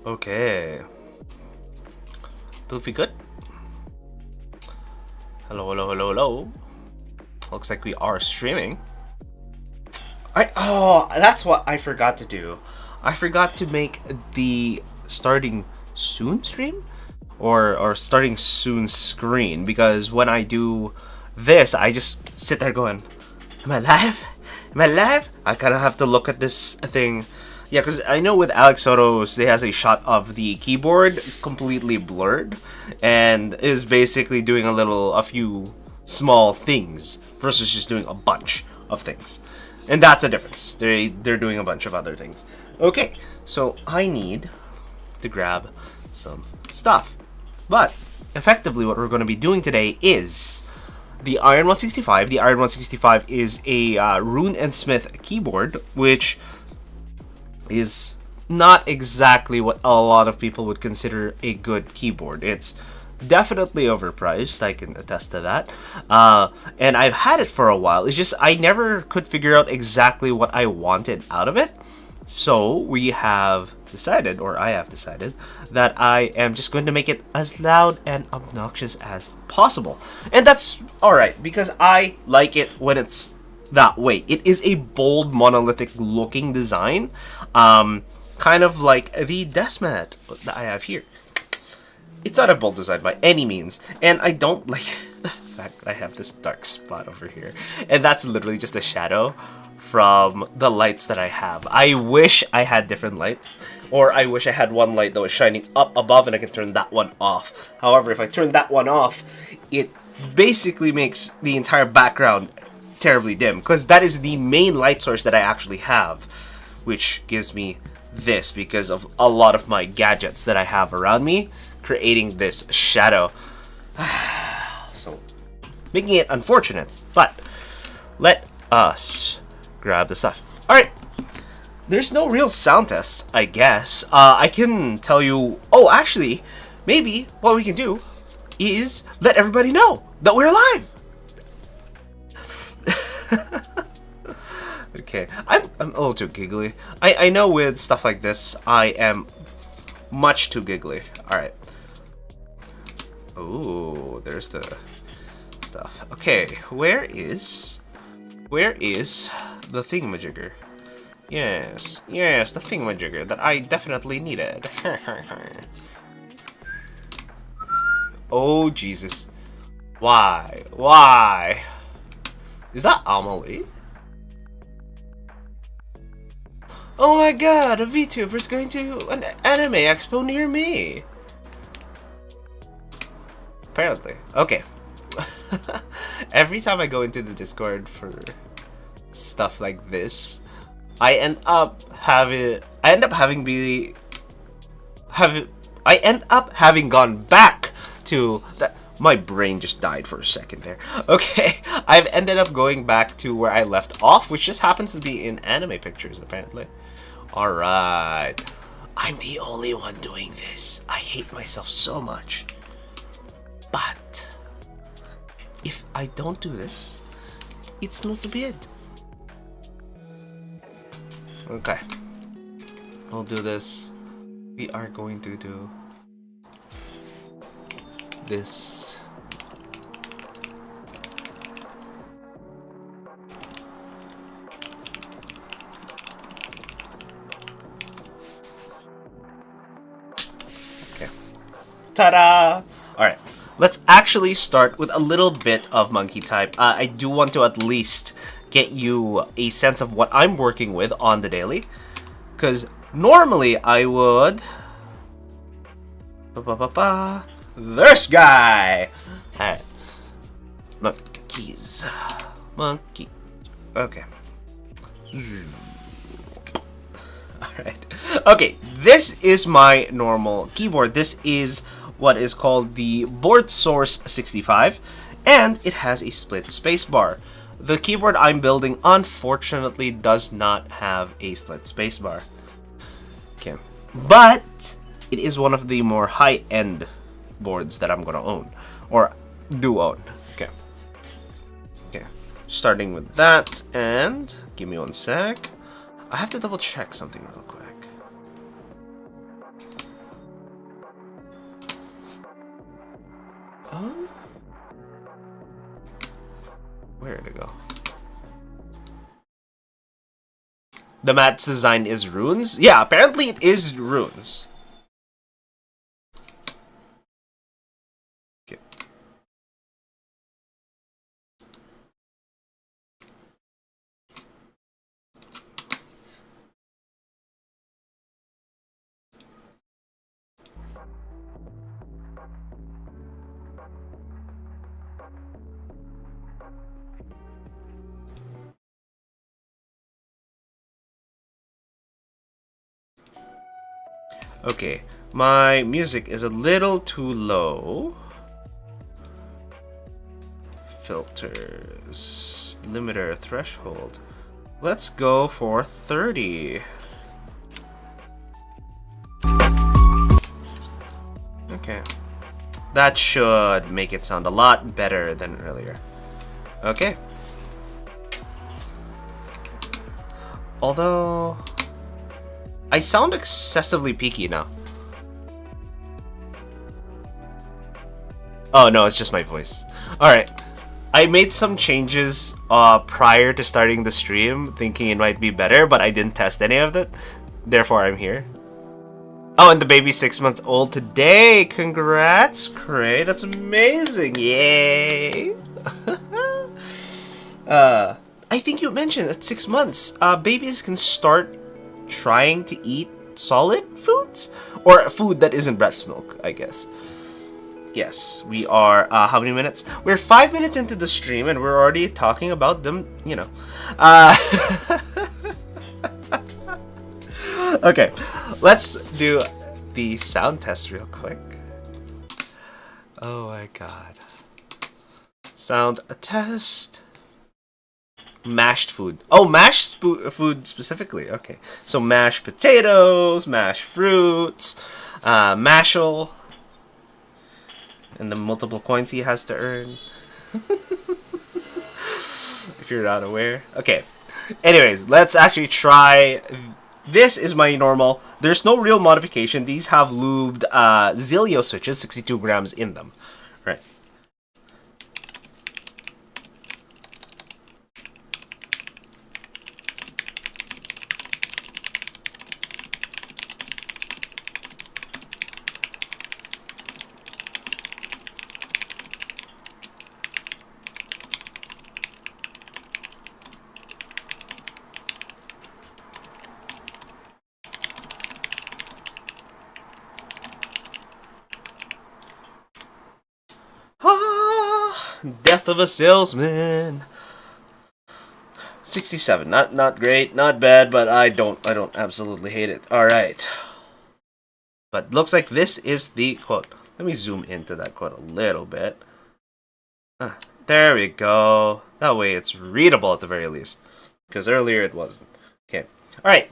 Okay. Poofy good? Hello, hello, hello, hello. Looks like we are streaming. Oh, that's what I forgot to do. I forgot to make the starting soon stream or starting soon screen, because when I do this, I just sit there going, am I live? Am I live? I kind of have to look at this thing. Yeah, because I know with Alex Soto's, they has a shot of the keyboard completely blurred and is basically doing a few small things versus just doing a bunch of things. And that's a difference. They're doing a bunch of other things. Okay, so I need to grab some stuff. But effectively what we're going to be doing today is the Iron165. The Iron165 is a Rune and Smith keyboard, which is not exactly what a lot of people would consider a good keyboard. It's definitely overpriced, I can attest to that. And I've had it for a while. It's just I never could figure out exactly what I wanted out of it. So we have decided, or I have decided, that I am just going to make it as loud and obnoxious as possible. And that's alright, because I like it when it's that way. It is a bold, monolithic looking design, kind of like the desk mat that I have here. It's not a bold design by any means, and I don't like the fact that I have this dark spot over here, and that's literally just a shadow from the lights that I have. I wish I had different lights, or I wish I had one light that was shining up above and I can turn that one off. However, if I turn that one off, it basically makes the entire background terribly dim, because that is the main light source that I actually have, which gives me this because of a lot of my gadgets that I have around me creating this shadow. So making it unfortunate, but let us grab the stuff. Alright, there's no real sound tests, I guess. I can tell you, oh actually, maybe what we can do is let everybody know that we're live. Okay, I'm a little too giggly. I know with stuff like this, I am much too giggly. Alright. Oh, there's the stuff. Okay, where is the thingamajigger? Yes, the thingamajigger that I definitely needed. Oh, Jesus. Why? Why? Is that Amelie? Oh my god, a VTuber's going to an anime expo near me. Apparently. Okay. Every time I go into the Discord for stuff like this, I end up having gone back to that. My brain just died for a second there. Okay, I've ended up going back to where I left off, which just happens to be in anime pictures, apparently. Alright. I'm the only one doing this. I hate myself so much. But if I don't do this, it's not bad. Okay. We'll do this. We are going to do this. Okay. Ta-da! Alright. Let's actually start with a little bit of monkey type. I do want to at least get you a sense of what I'm working with on the daily, because normally I would this guy. Alright. Monkeys. Monkey. Okay. Alright. Okay, this is my normal keyboard. This is what is called the Board Source 65, and it has a split spacebar. The keyboard I'm building unfortunately does not have a split spacebar. Okay. But it is one of the more high-end boards that I'm gonna own, or do own. Okay. Okay. Starting with that, and give me one sec. I have to double check something real quick. Oh, where'd it go? The mat's design is runes? Yeah, apparently it is runes. Okay. Okay, my music is a little too low. Filters, limiter, threshold. Let's go for 30. Okay. That should make it sound a lot better than earlier. Okay. Although I sound excessively peaky now. Oh no, it's just my voice. Alright. I made some changes prior to starting the stream, thinking it might be better, but I didn't test any of it. Therefore, I'm here. Oh, and the baby's 6 months old today. Congrats, Cray. That's amazing. Yay. I think you mentioned at 6 months, babies can start trying to eat solid foods, or food that isn't breast milk, I guess. Yes, we are how many minutes? We're 5 minutes into the stream and we're already talking about them, you know. Okay, let's do the sound test real quick. Oh my god. Sound test. Mashed food. Oh, mashed food specifically. Okay. So mashed potatoes, mashed fruits, mashal, and the multiple coins he has to earn. If you're not aware. Okay. Anyways, let's actually try. This is my normal. There's no real modification. These have lubed Zilio switches, 62 grams in them. Right. Death of a salesman. 67. Not great, not bad, but I don't absolutely hate it. All right. But looks like this is the quote. Let me zoom into that quote a little bit. There we go. That way it's readable at the very least, because earlier it wasn't. Okay. All right.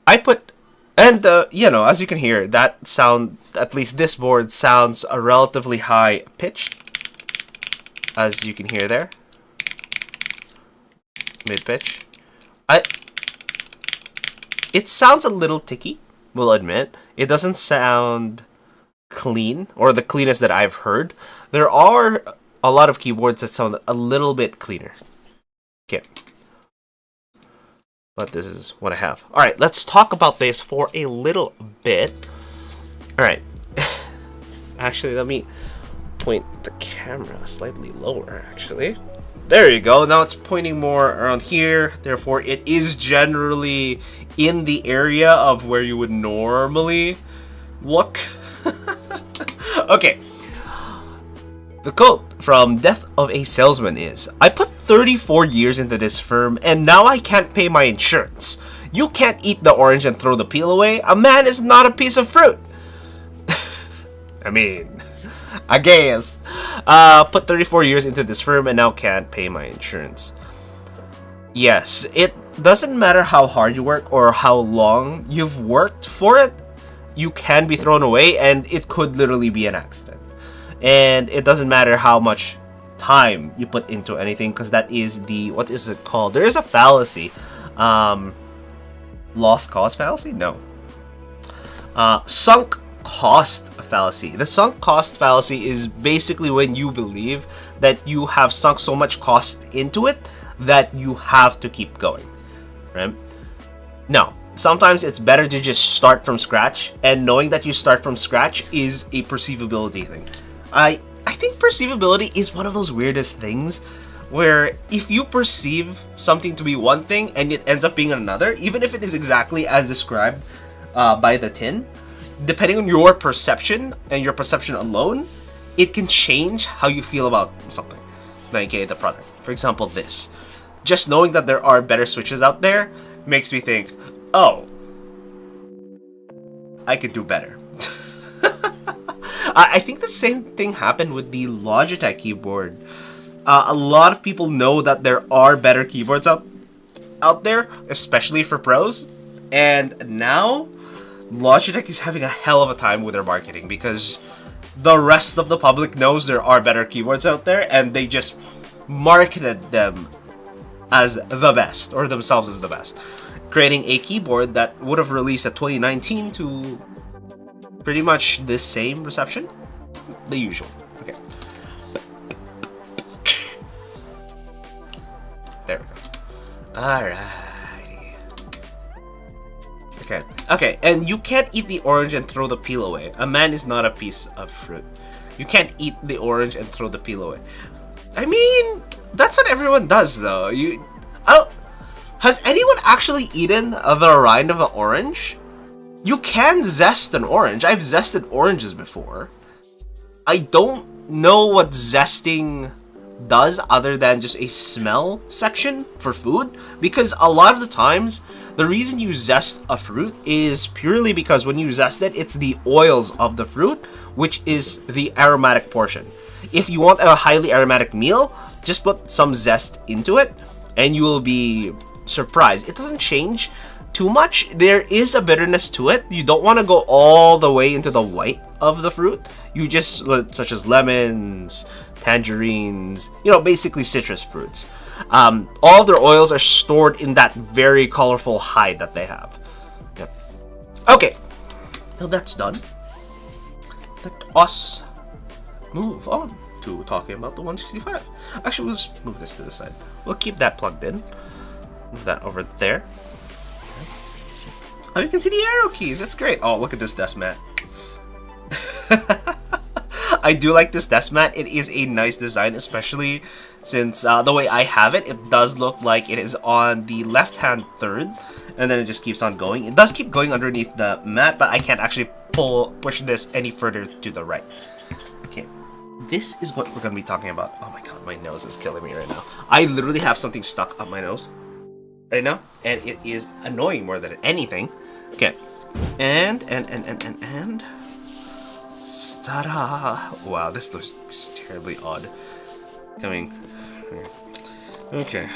I put. And, you know, as you can hear, that sound, at least this board, sounds a relatively high pitched. As you can hear there. Mid-pitch. It sounds a little ticky, we'll admit. It doesn't sound clean, or the cleanest that I've heard. There are a lot of keyboards that sound a little bit cleaner. Okay. But this is what I have. Alright, let's talk about this for a little bit. Alright. Actually, let me point the camera slightly lower, actually. There you go. Now it's pointing more around here. Therefore, it is generally in the area of where you would normally look. Okay. The quote from Death of a Salesman is, I put 34 years into this firm and now I can't pay my insurance. You can't eat the orange and throw the peel away. A man is not a piece of fruit. I mean, I guess. Put 34 years into this firm and now can't pay my insurance. Yes, it doesn't matter how hard you work or how long you've worked for it. You can be thrown away and it could literally be an accident. And it doesn't matter how much time you put into anything, because that is the, what is it called? There is a fallacy Lost cause fallacy? No. Sunk cost fallacy. The sunk cost fallacy is basically when you believe that you have sunk so much cost into it that you have to keep going, right? No. Sometimes it's better to just start from scratch, and knowing that you start from scratch is a perceivability thing. I think perceivability is one of those weirdest things where if you perceive something to be one thing and it ends up being another, even if it is exactly as described by the tin, depending on your perception and your perception alone, it can change how you feel about something, like the product. For example, this. Just knowing that there are better switches out there makes me think, oh, I could do better. I think the same thing happened with the Logitech keyboard. A lot of people know that there are better keyboards out there, especially for pros. And now, Logitech is having a hell of a time with their marketing because the rest of the public knows there are better keyboards out there, and they just marketed them as the best, or themselves as the best, creating a keyboard that would have released at 2019 to pretty much the same reception, the usual. Okay, there we go. Alright. Okay, and you can't eat the orange and throw the peel away. A man is not a piece of fruit. You can't eat the orange and throw the peel away. I mean, that's what everyone does, though. Has anyone actually eaten the rind of an orange? You can zest an orange. I've zested oranges before. I don't know what zesting does other than just a smell section for food, because a lot of the times the reason you zest a fruit is purely because when you zest it, it's the oils of the fruit, which is the aromatic portion. If you want a highly aromatic meal, just put some zest into it and you will be surprised. It doesn't change too much. There is a bitterness to it. You don't want to go all the way into the white of the fruit. You just, such as lemons, tangerines, basically citrus fruits. All of their oils are stored in that very colorful hide that they have. Yep. Okay, now that's done. Let us move on to talking about the 165. Actually, let's move this to the side. We'll keep that plugged in. Move that over there. Oh, you can see the arrow keys. That's great. Oh, look at this desk mat. I do like this desk mat. It is a nice design, especially since the way I have it, it does look like it is on the left-hand third, and then it just keeps on going. It does keep going underneath the mat, but I can't actually push this any further to the right. Okay, this is what we're going to be talking about. Oh my god, my nose is killing me right now. I literally have something stuck up my nose right now, and it is annoying more than anything. Okay, and ta-da! Wow, this looks terribly odd. Coming. Okay,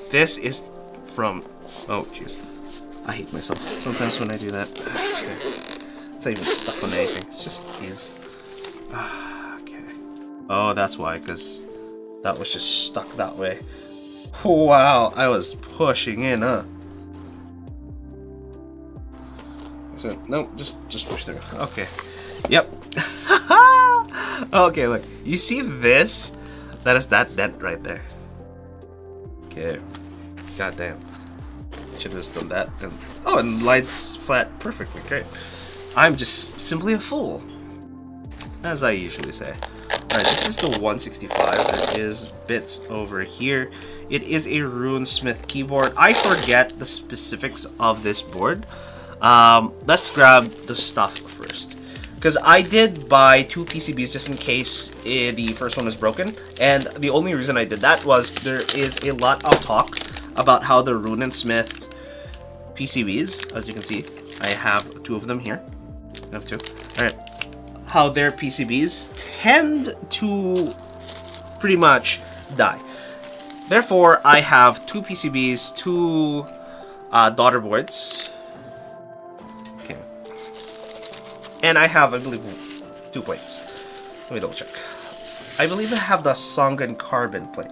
this is from. Oh jeez, I hate myself sometimes when I do that. Okay. It's not even stuck on anything. It's just is. Okay. Oh, that's why, because that was just stuck that way. Wow, I was pushing in, huh? So no, just push through. Okay. Yep. Okay, look. You see this? That is that dent right there. Okay. Goddamn. Should have just done that. And oh, and lights flat perfectly. Great. I'm just simply a fool, as I usually say. Alright, this is the 165. There is bits over here. It is a Rune Smith keyboard. I forget the specifics of this board. Let's grab the stuff first, because I did buy 2 PCBs just in case the first one was broken, and the only reason I did that was there is a lot of talk about how the Rune Smith PCBs, as you can see, I have 2 of them here. I have 2. Alright. How their PCBs tend to pretty much die. Therefore, I have 2 PCBs, 2 daughter boards. Okay. And I have, I believe, 2 plates. Let me double check. I believe I have the Songan carbon plate.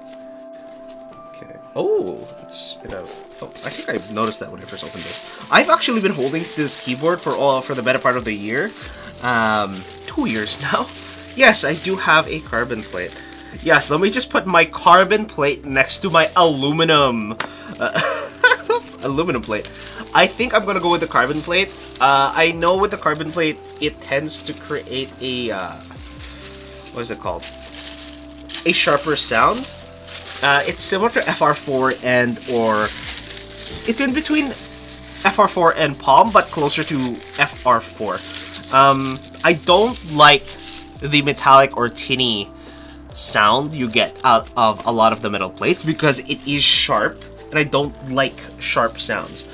Okay. Oh, let's spit out I think I noticed that when I first opened this. I've actually been holding this keyboard for the better part of the year. 2 years now. Yes, I do have a carbon plate. Yes, let me just put my carbon plate next to my aluminum aluminum plate. I think I'm gonna go with the carbon plate. I know with the carbon plate, it tends to create a what is it called? A sharper sound. It's similar to FR4 or it's in between FR4 and Palm, but closer to FR4. I don't like the metallic or tinny sound you get out of a lot of the metal plates because it is sharp, and I don't like sharp sounds.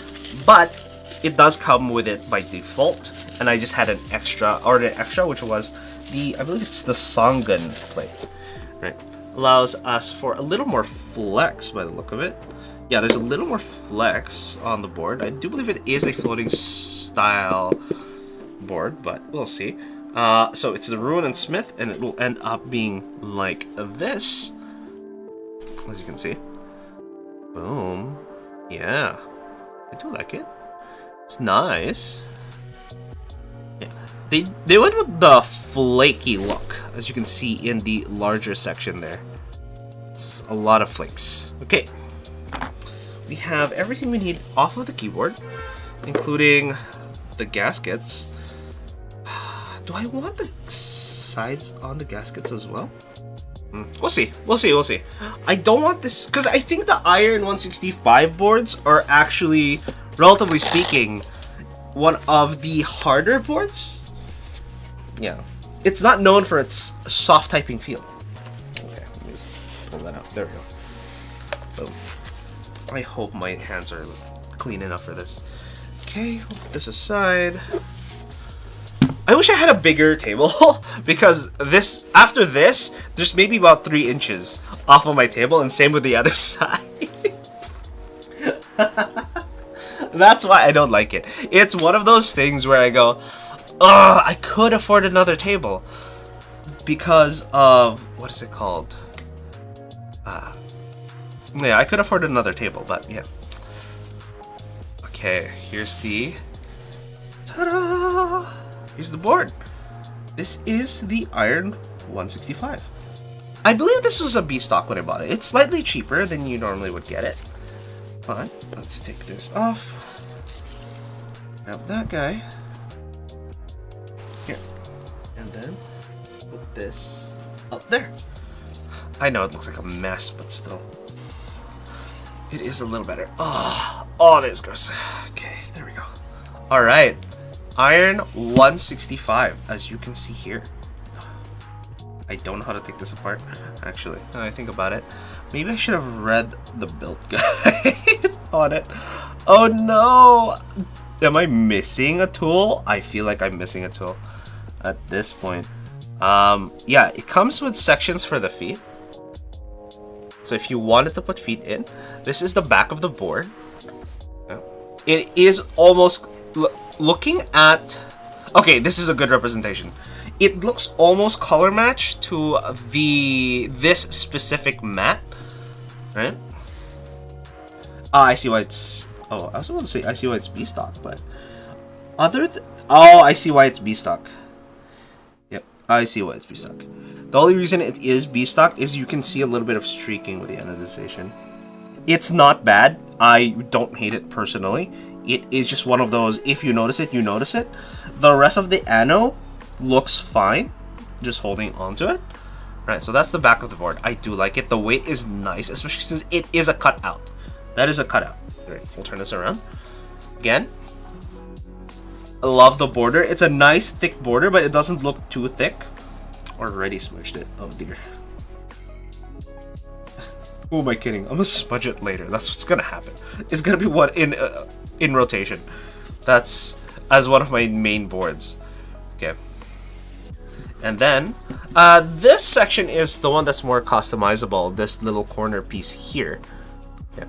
But it does come with it by default, and I just had an extra, which was I believe it's the Songun plate, right? Allows us for a little more flex by the look of it. Yeah, there's a little more flex on the board. I do believe it is a floating style board, but we'll see. So it's the Rune and Smith, and it will end up being like this, as you can see. Boom. Yeah, I do like it. It's nice. Yeah, they went with the flaky look, as you can see in the larger section there. It's a lot of flakes. Okay, we have everything we need off of the keyboard, including the gaskets. Do I want the sides on the gaskets as well? We'll see. We'll see. We'll see. I don't want this because I think the Iron165 boards are actually, relatively speaking, one of the harder boards. Yeah, it's not known for its soft typing feel. Okay, let me just pull that out. There we go. Boom. I hope my hands are clean enough for this. Okay, we'll put this aside. I wish I had a bigger table because after this, there's maybe about 3 inches off of my table, and same with the other side. That's why I don't like it. It's one of those things where I go, ugh, I could afford another table because of, what is it called? Yeah, I could afford another table, but yeah. Okay, here's the, ta-da! Here's the board. This is the Iron165. I believe this was a B stock when I bought it. It's slightly cheaper than you normally would get it. But let's take this off. Grab that guy. Here. And then put this up there. I know it looks like a mess, but still. It is a little better. Oh, it is gross. Okay, there we go. Alright. Iron165, as you can see here. I don't know how to take this apart, actually. Now I think about it. Maybe I should have read the build guide on it. Oh no! Am I missing a tool? I feel like I'm missing a tool at this point. Yeah, it comes with sections for the feet. So if you wanted to put feet in, this is the back of the board. It is almost... Looking at... Okay, this is a good representation. It looks almost color matched to this specific mat, right? I see why it's... Oh, I was about to say I see why it's B stock, but I see why it's B stock. Yep, I see why it's B stock. The only reason it is B stock is you can see a little bit of streaking with the anodization. It's not bad. I don't hate it personally. It is just one of those, if you notice it, you notice it. The rest of the ano looks fine. Just holding onto it. Right, so that's the back of the board. I do like it. The weight is nice, especially since it is a cutout. That is a cutout. Right, we'll turn this around. Again. I love the border. It's a nice thick border, but it doesn't look too thick. Already smushed it. Oh dear. Who am I kidding? I'm gonna smudge it later. That's what's gonna happen. It's gonna be what in rotation. That's as one of my main boards. Okay. And then this section is the one that's more customizable. This little corner piece here. Yeah.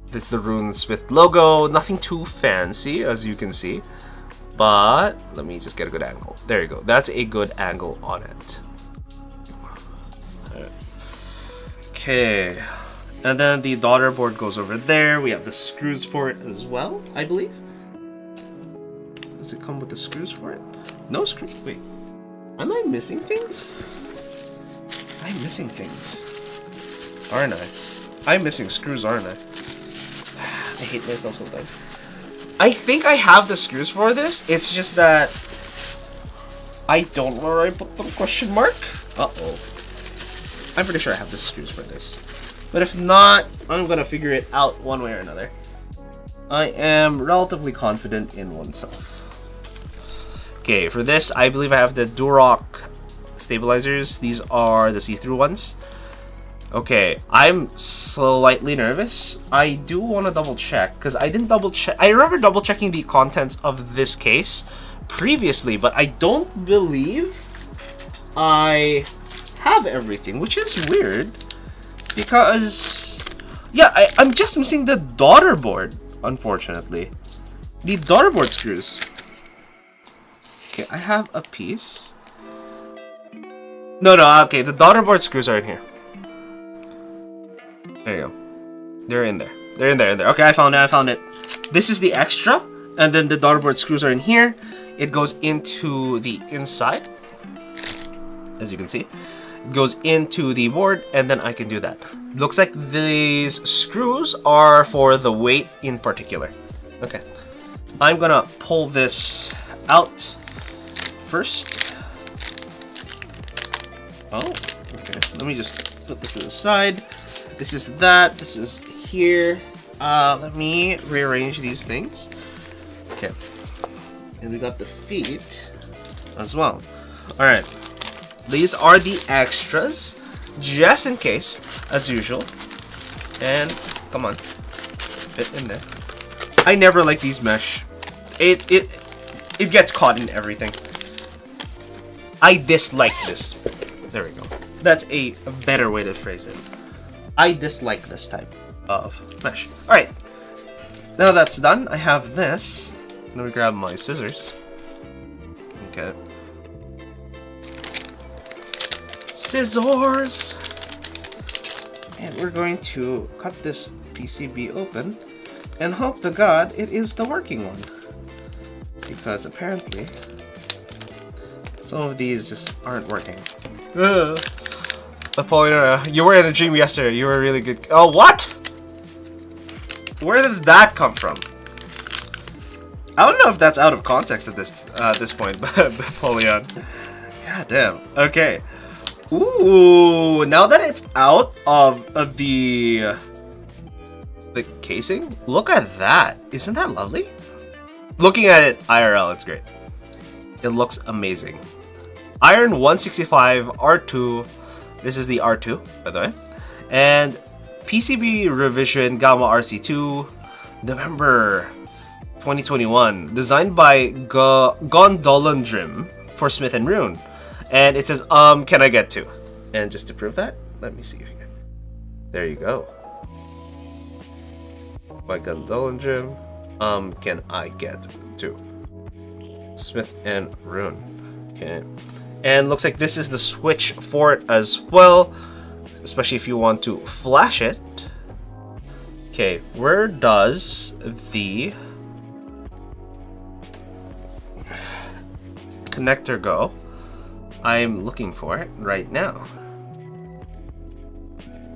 This is the Rune Smith logo. Nothing too fancy, as you can see. But let me just get a good angle. There you go. That's a good angle on it. Okay. And then the daughter board goes over there. We have the screws for it as well, I believe. Does it come with the screws for it? No screws. Wait. Am I missing things? I'm missing things. Aren't I? I'm missing screws, aren't I? I hate myself sometimes. I think I have the screws for this. It's just that I don't know where I put them, question mark. Uh-oh. I'm pretty sure I have the screws for this. But if not, I'm gonna figure it out one way or another. I am relatively confident in oneself. Okay, for this, I believe I have the Duroc stabilizers. These are the see-through ones. Okay, I'm slightly nervous. I do want to double check because I didn't double check. I remember double checking the contents of this case previously, but I don't believe I have everything, which is weird because, yeah, I'm just missing the daughter board, unfortunately. The daughter board screws. Okay, I have a piece. No, okay, the daughter board screws are in here. There you go. They're in there. They're in there. Okay, I found it. This is the extra, and then the daughter board screws are in here. It goes into the inside, as you can see. It goes into the board, and then I can do that. Looks like these screws are for the weight in particular. Okay. I'm gonna pull this out first. Oh, okay. Let me just put this to the side. This is that. This is here. Let me rearrange these things. Okay. And we got the feet as well. Alright. These are the extras, just in case, as usual. And, come on. Fit in there. I never like these mesh. It gets caught in everything. I dislike this. There we go. That's a better way to phrase it. I dislike this type of mesh. Alright. Now that's done, I have this. Let me grab my scissors. Okay. Scissors! And we're going to cut this PCB open and hope to God it is the working one. Because apparently some of these just aren't working. Apollinaria, you were in a dream yesterday. You were really good. Oh, what? Where does that come from? I don't know if that's out of context at this point, but Apollyon. God damn. Okay. Ooh, now that it's out of the casing, look at that. Isn't that lovely? Looking at it IRL, it's great. It looks amazing. Iron165 R2. This is the R2, by the way. And PCB revision Gamma RC2, November 2021. Designed by Gondolandrim for Smith and Rune. And it says, can I get two? And just to prove that, let me see here. There you go. By Gondolandrim, can I get two? Smith and Rune. Okay. And looks like this is the switch for it as well, especially if you want to flash it. Okay, where does the connector go? I'm looking for it right now.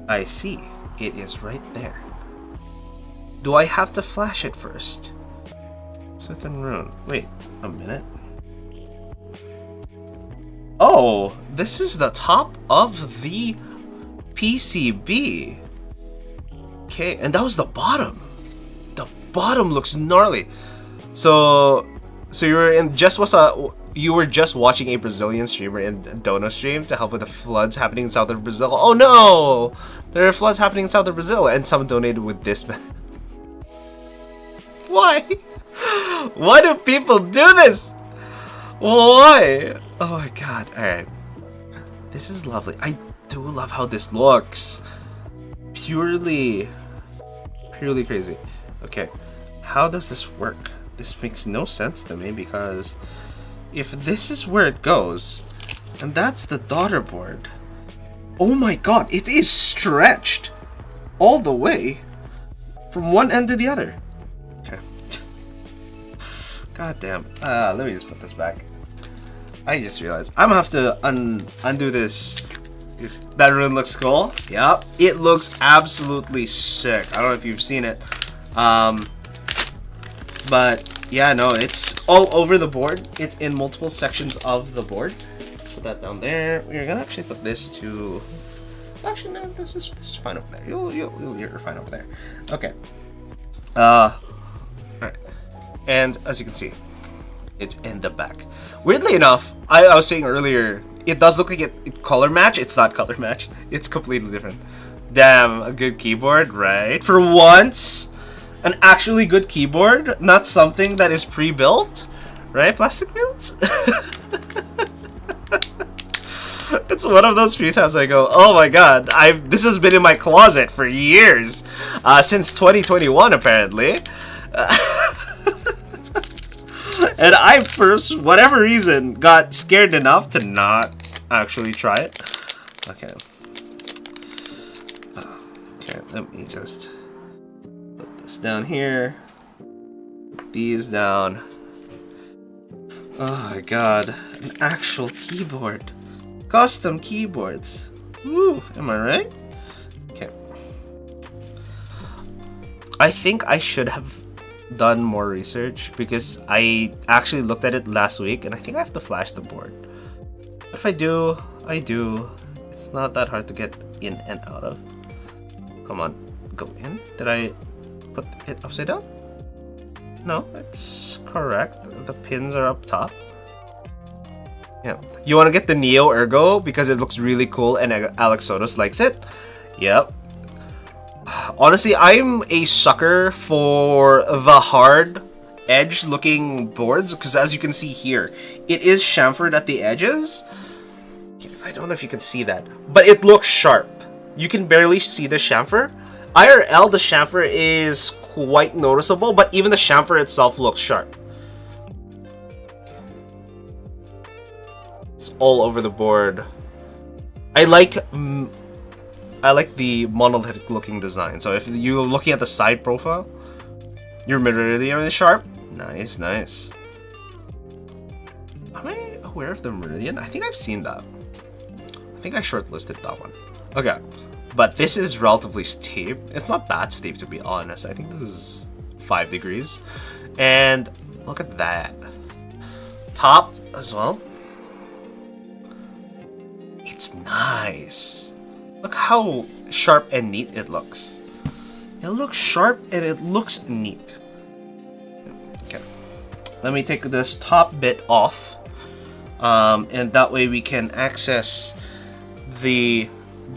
I see. It is right there. Do I have to flash it first? Smith and Rune. Wait a minute. Oh, this is the top of the PCB. Okay, and that was the bottom. The bottom looks gnarly. So you were just watching a Brazilian streamer in Dono stream to help with the floods happening in southern Brazil. Oh no! There are floods happening in southern Brazil, and someone donated with this. Why? Why do people do this? Why? Oh my god. Alright. This is lovely. I do love how this looks. Purely crazy. Okay. How does this work? This makes no sense to me because if this is where it goes, and that's the daughter board. Oh my god, it is stretched. all the way from one end to the other. Okay. God damn. Let me just put this back. I just realized I'm gonna have to undo this. That rune looks cool. Yep, it looks absolutely sick. I don't know if you've seen it, but yeah, no, it's all over the board. It's in multiple sections of the board. Put that down there. We're gonna actually put this to. Actually, no, this is fine over there. You're fine over there. Okay. Alright. And as you can see, it's in the back. Weirdly enough, I was saying earlier, it does look like it color match. It's not color match. It's completely different. Damn, a good keyboard, right? For once, an actually good keyboard, not something that is pre-built, right? Plastic builds. It's one of those few times I go, oh my god, this has been in my closet for years, since 2021 apparently. And I, for whatever reason, got scared enough to not actually try it. Okay. Okay, let me just put this down here. Put these down. Oh my god, an actual keyboard. Custom keyboards. Woo, am I right? Okay. I think I should have done more research because I actually looked at it last week and I think I have to flash the board. But if I do, I do. It's not that hard to get in and out of. Come on, go in. Did I put it upside down? No, it's correct. The pins are up top. Yeah. You want to get the Neo Ergo because it looks really cool and Alex Sotos likes it? Yep. Honestly, I'm a sucker for the hard edge looking boards because as you can see here, it is chamfered at the edges. I don't know if you can see that, but it looks sharp. You can barely see the chamfer. IRL, the chamfer is quite noticeable, but even the chamfer itself looks sharp. It's all over the board. I like the monolithic looking design. So if you're looking at the side profile, your meridian is sharp. Nice, nice. Am I aware of the meridian? I think I've seen that. I think I shortlisted that one. Okay, but this is relatively steep. It's not that steep to be honest. I think this is 5 degrees. And look at that. Top as well. It's nice. Look how sharp and neat it looks. It looks sharp and it looks neat. Okay. Let me take this top bit off. And that way we can access the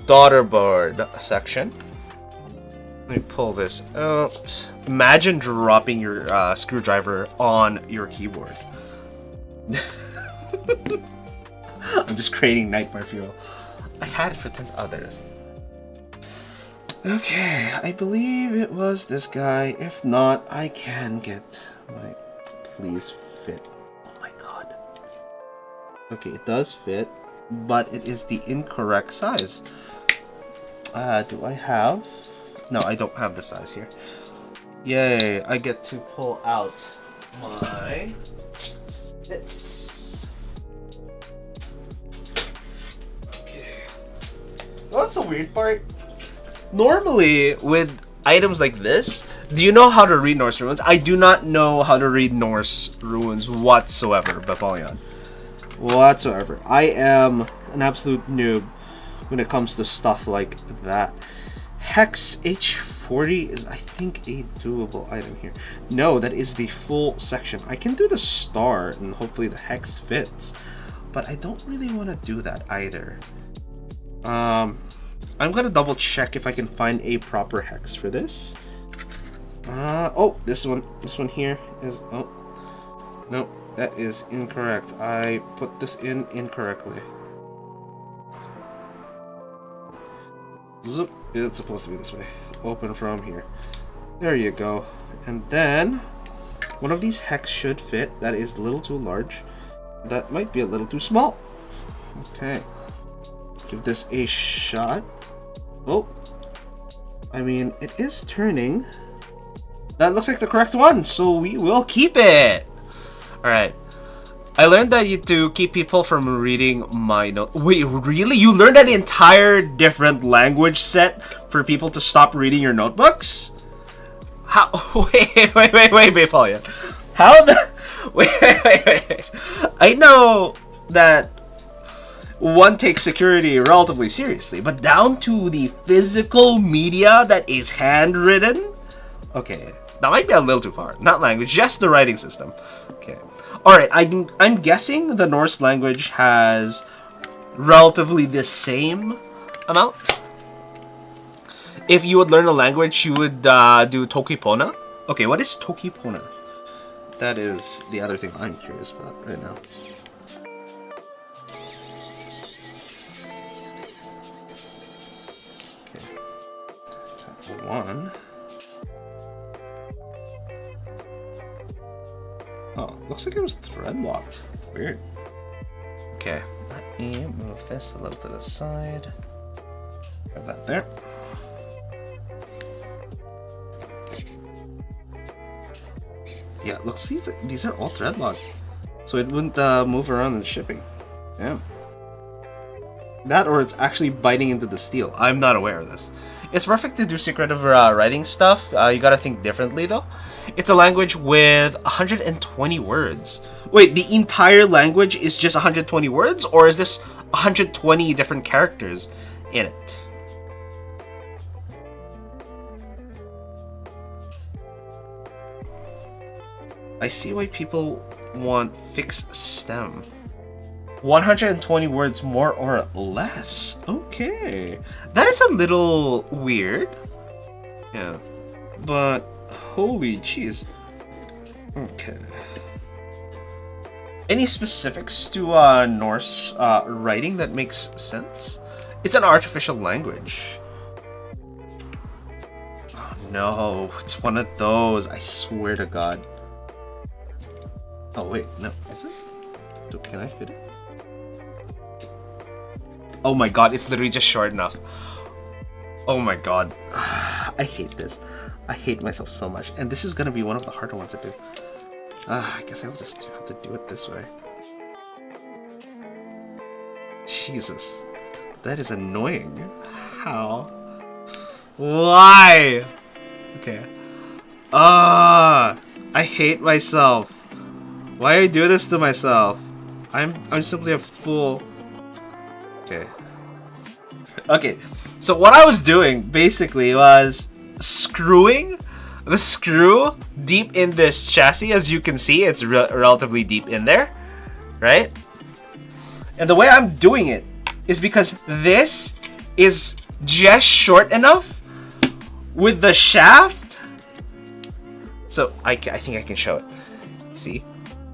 daughter board section. Let me pull this out. Imagine dropping your screwdriver on your keyboard. I'm just creating nightmare fuel. I had it for 10 others. Okay, I believe it was this guy. If not, I can get my... Please fit. Oh my god. Okay, it does fit, but it is the incorrect size. Do I have... No, I don't have the size here. Yay, I get to pull out my bits. Okay. What's the weird part? Normally, with items like this, do you know how to read Norse runes? I do not know how to read Norse runes whatsoever, Bapalion. Whatsoever. I am an absolute noob when it comes to stuff like that. Hex H40 is, I think, a doable item here. No, that is the full section. I can do the star and hopefully the hex fits, but I don't really want to do that either. I'm gonna double check if I can find a proper hex for this. Oh, this one here is, oh, no, that is incorrect. I put this in incorrectly. Zoop, it's supposed to be this way. Open from here. There you go. And then, one of these hex should fit. That is a little too large. That might be a little too small. Okay. Give this a shot. Oh. I mean, it is turning. That looks like the correct one, so we will keep it. All right. I learned that to keep people from reading my note. Wait, really? You learned an entire different language set for people to stop reading your notebooks? How? Wait, Paulian. How the? Wait. I know that one takes security relatively seriously, but down to the physical media that is handwritten? Okay, that might be a little too far. Not language, just the writing system. Okay. Alright, I'm guessing the Norse language has relatively the same amount. If you would learn a language, you would do Tokipona. Okay, what is Tokipona? That is the other thing I'm curious about right now. Okay. One. Oh, looks like it was thread locked. Weird. Okay, let me move this a little to the side. Have that there. Yeah, looks these are all thread locked, so it wouldn't move around in the shipping. Yeah. That or it's actually biting into the steel. I'm not aware of this. It's perfect to do secretive writing stuff. You gotta think differently though. It's a language with 120 words. Wait, the entire language is just 120 words, or is this 120 different characters in it? I see why people want fixed stem. 120 words more or less. Okay. That is a little weird. Yeah. But holy jeez. Okay. Any specifics to Norse writing that makes sense? It's an artificial language. Oh no, it's one of those. I swear to God. Oh wait, no, is it? Can I fit it? Oh my god, it's literally just short enough. Oh my god. I hate this. I hate myself so much. And this is gonna be one of the harder ones to do. I guess I'll just have to do it this way. Jesus. That is annoying. How? Why? Okay. I hate myself. Why do I do this to myself? I'm simply a fool. Okay. Okay, so what I was doing basically was screwing the screw deep in this chassis. As you can see, it's relatively deep in there, right? And the way I'm doing it is because this is just short enough with the shaft. So I think I can show it. See?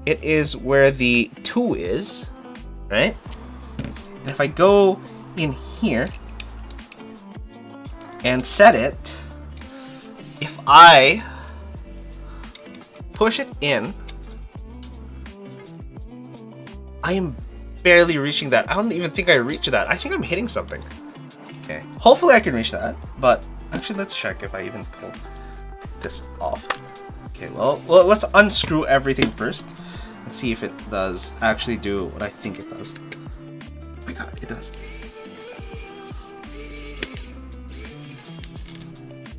It is where the 2 is, right? And if I go in here and set it, if I push it in, I am barely reaching that. I don't even think I reached that. I think I'm hitting something. Okay, hopefully I can reach that, but actually let's check if I even pull this off. Okay, well let's unscrew everything first and see if it does actually do what I think it does. Oh my god, it does.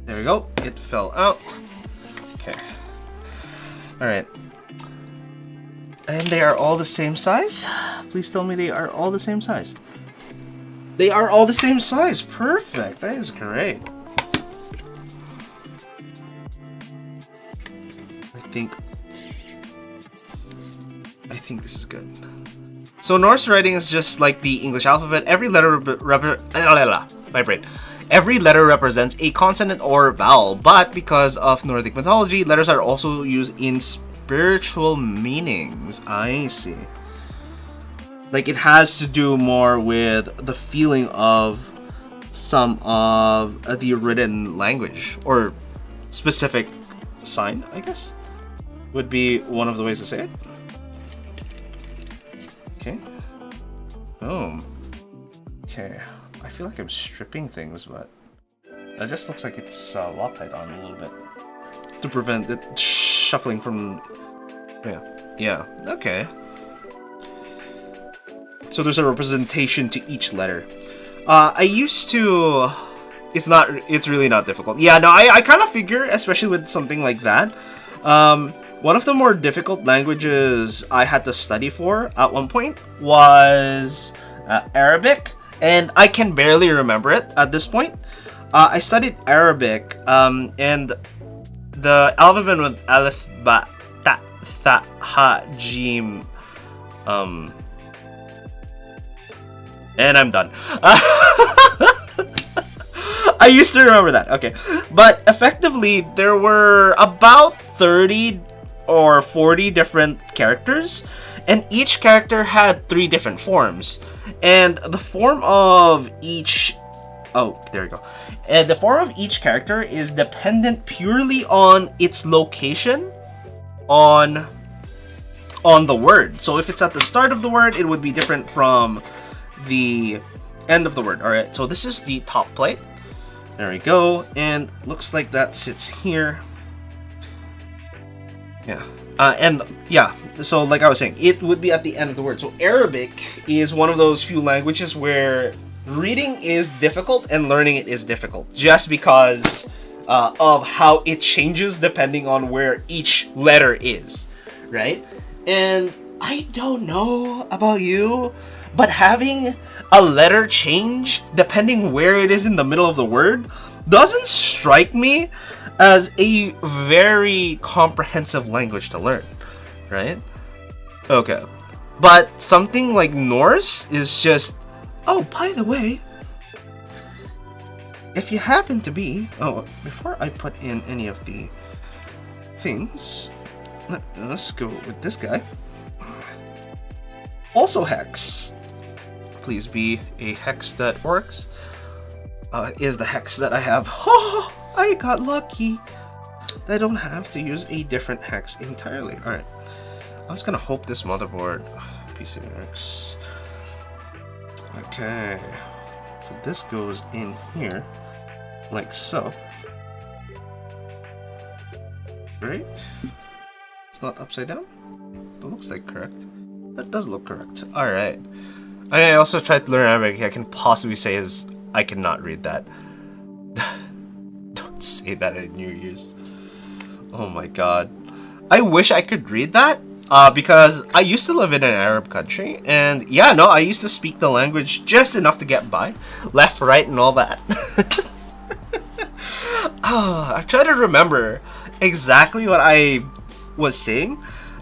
There we go. It fell out. Okay. Alright. And they are all the same size? Please tell me they are all the same size. They are all the same size. Perfect. That is great. I think this is good. So Norse writing is just like the English alphabet. Every letter Every letter represents a consonant or vowel, but because of Nordic mythology, letters are also used in spiritual meanings. I see. Like it has to do more with the feeling of some of the written language or specific sign, I guess, would be one of the ways to say it. Okay. Boom. Okay. I feel like I'm stripping things, but It just looks like it's Loctite on a little bit to prevent it shuffling from. Yeah. Okay. So there's a representation to each letter. I used to. It's really not difficult. Yeah, no, I kind of figure, especially with something like that. One of the more difficult languages I had to study for at one point was Arabic, and I can barely remember it at this point. I studied Arabic, and the alphabet with alif, ba, ta, tha, ha, jim, and I'm done. I used to remember that. Okay. But effectively, there were about 30 or 40 different characters, and each character had 3 different forms. And the form of each... Oh, there we go. And the form of each character is dependent purely on its location on the word. So if it's at the start of the word, it would be different from the end of the word. Alright, so this is the top plate. There we go, and looks like that sits here. Yeah, so like I was saying, it would be at the end of the word. So Arabic is one of those few languages where reading is difficult and learning it is difficult, just because of how it changes depending on where each letter is, right? And I don't know about you, but having a letter change depending where it is in the middle of the word doesn't strike me as a very comprehensive language to learn, right? Okay. But something like Norse is just... Oh, by the way, if you happen to be... Oh, before I put in any of the things, let's go with this guy. Also hex. Please be a hex that works. Is the hex that I have. Oh, I got lucky. I don't have to use a different hex entirely. Alright. I'm just gonna hope this motherboard... PCB works. Okay. So this goes in here. Like so. Right? It's not upside down? That looks like correct. That does look correct. Alright. I also tried to learn Arabic. I can possibly say is I cannot read that. Don't say that at New Year's. Oh my god. I wish I could read that. Because I used to live in an Arab country. And yeah, no, I used to speak the language just enough to get by. Left, right, and all that. I try to remember exactly what I was saying.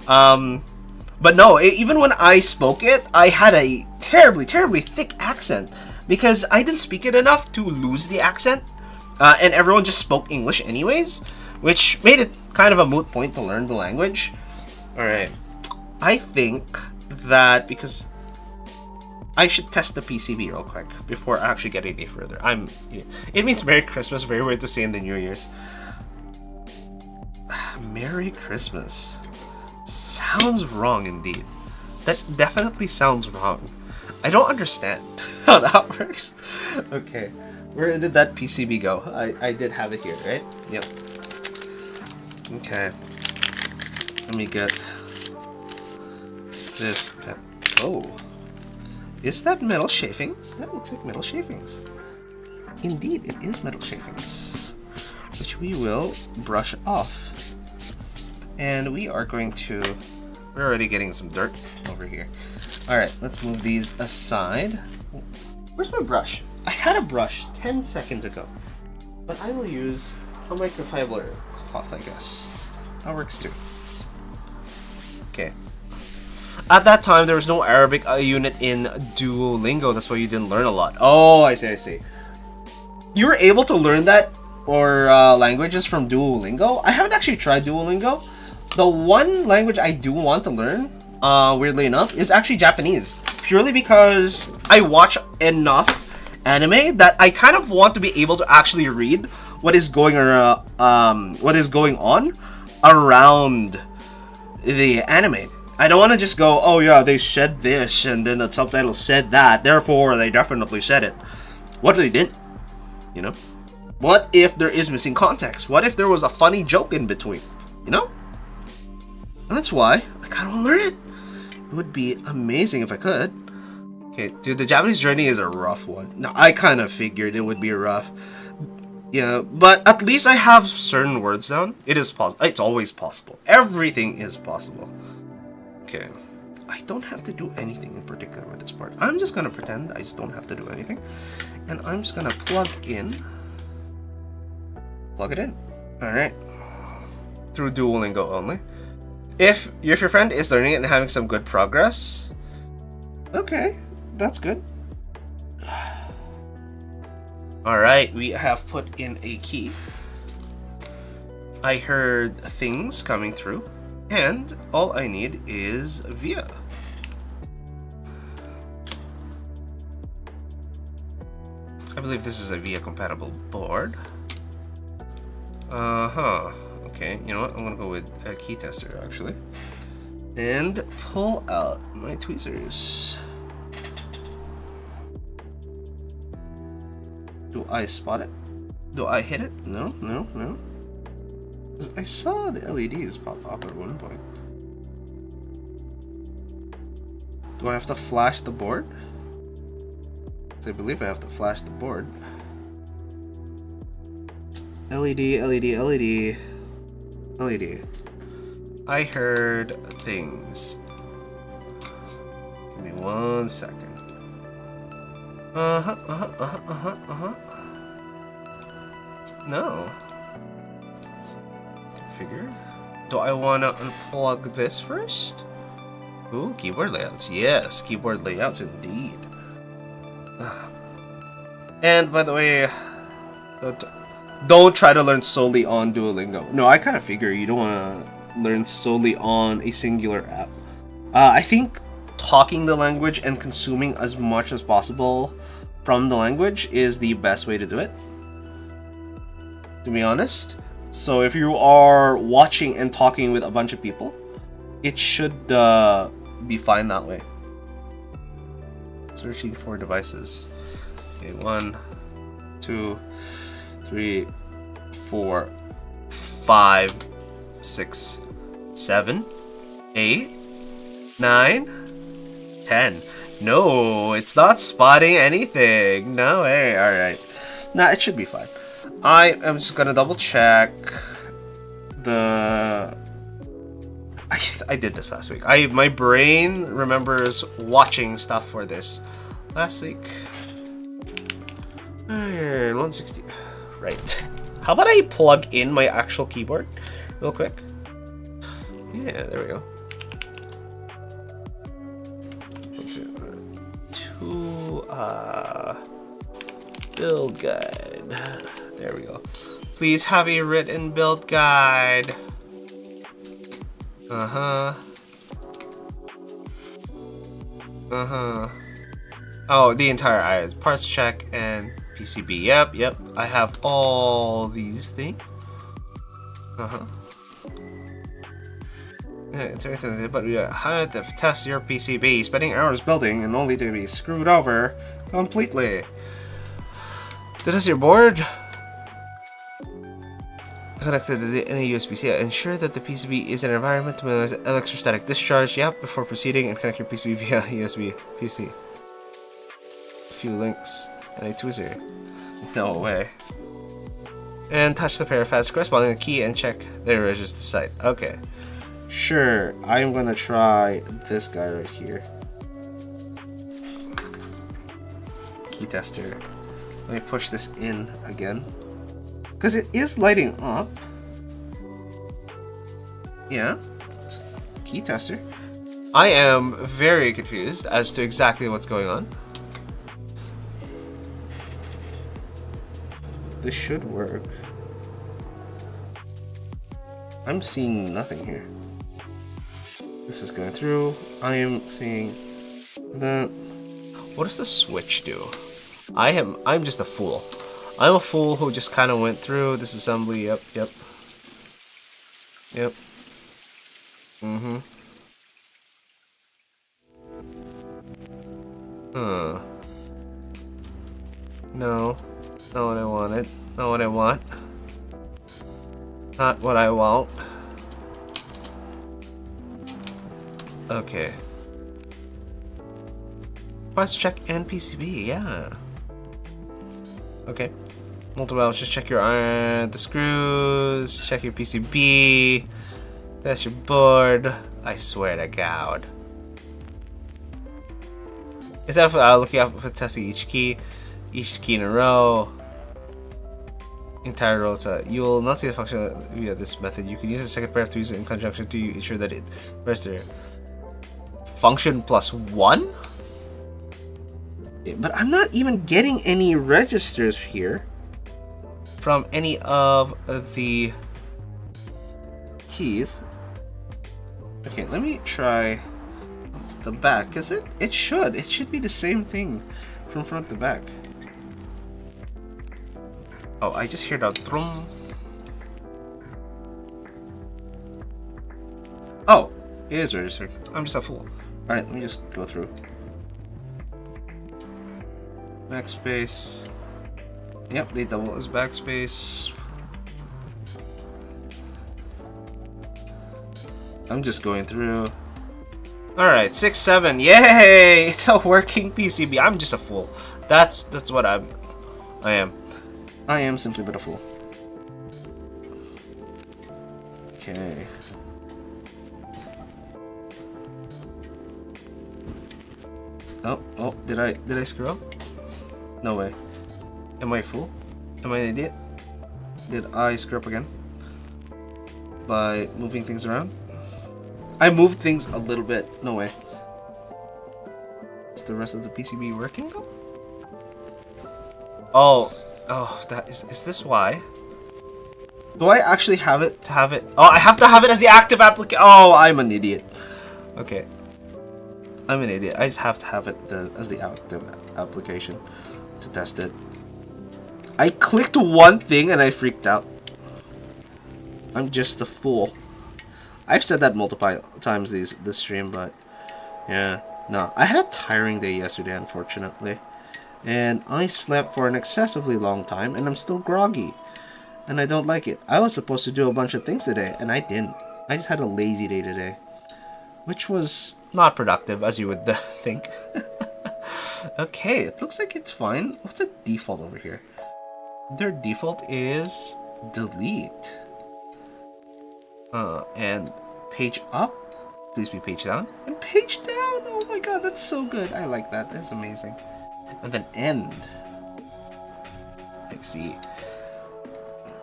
But no, even when I spoke it, I had a terribly, terribly thick accent because I didn't speak it enough to lose the accent, and everyone just spoke English anyways, which made it kind of a moot point to learn the language. Alright, I think that because I should test the PCB real quick before actually getting any further. It means Merry Christmas, very weird to say in the New Year's. Merry Christmas. Sounds wrong indeed. That definitely sounds wrong. I don't understand how that works. Okay, where did that PCB go? I did have it here, right? Yep. Okay. Let me get this. Oh. Is that metal shavings? That looks like metal shavings. Indeed, it is metal shavings. Which we will brush off. And we are going to... We're already getting some dirt over here. Alright, let's move these aside. Where's my brush? I had a brush 10 seconds ago. But I will use a microfiber cloth, I guess. That works too. Okay. At that time, there was no Arabic unit in Duolingo. That's why you didn't learn a lot. Oh, I see, I see. You were able to learn that or languages from Duolingo? I haven't actually tried Duolingo. The one language I do want to learn, weirdly enough, is actually Japanese. Purely because I watch enough anime that I kind of want to be able to actually read what is going on around the anime. I don't want to just go, oh yeah, they said this, and then the subtitle said that, therefore they definitely said it. What if they didn't? You know? What if there is missing context? What if there was a funny joke in between? You know? And that's why I kind of want to learn it. It would be amazing if I could. Okay, dude, the Japanese journey is a rough one. Now, I kind of figured it would be rough. Yeah, but at least I have certain words down. It is possible. It's always possible. Everything is possible. Okay. I don't have to do anything in particular with this part. I'm just gonna pretend I just don't have to do anything. And I'm just gonna plug it in. Alright. Through Duolingo only. If your friend is learning it and having some good progress, okay, that's good. Alright, we have put in a key. I heard things coming through, and all I need is via. I believe this is a via compatible board. Okay, you know what? I'm gonna go with a key tester actually. And pull out my tweezers. Do I spot it? Do I hit it? No. 'Cause I saw the LEDs pop up at one point. Do I have to flash the board? So I believe I have to flash the board. LED. I heard things. Give me 1 second. No. Configure. Do I want to unplug this first? Ooh, keyboard layouts. Yes, keyboard layouts indeed. And by the way, don't try to learn solely on Duolingo. No, I kind of figure you don't want to learn solely on a singular app. I think talking the language and consuming as much as possible from the language is the best way to do it, to be honest. So if you are watching and talking with a bunch of people, it should be fine that way. Searching for devices. Okay, 1, 2, 3, 4, 5, 6, 7, 8, 9, 10. No, it's not spotting anything. No way. Alright. Nah, it should be fine. I am just gonna double check the... I did this last week. My brain remembers watching stuff for this last week. Iron 160. Right. How about I plug in my actual keyboard real quick? Yeah, there we go. Let's see. Build guide. There we go. Please have a written build guide. Oh, the entire iron parts check and PCB. Yep. I have all these things. Yeah, but we had to test your PCB, spending hours building and only to be screwed over completely. To test your board, connected to any USB-C. Ensure that the PCB is in an environment to minimize electrostatic discharge. Yep, before proceeding, and connect your PCB via USB PC. A few links and a tweezer. No way. And touch the pair of pads corresponding to the key and check the register site. Okay. Sure, I'm gonna try this guy right here. Key tester. Let me push this in again. Because it is lighting up. Yeah, it's key tester. I am very confused as to exactly what's going on. This should work. I'm seeing nothing here. This is going through. I am seeing that. What does the switch do? I'm just a fool. I'm a fool who just kind of went through this assembly. Yep. No. Not what I wanted. Not what I want. Not what I want. Okay. Press check and PCB, yeah. Okay. Multiple, just check your iron, the screws, check your PCB, test your board. I swear to God. Instead of looking up for testing each key in a row, entire row, you will not see the function via this method. You can use a second pair to use it in conjunction to ensure that it registers function +1. But I'm not even getting any registers here from any of the keys. Okay, let me try the back, because it should be the same thing from front to back. Oh, I just hear the drum. Oh, it is registered. I'm just a fool. Alright, let me just go through. Backspace. Yep, they double as backspace. I'm just going through. Alright, 6, 7. Yay! It's a working PCB. I'm just a fool. That's what I am. I am simply but a fool. Okay. Oh, did I screw up? No way. Am I a fool? Am I an idiot? Did I screw up again? By moving things around? I moved things a little bit. No way. Is the rest of the PCB working though? Oh, that is this why? Do I actually have it to have it? Oh, I have to have it as the active application. Oh, I'm an idiot. Okay. I'm an idiot. I just have to have it as the active application to test it. I clicked one thing and I freaked out. I'm just a fool. I've said that multiple times this stream, but yeah, no. I had a tiring day yesterday, unfortunately, and I slept for an excessively long time, and I'm still groggy, and I don't like it. I was supposed to do a bunch of things today, and I didn't. I just had a lazy day today, which was not productive, as you would think. Okay, it looks like it's fine. What's the default over here? Their default is delete. And page up, please be page down, and page down. Oh my god, that's so good. I like that. That's amazing. And then end. I see.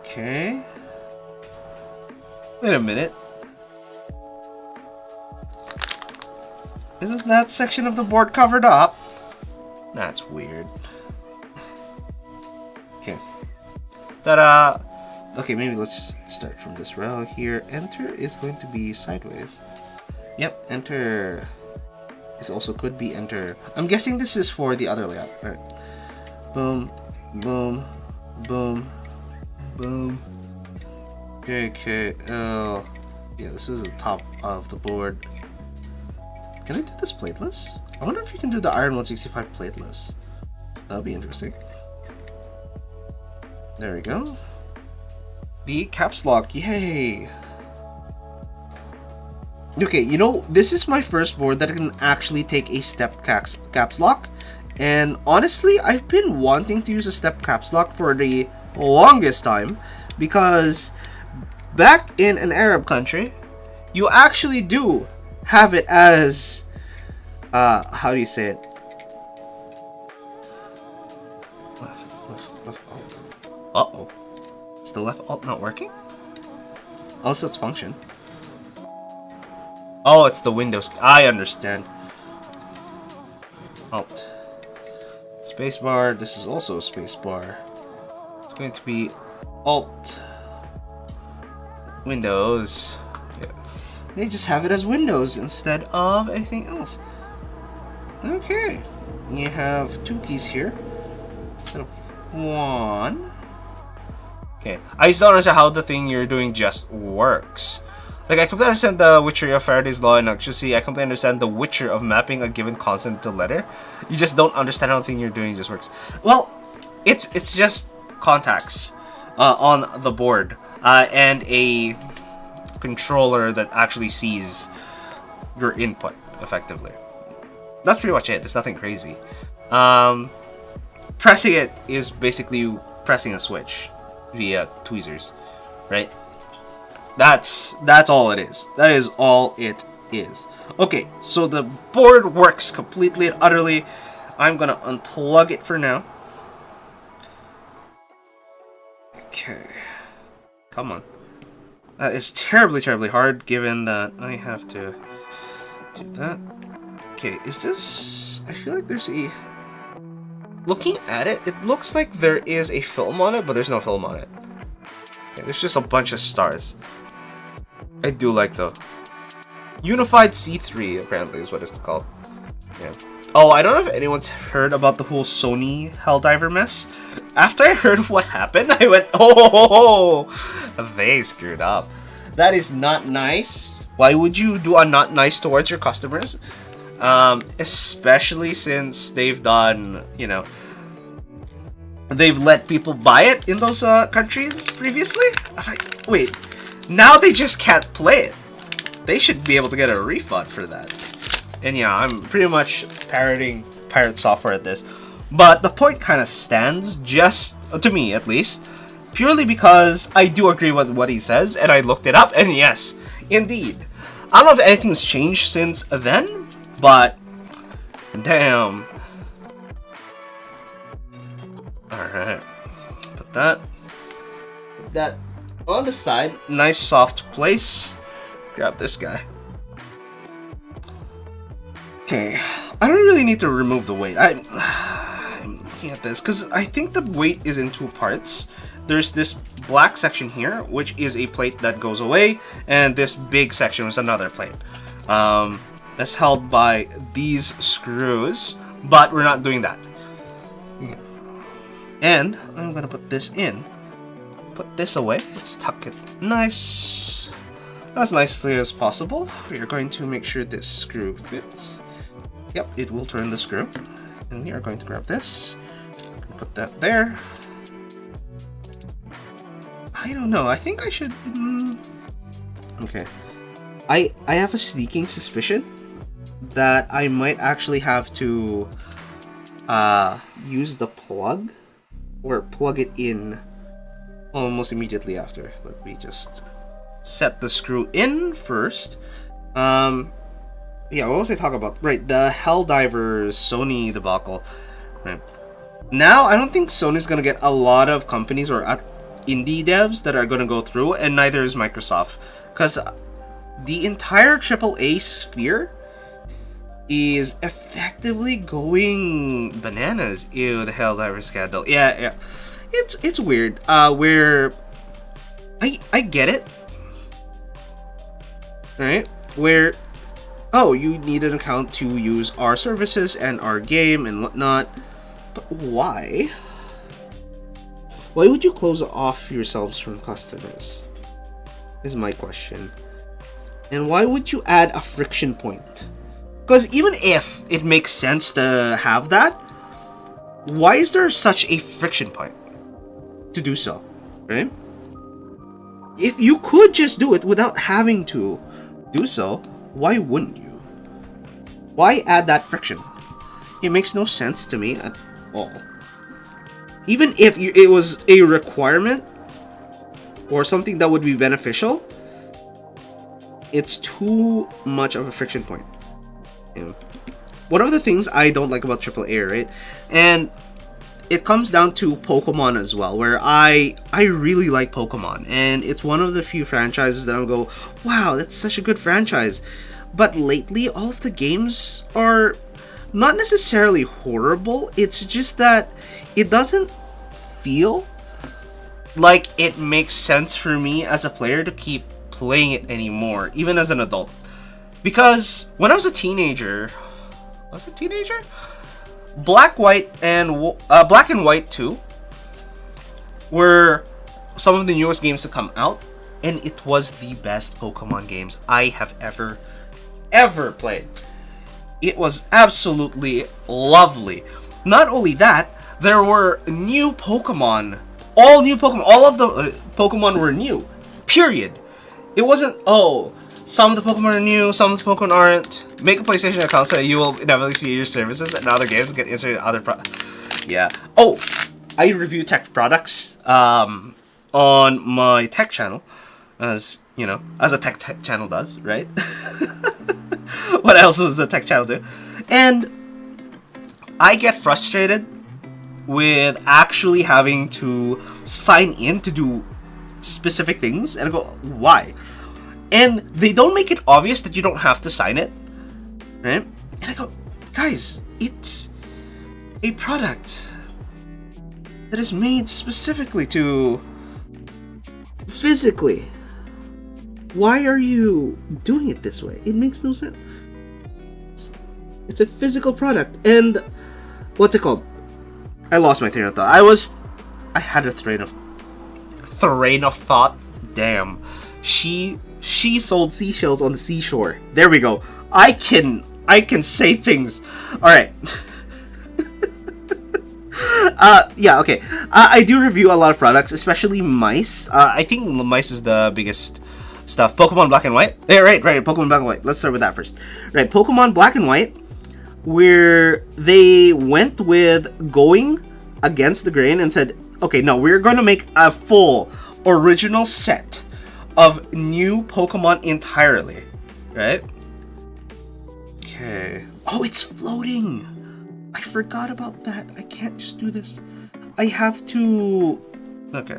Okay. Wait a minute. Isn't that section of the board covered up? That's weird. Okay. Ta-da! Okay, maybe let's just start from this row here. Enter is going to be sideways. Yep, enter is also could be enter. I'm guessing this is for the other layout. Alright. Boom, boom, boom, boom. Okay, yeah, this is the top of the board. Can I do this plateless? I wonder if you can do the Iron165 plateless. That would be interesting. There we go. The caps lock, yay! Okay, you know, this is my first board that can actually take a step caps lock. And honestly, I've been wanting to use a step caps lock for the longest time. Because back in an Arab country, you actually do have it as... how do you say it? Left alt. Uh-oh. Is the left alt not working? Unless it's function. Oh, it's the Windows. I understand. Alt. Spacebar. This is also a spacebar. It's going to be Alt. Windows. Yeah. They just have it as Windows instead of anything else. Okay. You have two keys here instead of one. Okay. I just don't understand how the thing you're doing just works. Like, I completely understand the witchery of Faraday's law and Obnoxious. I completely understand the witcher of mapping a given constant to letter. You just don't understand how the thing you're doing just works. Well, it's just contacts on the board, and a controller that actually sees your input effectively. That's pretty much it. There's nothing crazy. Pressing it is basically pressing a switch via tweezers, right? That's all it is. That is all it is. Okay, so the board works completely and utterly. I'm gonna unplug it for now. Okay, come on. That is terribly, terribly hard, given that I have to do that. Okay, is this... I feel like there's a... Looking at it, it looks like there is a film on it, but there's no film on it. Okay, there's just a bunch of stars. I do like, though. Unified C3, apparently, is what it's called. Yeah. Oh, I don't know if anyone's heard about the whole Sony Helldiver mess. After I heard what happened, I went, oh, they screwed up. That is not nice. Why would you do a not nice towards your customers? Especially since they've done, you know, they've let people buy it in those countries previously. I'm like, wait, now they just can't play it. They should be able to get a refund for that. And yeah, I'm pretty much parroting pirate software at this. But the point kind of stands, just to me at least, purely because I do agree with what he says, and I looked it up, and yes, indeed. I don't know if anything's changed since then, but damn. Alright. Put that on the side. Nice soft place. Grab this guy. Okay. I don't really need to remove the weight. I'm looking at this because I think the weight is in two parts. There's this black section here, which is a plate that goes away, and this big section is another plate. That's held by these screws, but we're not doing that. And I'm gonna put this in. Put this away. Let's tuck it nice, as nicely as possible. We are going to make sure this screw fits. Yep, it will turn the screw. And we are going to grab this. Put that there. I don't know. I think I should... Okay. I have a sneaking suspicion that I might actually have to use the plug or plug it in almost immediately after. Let me just set the screw in first. Yeah, what was I talking about? Right, the Helldivers Sony debacle. Right. Now, I don't think Sony's gonna get a lot of companies or indie devs that are gonna go through, and neither is Microsoft, because the entire AAA sphere is effectively going bananas. Ew, the Helldiver scandal. Yeah. It's weird. Where I get it. Right? Where, oh, you need an account to use our services and our game and whatnot. But why? Why would you close off yourselves from customers? Is my question. And why would you add a friction point? Because even if it makes sense to have that, why is there such a friction point to do so, right? If you could just do it without having to do so, why wouldn't you? Why add that friction? It makes no sense to me at all. Even if it was a requirement or something that would be beneficial, it's too much of a friction point. Yeah. One of the things I don't like about AAA, right? And it comes down to Pokemon as well, where I really like Pokemon, and it's one of the few franchises that I'll go, wow, that's such a good franchise. But lately, all of the games are not necessarily horrible. It's just that it doesn't feel like it makes sense for me as a player to keep playing it anymore, even as an adult. Because when I was a teenager, Black and White 2 were some of the newest games to come out, and it was the best Pokemon games I have ever played. It was absolutely lovely. Not only that, there were new Pokemon All new Pokemon. All of the Pokemon were new. Period. It wasn't, oh, some of the Pokemon are new, some of the Pokemon aren't. Make a PlayStation account so you will inevitably see your services and other games get inserted in other yeah. Oh, I review tech products on my tech channel, as you know, as a tech channel does, right? What else does a tech channel do? And I get frustrated with actually having to sign in to do specific things, and I go, why? And they don't make it obvious that you don't have to sign it, right? And I go, guys, it's a product that is made specifically to physically. Why are you doing it this way? It makes no sense. It's a physical product, and what's it called? I lost my train of thought. I had a train of thought. Damn. She sold seashells on the seashore. There we go. I can say things. All right. Yeah, okay. I do review a lot of products, especially mice. I think mice is the biggest stuff. Pokemon Black and White. Yeah, right. Pokemon Black and White. Let's start with that first. Right, Pokemon Black and White, where they went with going against the grain and said, okay, no, we're going to make a full original set of new Pokemon entirely, right? Okay. Oh, it's floating. I forgot about that. I can't just do this. I have to... Okay.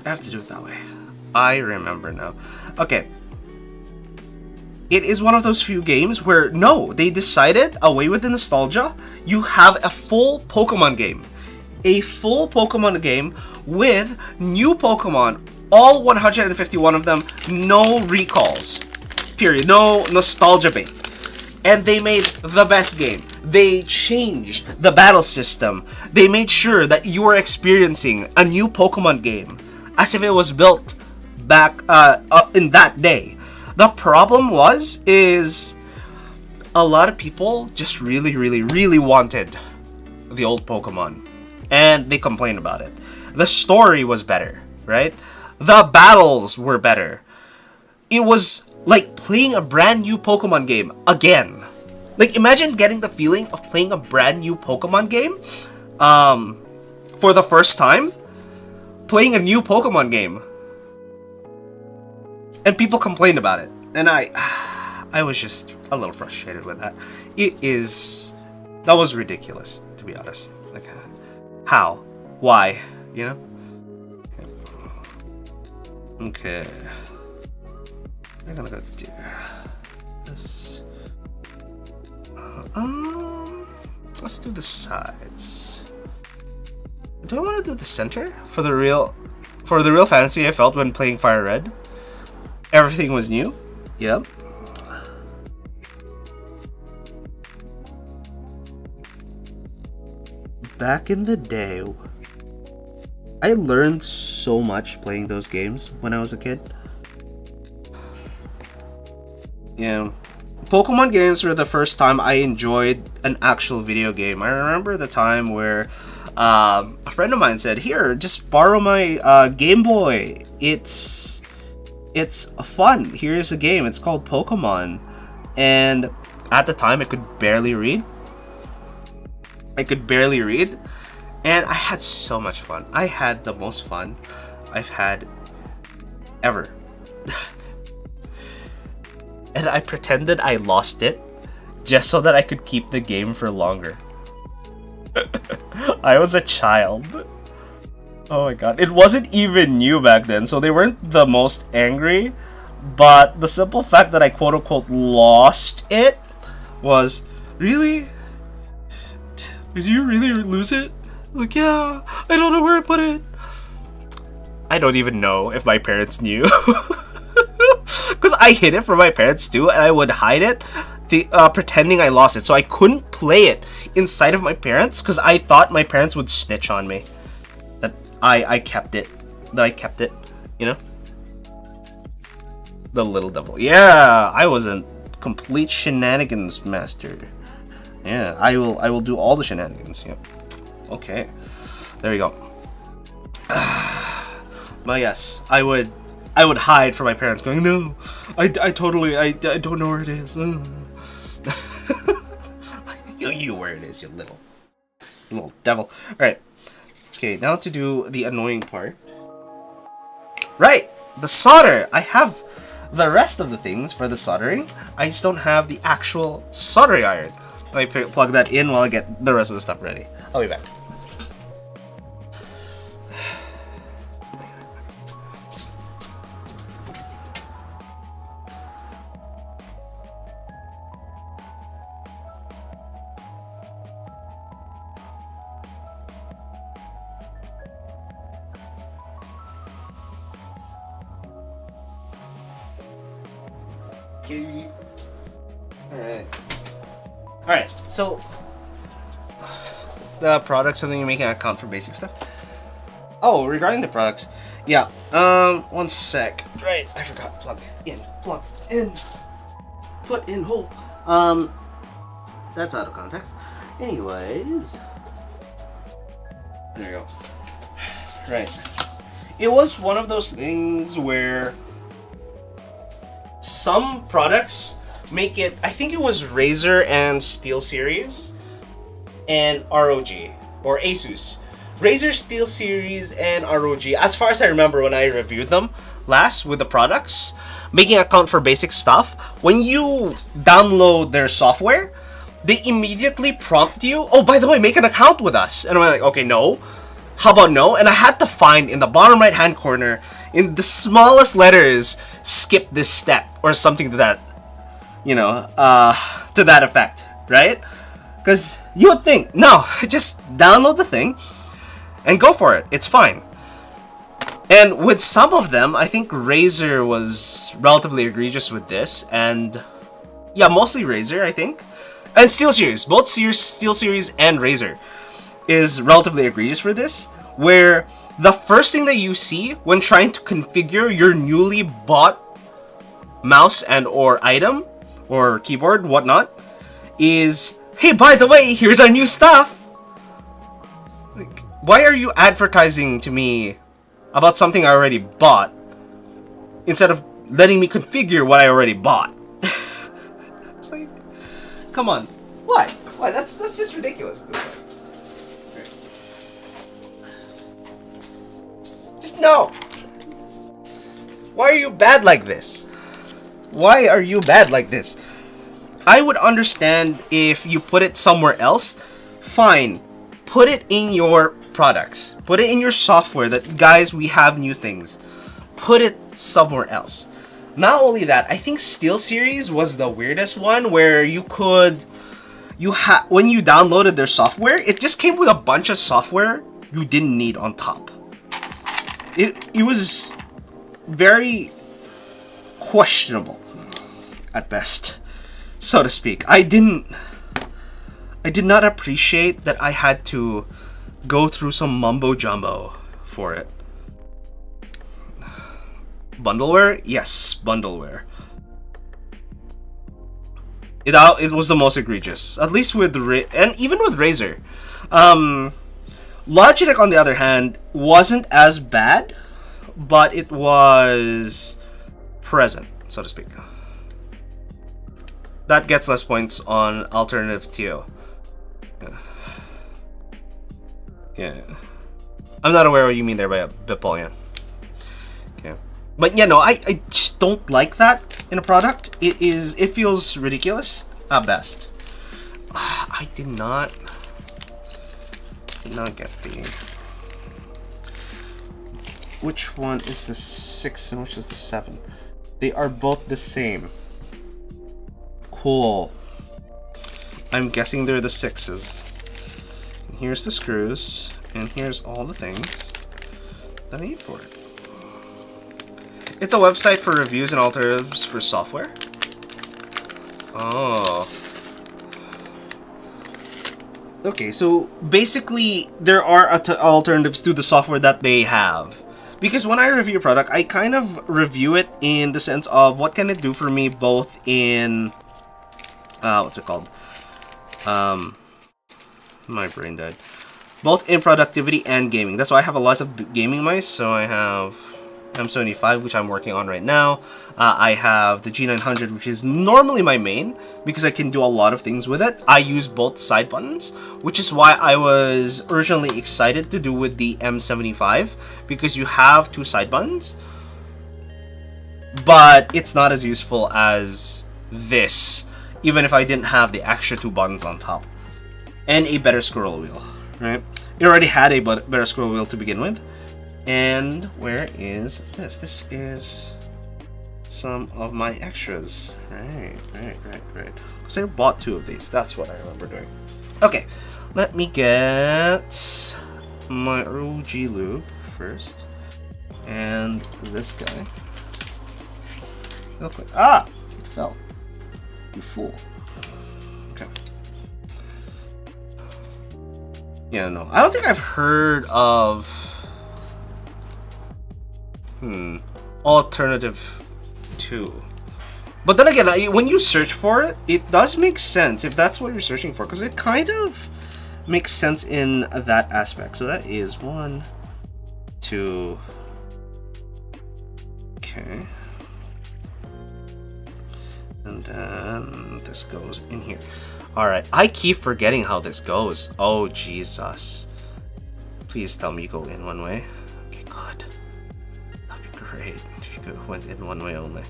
I have to do it that way. I remember now. Okay. It is one of those few games where, no, they decided, away with the nostalgia, you have a full Pokemon game. A full Pokemon game with new Pokemon, all 151 of them, no recalls. Period. No nostalgia bait. And they made the best game. They changed the battle system. They made sure that you were experiencing a new Pokemon game as if it was built back in that day. The problem is a lot of people just really wanted the old Pokemon, and they complained about it. The story was better, right? The battles were better. It was like playing a brand new Pokemon game again. Like, imagine getting the feeling of playing a brand new Pokemon game for the first time, playing a new Pokemon game. And people complained about it, and I was just a little frustrated with that. That was ridiculous, to be honest. Like, how? Why? You know? Okay. I'm gonna go do this. Let's do the sides. Do I want to do the center for the real fantasy I felt when playing Fire Red? Everything was new. Yep. Back in the day, I learned so much playing those games when I was a kid. Yeah. Pokemon games were the first time I enjoyed an actual video game. I remember the time where a friend of mine said, "Here, just borrow my Game Boy. It's fun. Here's a game. It's called Pokemon." And at the time, I could barely read. And I had so much fun. I had the most fun I've had ever. And I pretended I lost it just so that I could keep the game for longer. I was a child. Oh my god. It wasn't even new back then, so they weren't the most angry. But the simple fact that I quote-unquote lost it was, really? Did you really lose it? Like, yeah, I don't know where I put it. I don't even know if my parents knew. Because I hid it from my parents too, and I would hide it, pretending I lost it. So I couldn't play it inside of my parents, because I thought my parents would snitch on me. That I kept it. You know? The little devil. Yeah, I was a complete shenanigans master. Yeah, I will do all the shenanigans. Yeah. Okay. There we go. Well, yes, I would hide from my parents, going, no, I don't know where it is. You where it is, you little devil. All right, okay, now to do the annoying part. Right, the solder. I have the rest of the things for the soldering. I just don't have the actual soldering iron. Let me plug that in while I get the rest of the stuff ready. I'll be back. Alright, so the products, something you're making an account for basic stuff. Oh, regarding the products, yeah. One sec. Right, I forgot. Plug in, put in hole. That's out of context. Anyways, there you go. Right, it was one of those things where some products make it, I think it was Razer and SteelSeries and ROG or Asus. Razer, SteelSeries and ROG, as far as I remember when I reviewed them last with the products, making account for basic stuff, when you download their software, they immediately prompt you, oh, by the way, make an account with us. And I'm like, okay, no. How about no? And I had to find in the bottom right hand corner, in the smallest letters, skip this step or something to that, you know, to that effect, right? Because you would think, no, just download the thing and go for it. It's fine. And with some of them, I think Razer was relatively egregious with this, and yeah, mostly Razer, I think, and SteelSeries, both SteelSeries and Razer is relatively egregious for this, where the first thing that you see when trying to configure your newly bought mouse and or item or keyboard, whatnot, is, hey, by the way, here's our new stuff. Like, why are you advertising to me about something I already bought instead of letting me configure what I already bought? It's like, come on, why? Why? That's just ridiculous. Just no. Why are you bad like this? Why are you bad like this? I would understand if you put it somewhere else. Fine. Put it in your products. Put it in your software that, guys, we have new things. Put it somewhere else. Not only that, I think SteelSeries was the weirdest one where you could, when you downloaded their software, it just came with a bunch of software you didn't need on top. It was very questionable at best, so to speak. I did not appreciate that I had to go through some mumbo jumbo for it. Bundleware? Yes, bundleware. It was the most egregious, at least with and even with Razer. Logitech, on the other hand, wasn't as bad, but it was present, so to speak. That gets less points on alternative TO. Yeah. I'm not aware what you mean there by Bipolian. Okay. But yeah, no, I just don't like that in a product. It feels ridiculous at best. I did not get the... Which one is the 6 and which is the 7? They are both the same. Cool. I'm guessing they're the 6s. And here's the screws, and here's all the things that I need for it. It's a website for reviews and alternatives for software. Oh. Okay, so basically there are alternatives to the software that they have. Because when I review a product, I kind of review it in the sense of what can it do for me both in... what's it called? My brain died. Both in productivity and gaming. That's why I have a lot of gaming mice. So I have M75, which I'm working on right now. I have the G900, which is normally my main because I can do a lot of things with it. I use both side buttons, which is why I was originally excited to do with the M75 because you have two side buttons, but it's not as useful as this, even if I didn't have the extra two buttons on top and a better scroll wheel, right? It already had a better scroll wheel to begin with. And where is this? This is some of my extras. Right. Because I bought two of these. That's what I remember doing. Okay, let me get my OG lube first. And this guy. Real quick. Ah! It fell. You fool. Okay. Yeah, no. I don't think I've heard of alternative 2. But then again, when you search for it, it does make sense if that's what you're searching for, because it kind of makes sense in that aspect. So that is 1, 2. Okay. And then this goes in here. Alright, I keep forgetting how this goes. Oh, Jesus. Please tell me you go in one way. Okay, good. Great, if you went in one way only.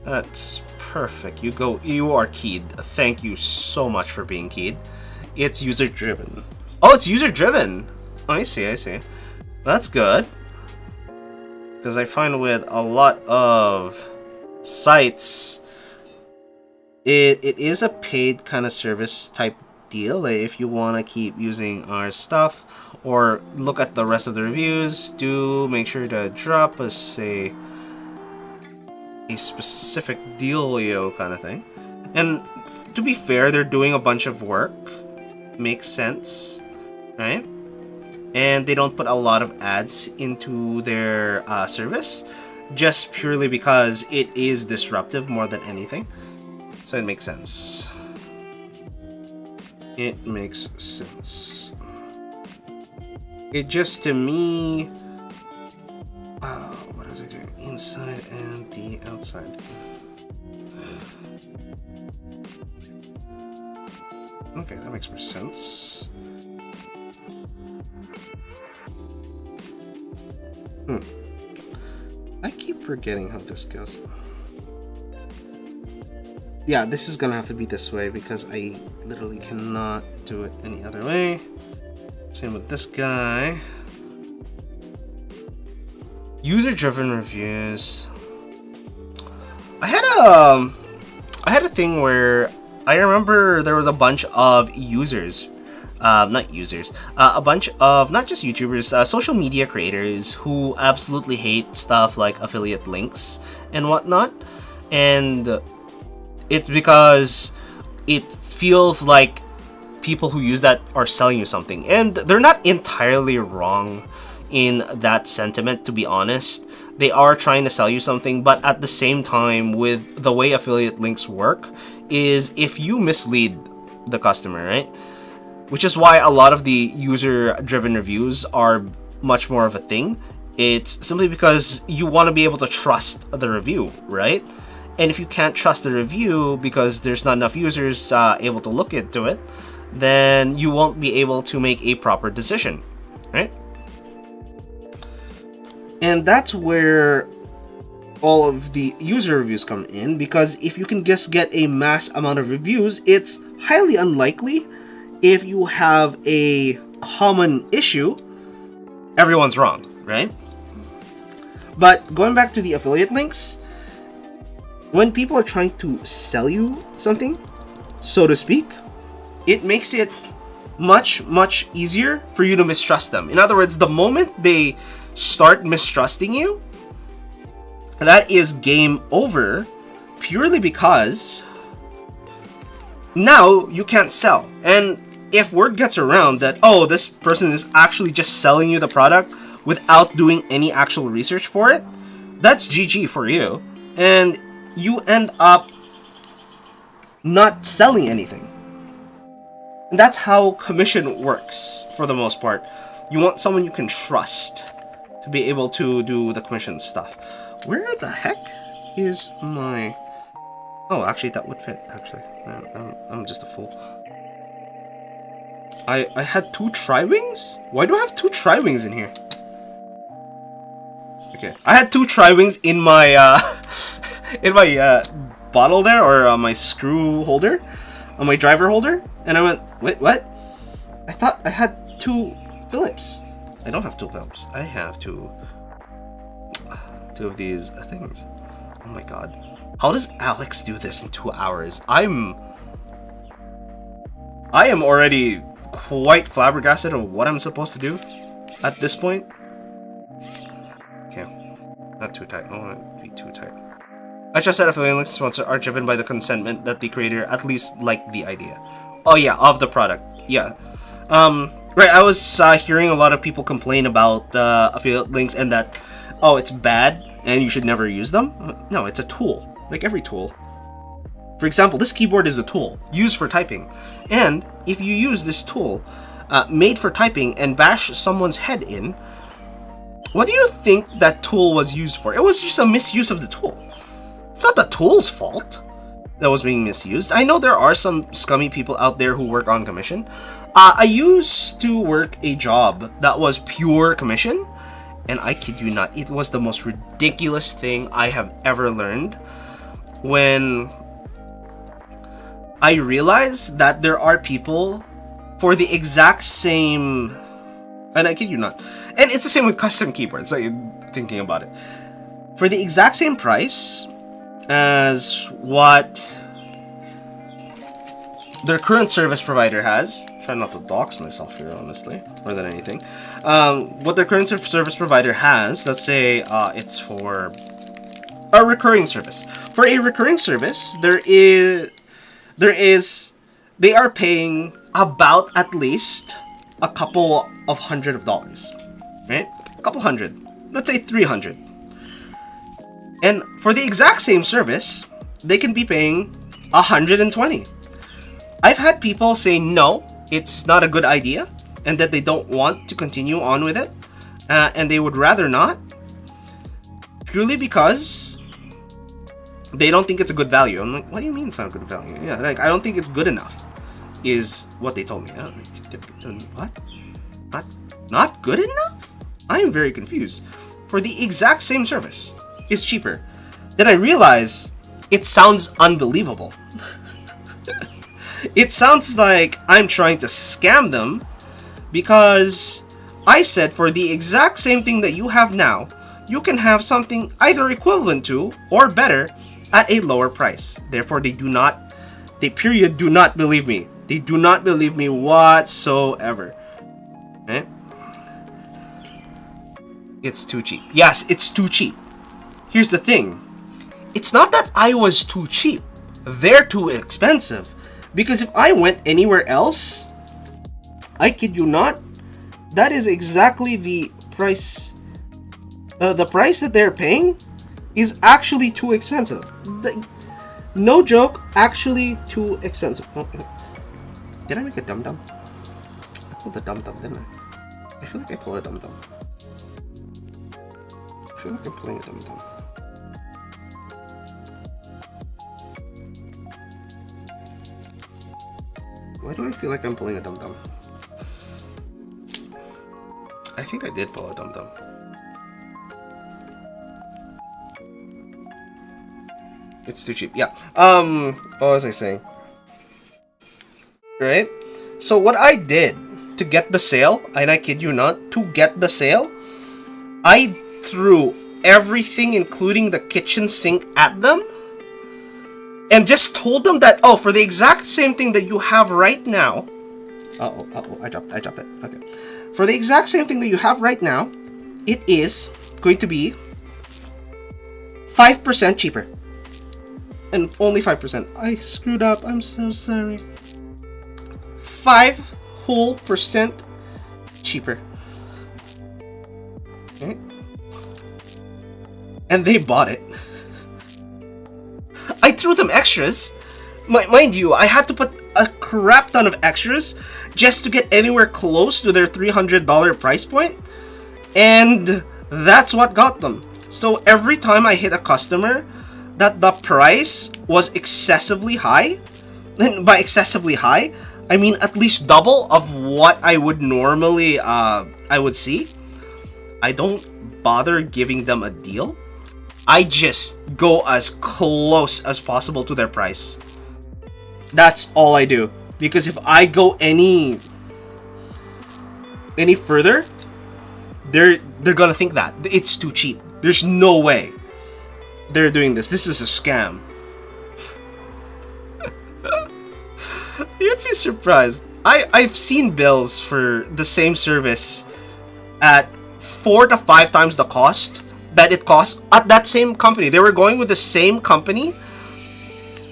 That's perfect. You are keyed. Thank you so much for being keyed. It's user driven. Oh, it's user driven. Oh, I see. That's good. Because I find with a lot of sites, it is a paid kind of service type deal. If you want to keep using our stuff or look at the rest of the reviews, do make sure to drop us a specific dealio kind of thing. And to be fair, they're doing a bunch of work. Makes sense, right? And they don't put a lot of ads into their service just purely because it is disruptive more than anything. So it makes sense. It makes sense. It just, to me, what is it doing? Inside and the outside. Okay, that makes more sense. I keep forgetting how this goes. Yeah, this is gonna have to be this way because I literally cannot do it any other way. Same with this guy. User-driven reviews. I had a thing where I remember there was a bunch of users, not users, a bunch of not just YouTubers, social media creators who absolutely hate stuff like affiliate links and whatnot, and it's because it feels like people who use that are selling you something, and they're not entirely wrong in that sentiment, to be honest. They are trying to sell you something, but at the same time, with the way affiliate links work, is if you mislead the customer, right? Which is why a lot of the user-driven reviews are much more of a thing. It's simply because you want to be able to trust the review, right? And if you can't trust the review because there's not enough users able to look into it, then you won't be able to make a proper decision, right? And that's where all of the user reviews come in, because if you can just get a mass amount of reviews, it's highly unlikely if you have a common issue, everyone's wrong, right? But going back to the affiliate links, when people are trying to sell you something, so to speak, it makes it much, much easier for you to mistrust them. In other words, the moment they start mistrusting you, that is game over, purely because now you can't sell. And if word gets around that, oh, this person is actually just selling you the product without doing any actual research for it, that's GG for you. And you end up not selling anything. And that's how commission works for the most part. You want someone you can trust. to be able to do the commission stuff. Where the heck is my... Oh, actually, that would fit, actually. I'm just a fool. I had 2 tri-wings? Why do I have 2 tri-wings in here? Okay, I had 2 tri-wings in my, in my, bottle there, or my screw holder, on my driver holder, and I went, wait, what? I thought I had 2 Phillips. I don't have 2 Phillips. I have 2 of these things. Oh my god. How does Alex do this in 2 hours? I am already quite flabbergasted of what I'm supposed to do at this point. Okay, not too tight. I don't want to be too tight. I just said affiliate links to sponsor are driven by the consentment that the creator at least liked the idea. Oh yeah, of the product. Yeah. Right, I was hearing a lot of people complain about affiliate links and that, oh, it's bad and you should never use them. No, it's a tool, like every tool. For example, this keyboard is a tool used for typing. And if you use this tool made for typing and bash someone's head in, what do you think that tool was used for? It was just a misuse of the tool. It's not the tool's fault that was being misused. I know there are some scummy people out there who work on commission. I used to work a job that was pure commission, and I kid you not, it was the most ridiculous thing I have ever learned when I realized that there are people for the exact same, and I kid you not, and it's the same with custom keyboards, like thinking about it, for the exact same price as what their current service provider has. Try not to dox myself here, honestly, more than anything. What their current service provider has, let's say it's for a recurring service. For a recurring service, they are paying about at least a couple of $100, right? A couple hundred, let's say 300. And for the exact same service, they can be paying 120. I've had people say no, it's not a good idea, and that they don't want to continue on with it, and they would rather not, purely because they don't think it's a good value. I'm like, what do you mean it's not a good value? Yeah, like, I don't think it's good enough, is what they told me. What? Not good enough? I am very confused. For the exact same service, it's cheaper. Then I realize it sounds unbelievable. It sounds like I'm trying to scam them, because I said for the exact same thing that you have now, you can have something either equivalent to or better at a lower price. Therefore, they do not believe me. They do not believe me whatsoever. Right? It's too cheap. Yes, it's too cheap. Here's the thing. It's not that I was too cheap. They're too expensive. Because if I went anywhere else, I kid you not, that is exactly the price. The price that they're paying is actually too expensive. No joke, actually too expensive. Did I make a dum-dum? I pulled a dum-dum, didn't I? I feel like I pulled a dum-dum. I feel like I'm pulling a dum-dum. Why do I feel like I'm pulling a dum-dum? I think I did pull a dum-dum. It's too cheap. Yeah. What was I saying? Right? So what I did to get the sale, and I kid you not, to get the sale, I threw everything, including the kitchen sink, at them. And just told them that, oh, for the exact same thing that you have right now. I dropped it. Okay. For the exact same thing that you have right now, it is going to be 5% cheaper. And only 5%. I screwed up. I'm so sorry. 5 whole % cheaper. Okay. And they bought it. I threw them extras. Mind you, I had to put a crap ton of extras just to get anywhere close to their $300 price point. And That's what got them. So every time I hit a customer that the price was excessively high, and by excessively high, I mean at least double of what I would normally I would see, I don't bother giving them a deal. I just go as close as possible to their price. That's all I do. Because if I go any further, they're gonna think that it's too cheap. There's no way they're doing this. This is a scam. You'd be surprised. I've seen bills for the same service at 4 to 5 times the cost that it costs at that same company. They were going with the same company.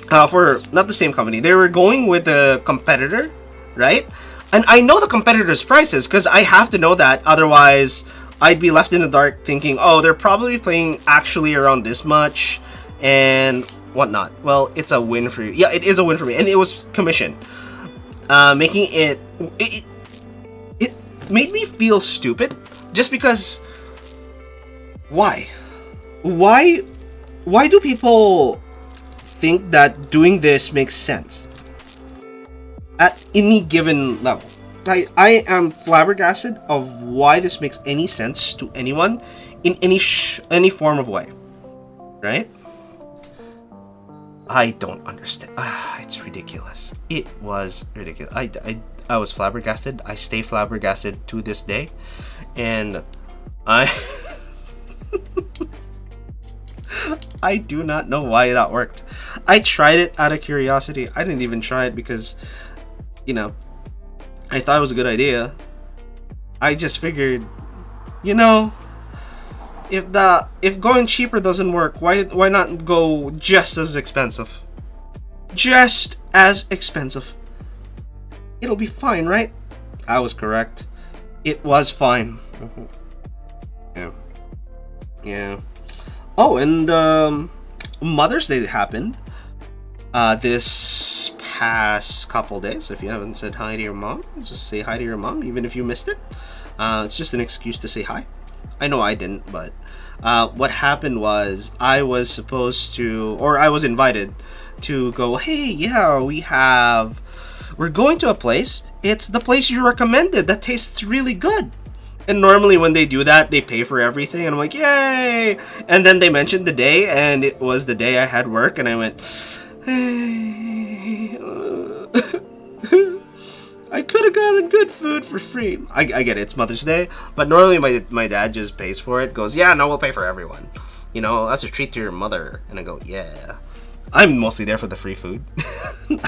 For not the same company. They were going with a competitor, right? And I know the competitor's prices because I have to know that. Otherwise, I'd be left in the dark thinking, oh, they're probably playing actually around this much and whatnot. Well, it's a win for you. Yeah, it is a win for me. And it was commission. Making it made me feel stupid just because why do people think that doing this makes sense at any given level? I am flabbergasted of why this makes any sense to anyone in any form of way, right? I don't understand. It's ridiculous. It was ridiculous. I was flabbergasted. I stay flabbergasted to this day, and I I do not know why that worked. I tried it out of curiosity. I didn't even try it because, you know, I thought it was a good idea. I just figured, you know, if going cheaper doesn't work, why not go just as expensive? Just as expensive. It'll be fine, right? I was correct. It was fine. Yeah. Yeah. Oh, and Mother's Day happened this past couple days. If you haven't said hi to your mom, just say hi to your mom, even if you missed it. It's just an excuse to say hi. I know I didn't, but what happened was I was supposed to, or I was invited to go, hey, yeah, we're going to a place. It's the place you recommended that tastes really good. And normally when they do that, they pay for everything. And I'm like, yay! And then they mentioned the day, and it was the day I had work. And I went, hey, I could have gotten good food for free. I get it, it's Mother's Day. But normally my dad just pays for it. Goes, yeah, no, we'll pay for everyone. You know, that's a treat to your mother. And I go, yeah. I'm mostly there for the free food.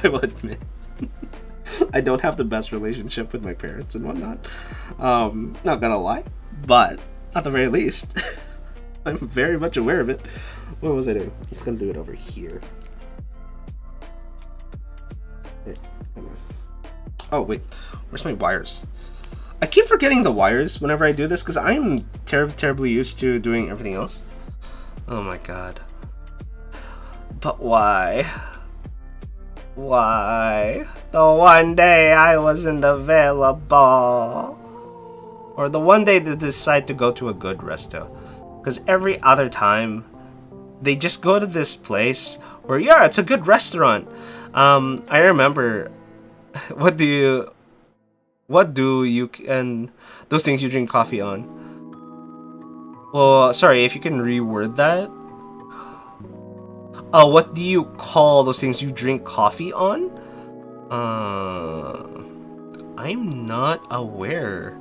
I will admit. I don't have the best relationship with my parents and whatnot. Not gonna lie, but at the very least, I'm very much aware of it. What was I doing? It's gonna do it over here. Oh wait, where's my wires? I keep forgetting the wires whenever I do this because I'm terribly used to doing everything else. Oh my god. But why? Why? The one day I wasn't available. Or the one day they decide to go to a good resto. Because every other time, they just go to this place where, yeah, it's a good restaurant. I remember, what do you, and those things you drink coffee on. Well, sorry, if you can reword that. What do you call those things you drink coffee on? I'm not aware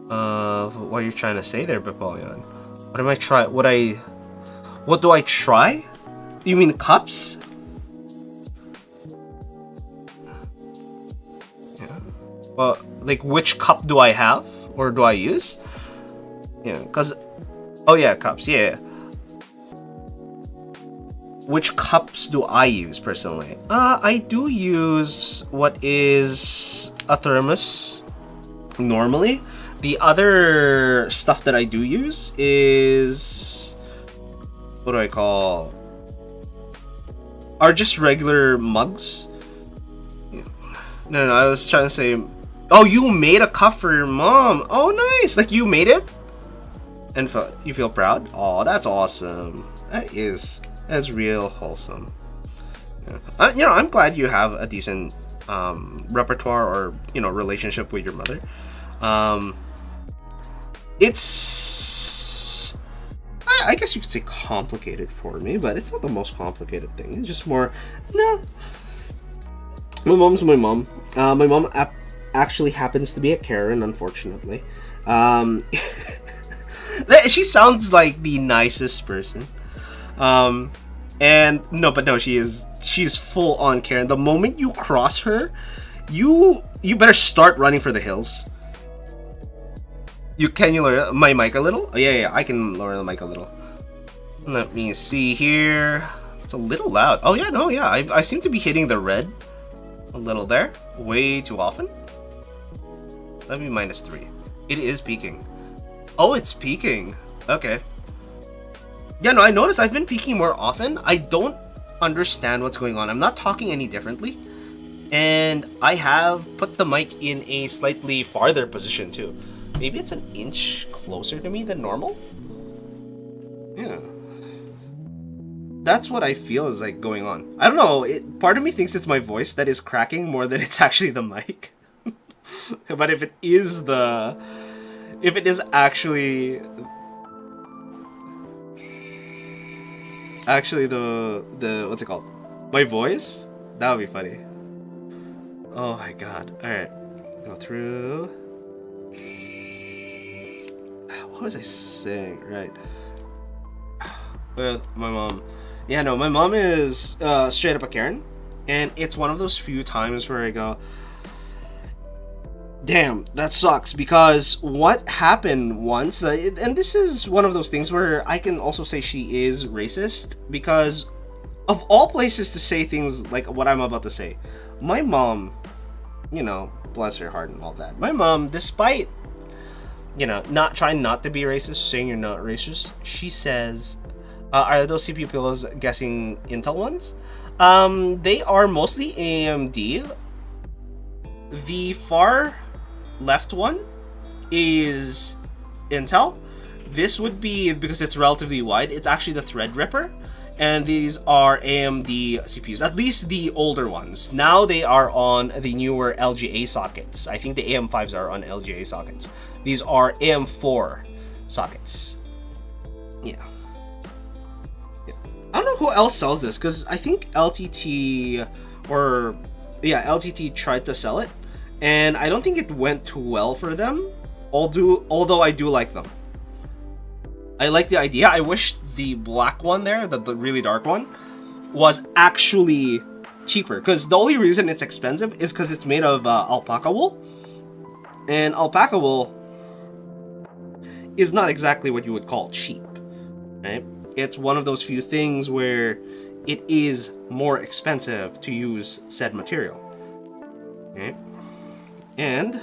of what you're trying to say there, Bipolion. What am I try? What do I try? You mean cups? Yeah. Well, like which cup do I have or do I use? Yeah, cause, oh yeah, cups. Yeah. Which cups do I use personally? I do use what is a thermos normally. The other stuff that I do use is, what do I call? Are just regular mugs. No, I was trying to say, oh, you made a cup for your mom. Oh, nice. Like you made it? And you feel proud? Oh, that's awesome. That's real wholesome. Yeah. You know, I'm glad you have a decent repertoire or, you know, relationship with your mother. It's, I guess you could say complicated for me, but it's not the most complicated thing. It's just more, no. My mom's my mom. My mom actually happens to be a Karen, unfortunately. She sounds like the nicest person. And no, she's full on Karen. The moment you cross her, you better start running for the hills. Can you lower my mic a little? Oh, yeah, I can lower the mic a little. Let me see here. It's a little loud. Oh yeah, no, yeah. I seem to be hitting the red a little there, way too often. Let me -3. It is peaking. Oh, it's peaking. Okay. Yeah, no, I noticed I've been peaking more often. I don't understand what's going on. I'm not talking any differently. And I have put the mic in a slightly farther position too. Maybe it's an inch closer to me than normal? Yeah. That's what I feel is like going on. I don't know, part of me thinks it's my voice that is cracking more than it's actually the mic. But if it is actually the what's it called? My voice? That would be funny. Oh my god. Alright. Go through. What was I saying? Right. With my mom. Yeah, no, my mom is straight up a Karen. And it's one of those few times where I go, damn, that sucks. Because what happened once, and this is one of those things where I can also say she is racist, because of all places to say things like what I'm about to say, my mom, you know, bless her heart and all that, my mom, despite, you know, not trying not to be racist, saying you're not racist, she says, are those CPU pillows guessing Intel ones? They are mostly AMD. The far left one is Intel. This would be, because it's relatively wide, it's actually the Threadripper. And these are AMD CPUs, at least the older ones. Now they are on the newer LGA sockets. I think the AM5s are on LGA sockets. These are AM4 sockets. Yeah. I don't know who else sells this, because I think LTT tried to sell it, and I don't think it went too well for them, although I do like them. I like the idea. I wish the black one there, the really dark one, was actually cheaper, because the only reason it's expensive is because it's made of alpaca wool, and alpaca wool is not exactly what you would call cheap, right? It's one of those few things where it is more expensive to use said material. Okay? And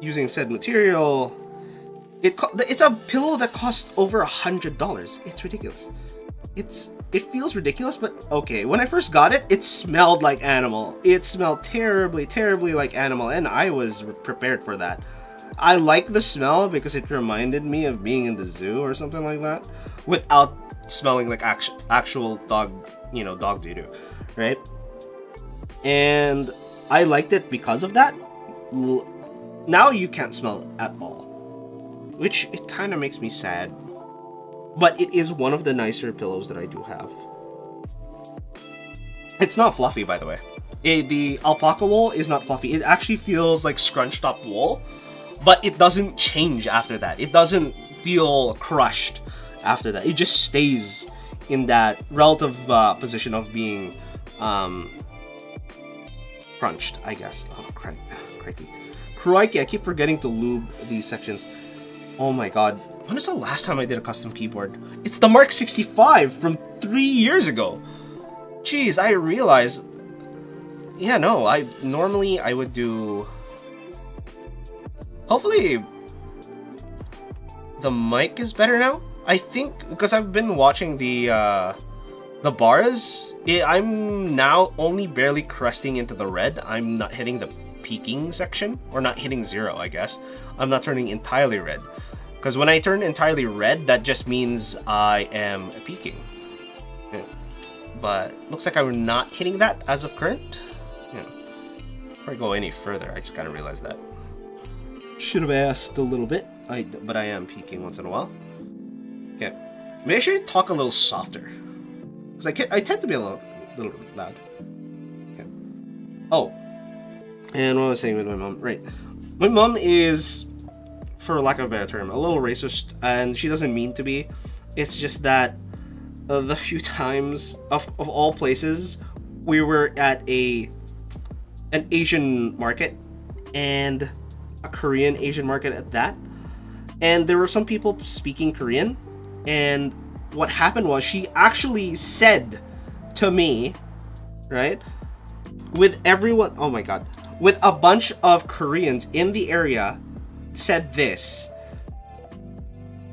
using said material, it's a pillow that costs over $100. It's ridiculous. It feels ridiculous, but okay. When I first got it, it smelled like animal. It smelled terribly, terribly like animal, and I was prepared for that. I like the smell because it reminded me of being in the zoo or something like that, without smelling like actual dog, you know, dog doo-doo, right? And I liked it because of that. Now you can't smell it at all, which it kind of makes me sad. But it is one of the nicer pillows that I do have. It's not fluffy, by the way. The alpaca wool is not fluffy. It actually feels like scrunched up wool. But it doesn't change after that. It doesn't feel crushed after that. It just stays in that relative position of being crunched, I guess. Oh, crikey. Crikey, I keep forgetting to lube these sections. Oh my god. When was the last time I did a custom keyboard? It's the Mark 65 from 3 years ago. Jeez, I realized... Yeah, no, I would do... Hopefully the mic is better now. I think because I've been watching the bars, I'm now only barely cresting into the red. I'm not hitting the peaking section, or not hitting 0, I guess. I'm not turning entirely red. Because when I turn entirely red, that just means I am peaking. Yeah. But looks like I'm not hitting that as of current. Yeah. Before I go any further, I just kind of realized that. Should have asked a little bit, but I am peaking once in a while. Okay. Maybe I should talk a little softer. Because I tend to be a little loud. Okay. Oh. And what was I saying with my mom? Right. My mom is, for lack of a better term, a little racist, and she doesn't mean to be. It's just that the few times, of all places, we were at an Asian market, and a Korean Asian market at that, and there were some people speaking Korean, and what happened was she actually said to me, right, with everyone, oh my god, with a bunch of Koreans in the area, said this: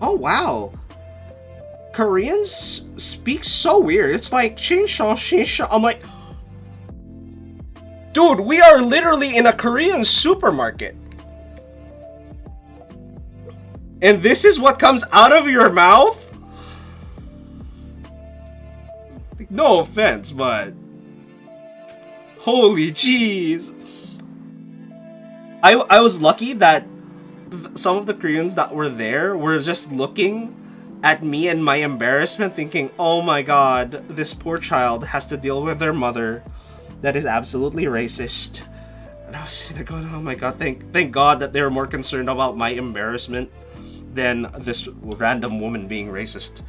"Oh wow, Koreans speak so weird. It's like shinsha shinsha." I'm like, dude, we are literally in a Korean supermarket, and this is what comes out of your mouth? Like, no offense, but holy jeez. I was lucky that some of the Koreans that were there were just looking at me and my embarrassment, thinking, oh my god, this poor child has to deal with their mother that is absolutely racist. And I was sitting there going, oh my god, thank god that they were more concerned about my embarrassment than this random woman being racist.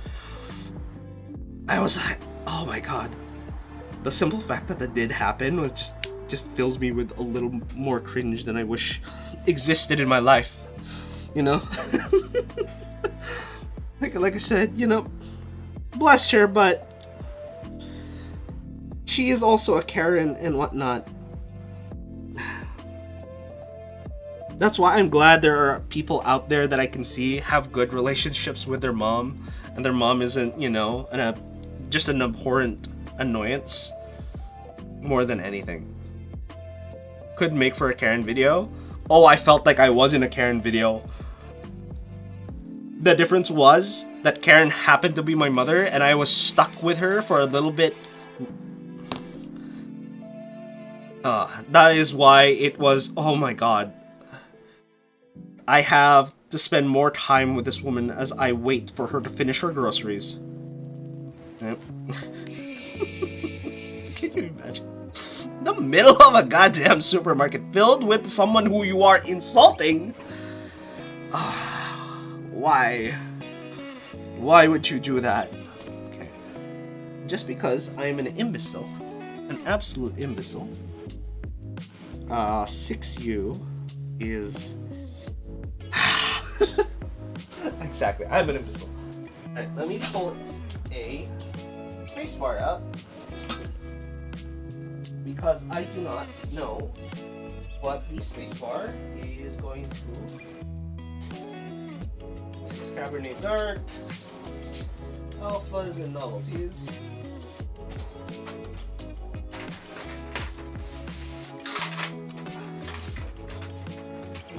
I was like, oh my god. The simple fact that that did happen was just fills me with a little more cringe than I wish existed in my life. You know? like I said, you know, bless her, but she is also a Karen and whatnot. That's why I'm glad there are people out there that I can see have good relationships with their mom, and their mom isn't, you know, just an abhorrent annoyance more than anything. Could make for a Karen video. Oh, I felt like I was in a Karen video. The difference was that Karen happened to be my mother, and I was stuck with her for a little bit. That is why it was, oh my god. I have to spend more time with this woman as I wait for her to finish her groceries. Yep. Can you imagine? The middle of a goddamn supermarket filled with someone who you are insulting. Why? Why would you do that? Okay. Just because I'm an imbecile. An absolute imbecile. 6U is... Exactly, I'm an imbecile. Alright, let me pull a spacebar out. Because I do not know what the spacebar is going to. This is Cabernet Dark, Alphas and Novelties.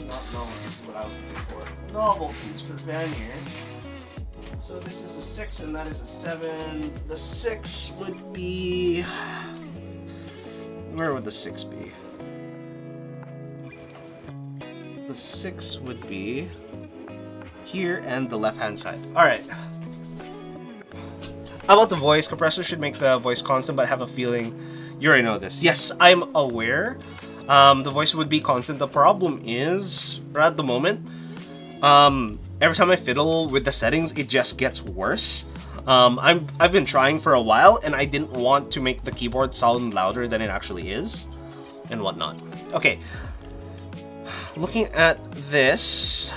Not novelties is what I was looking for. Novelties for Vanier. So this is a 6 and that is a 7. The 6 would be... Where would the 6 be? The 6 would be here and the left-hand side. Alright. How about the voice? Compressor should make the voice constant, but I have a feeling you already know this. Yes, I'm aware. The voice would be constant. The problem is, right at the moment, every time I fiddle with the settings, it just gets worse. I've been trying for a while, and I didn't want to make the keyboard sound louder than it actually is, and whatnot. Okay, looking at this,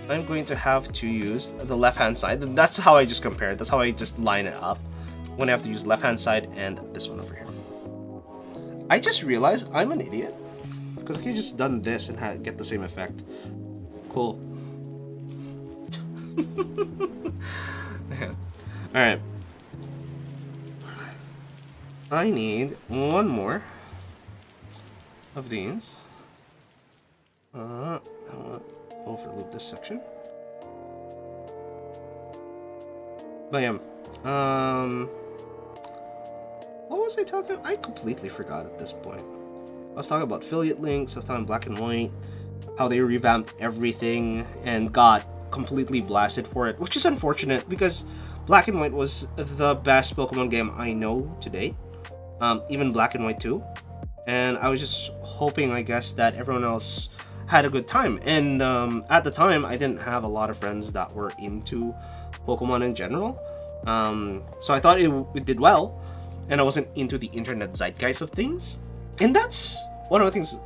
I'm going to have to use the left-hand side, and that's how I just compare it. That's how I just line it up. I'm going to have to use left-hand side and this one over here. I just realized I'm an idiot, because I could have just done this and get the same effect. Cool. Alright. I need one more. of these. I'll overload this section. But yeah, what was I talking about? I completely forgot at this point. I was talking about affiliate links, I was talking Black and White, how they revamped everything and got completely blasted for it, which is unfortunate because Black and White was the best Pokemon game I know to date. Even Black and White 2. And I was just hoping, I guess, that everyone else had a good time. And at the time, I didn't have a lot of friends that were into Pokemon in general. So I thought it did well, and I wasn't into the internet zeitgeist of things. And that's one of the things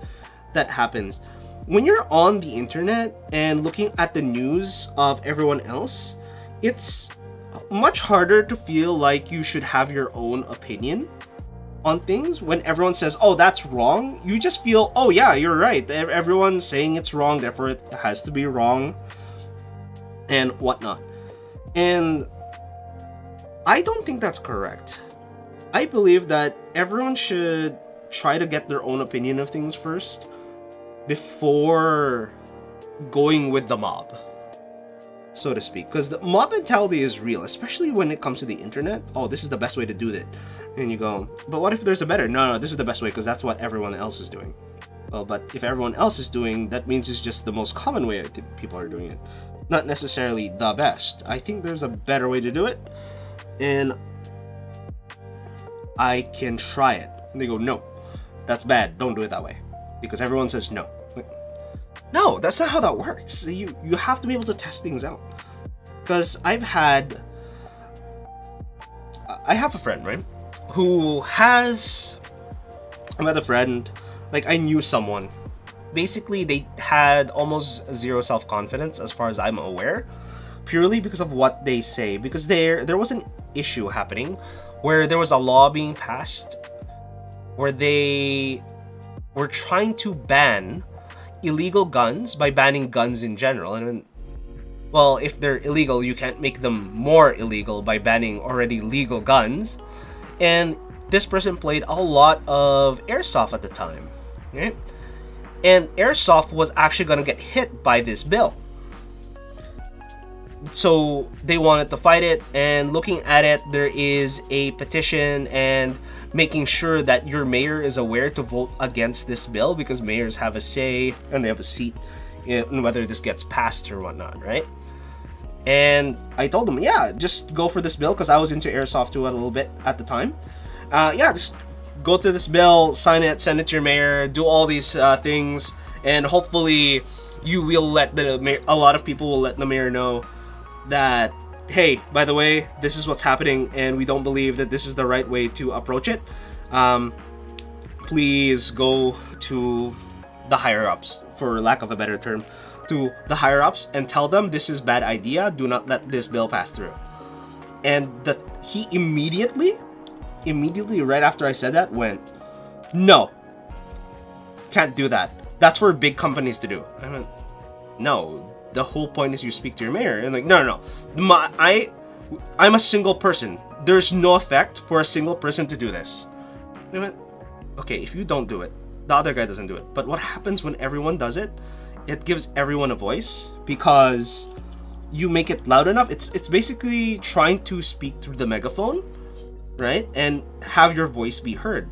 that happens. When you're on the internet and looking at the news of everyone else, it's much harder to feel like you should have your own opinion on things. When everyone says, oh, that's wrong, you just feel, oh yeah, you're right. Everyone's saying it's wrong, therefore it has to be wrong, and whatnot. And I don't think that's correct. I believe that everyone should try to get their own opinion of things first before going with the mob, so to speak. Because the mob mentality is real, especially when it comes to the internet. Oh, this is the best way to do it. And you go, but what if there's a better? No, this is the best way because that's what everyone else is doing. Well, but if everyone else is doing, that means it's just the most common way people are doing it. Not necessarily the best. I think there's a better way to do it. And I can try it. And they go, no, that's bad. Don't do it that way. Because everyone says no. No, that's not how that works. You have to be able to test things out. Because I have a friend, right? Who has... I met a friend, like I knew someone. Basically, they had almost zero self-confidence as far as I'm aware. Purely because of what they say. Because there was an issue happening where there was a law being passed where they were trying to ban illegal guns by banning guns in general. And well, if they're illegal, you can't make them more illegal by banning already legal guns. And this person played a lot of airsoft at the time, right? And airsoft was actually going to get hit by this bill. So they wanted to fight it, and looking at it, there is a petition and making sure that your mayor is aware to vote against this bill, because mayors have a say and they have a seat in whether this gets passed or whatnot, right? And I told them, yeah, just go for this bill, because I was into airsoft too a little bit at the time. Yeah, just go to this bill, sign it, send it to your mayor, do all these things, and hopefully you will let the mayor, a lot of people will let the mayor know that, hey, by the way, this is what's happening and we don't believe that this is the right way to approach it. Please go to the higher ups, for lack of a better term, to the higher ups and tell them this is bad idea, do not let this bill pass through. And he immediately right after I said that went, no, can't do that, that's for big companies to do. I went, no, the whole point is you speak to your mayor. And like, no, I'm a single person, there's no effect for a single person to do this. And I went, okay, if you don't do it, the other guy doesn't do it. But what happens when everyone does it? It gives everyone a voice, because you make it loud enough. It's basically trying to speak through the megaphone, right? And have your voice be heard.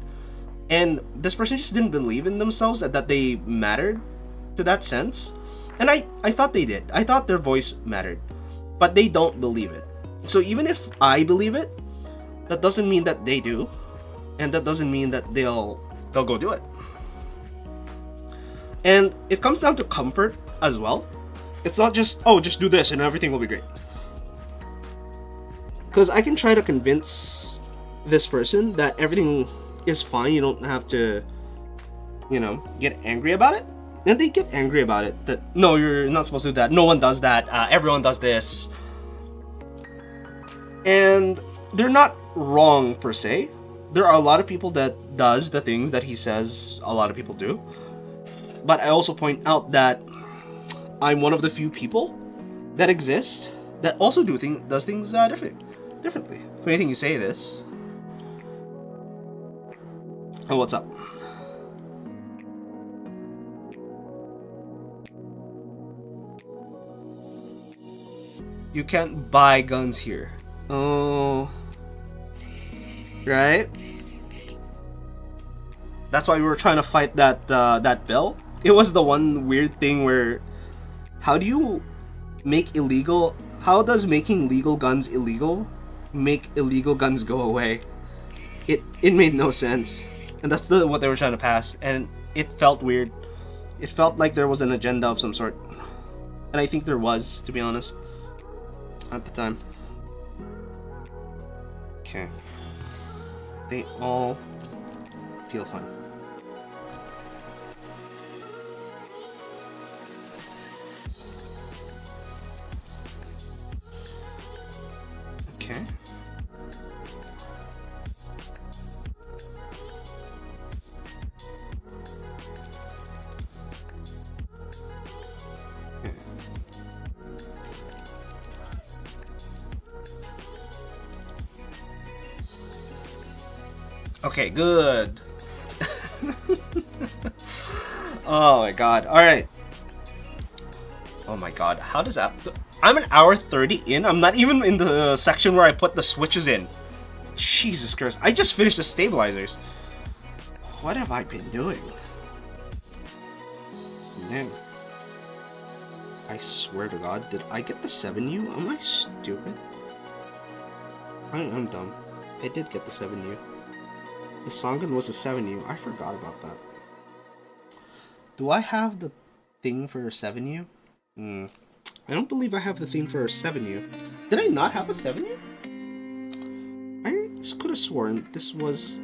And this person just didn't believe in themselves that they mattered to that sense. And I thought they did. I thought their voice mattered. But they don't believe it. So even if I believe it, that doesn't mean that they do. And that doesn't mean that they'll go do it. And it comes down to comfort as well. It's not just, oh, just do this and everything will be great. Because I can try to convince this person that everything is fine. You don't have to, get angry about it. And they get angry about it. That, no, you're not supposed to do that. No one does that. Everyone does this. And they're not wrong per se. There are a lot of people that does the things that he says a lot of people do. But I also point out that I'm one of the few people that exist that also does things differently. If anything, you say this. Oh, what's up? You can't buy guns here. Oh. Right? That's why we were trying to fight that that bill. It was the one weird thing where, how do you make illegal? How does making legal guns illegal make illegal guns go away? It made no sense, and that's what they were trying to pass, and it felt weird. It felt like there was an agenda of some sort, and I think there was, to be honest, at the time. Okay, they all feel fine. Okay. Okay, good. Oh my god. Alright. Oh my god. How does that... I'm an hour 30 in. I'm not even in the section where I put the switches in. Jesus Christ. I just finished the stabilizers. What have I been doing? Man. I swear to god. Did I get the 7U? Am I stupid? I'm dumb. I did get the 7U. The Songun was a 7U. I forgot about that. Do I have the thing for 7U? I don't believe I have the thing for a 7U. Did I not have a 7U? I could have sworn this was...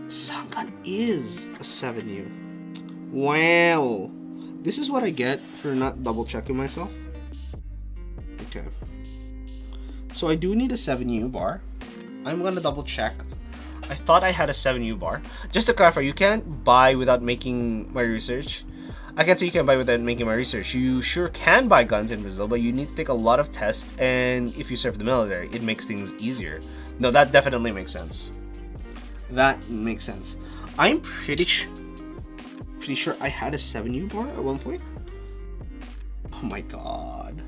Songun is a 7U. Wow. This is what I get for not double checking myself. Okay. So I do need a 7U bar. I'm gonna double check. I thought I had a 7U bar. Just to clarify, you can't buy without making my research. I can't say you can buy without making my research. You sure can buy guns in Brazil, but you need to take a lot of tests, and if you serve the military, it makes things easier. No, that definitely makes sense. That makes sense. I'm pretty sure I had a 7U bar at one point. Oh my god.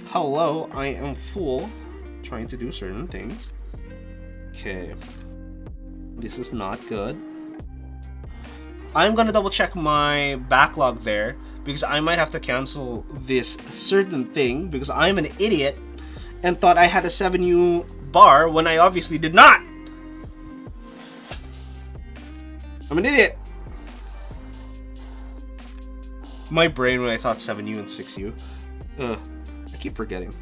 Hello, I am full trying to do certain things. Okay, this is not good. I'm gonna double check my backlog there because I might have to cancel this certain thing because I'm an idiot and thought I had a 7U bar when I obviously did not. I'm an idiot. My brain when I thought 7U and 6U. I keep forgetting.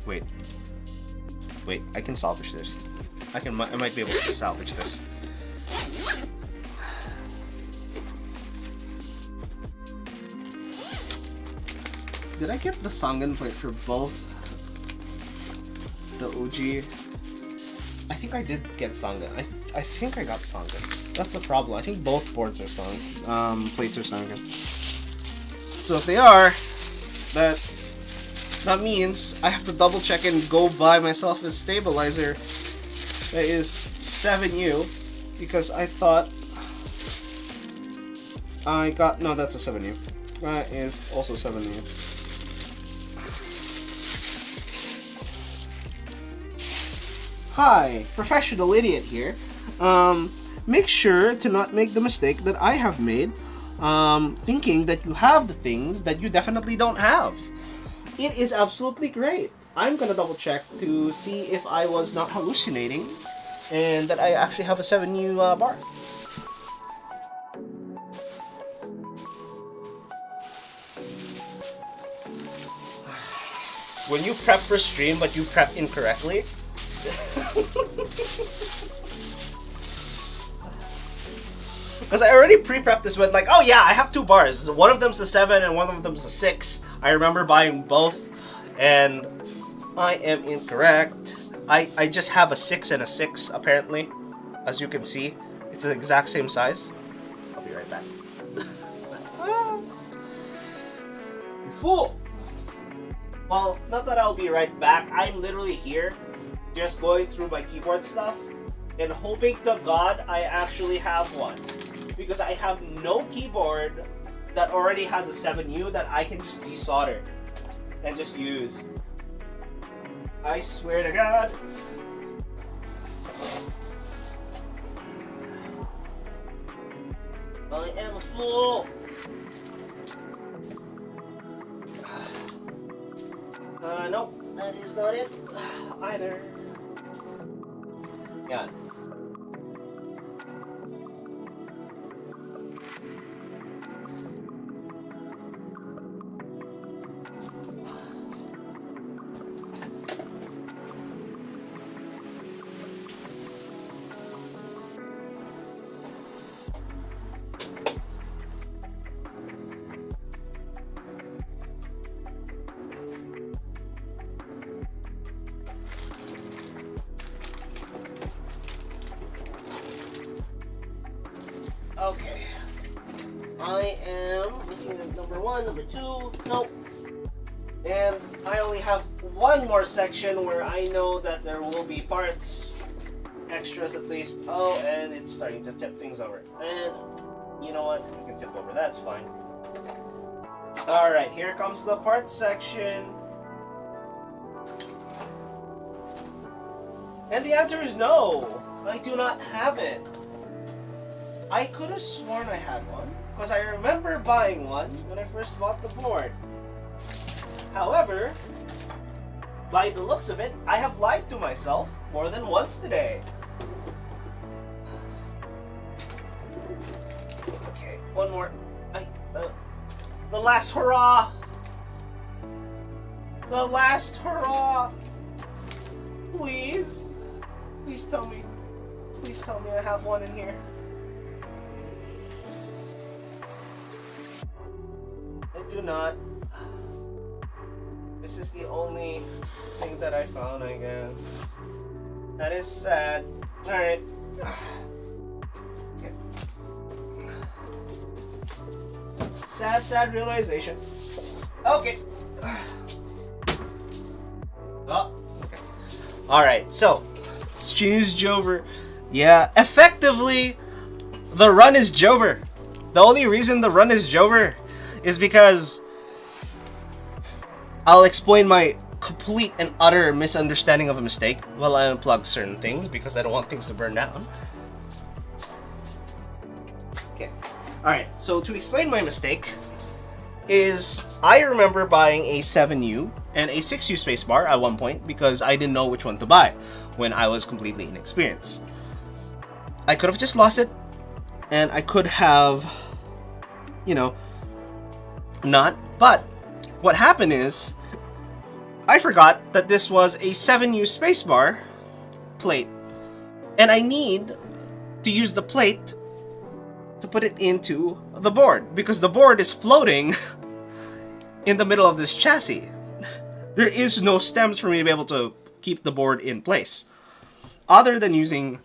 Wait, I can salvage this. I might be able to salvage this. Did I get the Songun plate for both the OG? I think I did get Songun. I think I got Songun. That's the problem. I think both boards are plates are Songun. So if they are, that means I have to double check and go buy myself a stabilizer that is 7U because I thought I got... No, that's a 7U. That is also 7U. Hi, professional idiot here. Make sure to not make the mistake that I have made, thinking that you have the things that you definitely don't have. It is absolutely great. I'm gonna double check to see if I was not hallucinating and that I actually have a 7U bar. When you prep for stream but you prep incorrectly. Because I already pre-prepped this with like, oh yeah, I have 2 bars. One of them's a 7 and one of them's a 6. I remember buying both and I am incorrect. I just have a 6 and a 6 apparently. As you can see, it's the exact same size. I'll be right back. You fool! Well, not that I'll be right back. I'm literally here just going through my keyboard stuff and hoping to God I actually have one. Because I have no keyboard that already has a 7U that I can just desolder. and just use. I swear to God. I am a fool. Nope, that is not it either. Yeah. Okay. I am looking at number 1, number 2. Nope. And I only have one more section where I know that there will be parts, extras at least. Oh, and it's starting to tip things over. And you know what? We can tip over. That's fine. Alright, here comes the parts section. And the answer is no. I do not have it. I could have sworn I had one, because I remember buying one when I first bought the board. However, by the looks of it, I have lied to myself more than once today. Okay, one more. The last hurrah! The last hurrah! Please? Please tell me. Please tell me I have one in here. I do not. This is the only thing that I found, I guess. That is sad. Alright. Okay. Sad, sad realization. Okay. Oh, okay. Alright, so choose Jover. Yeah, effectively, the run is Jover. The only reason the run is Jover is because I'll explain my complete and utter misunderstanding of a mistake while I unplug certain things because I don't want things to burn down. Okay. Alright, so to explain my mistake is I remember buying a 7U and a 6U spacebar at one point because I didn't know which one to buy when I was completely inexperienced. I could have just lost it and I could have, you know, not, but what happened is I forgot that this was a 7U spacebar plate and I need to use the plate to put it into the board because the board is floating in the middle of this chassis. There is no stems for me to be able to keep the board in place other than using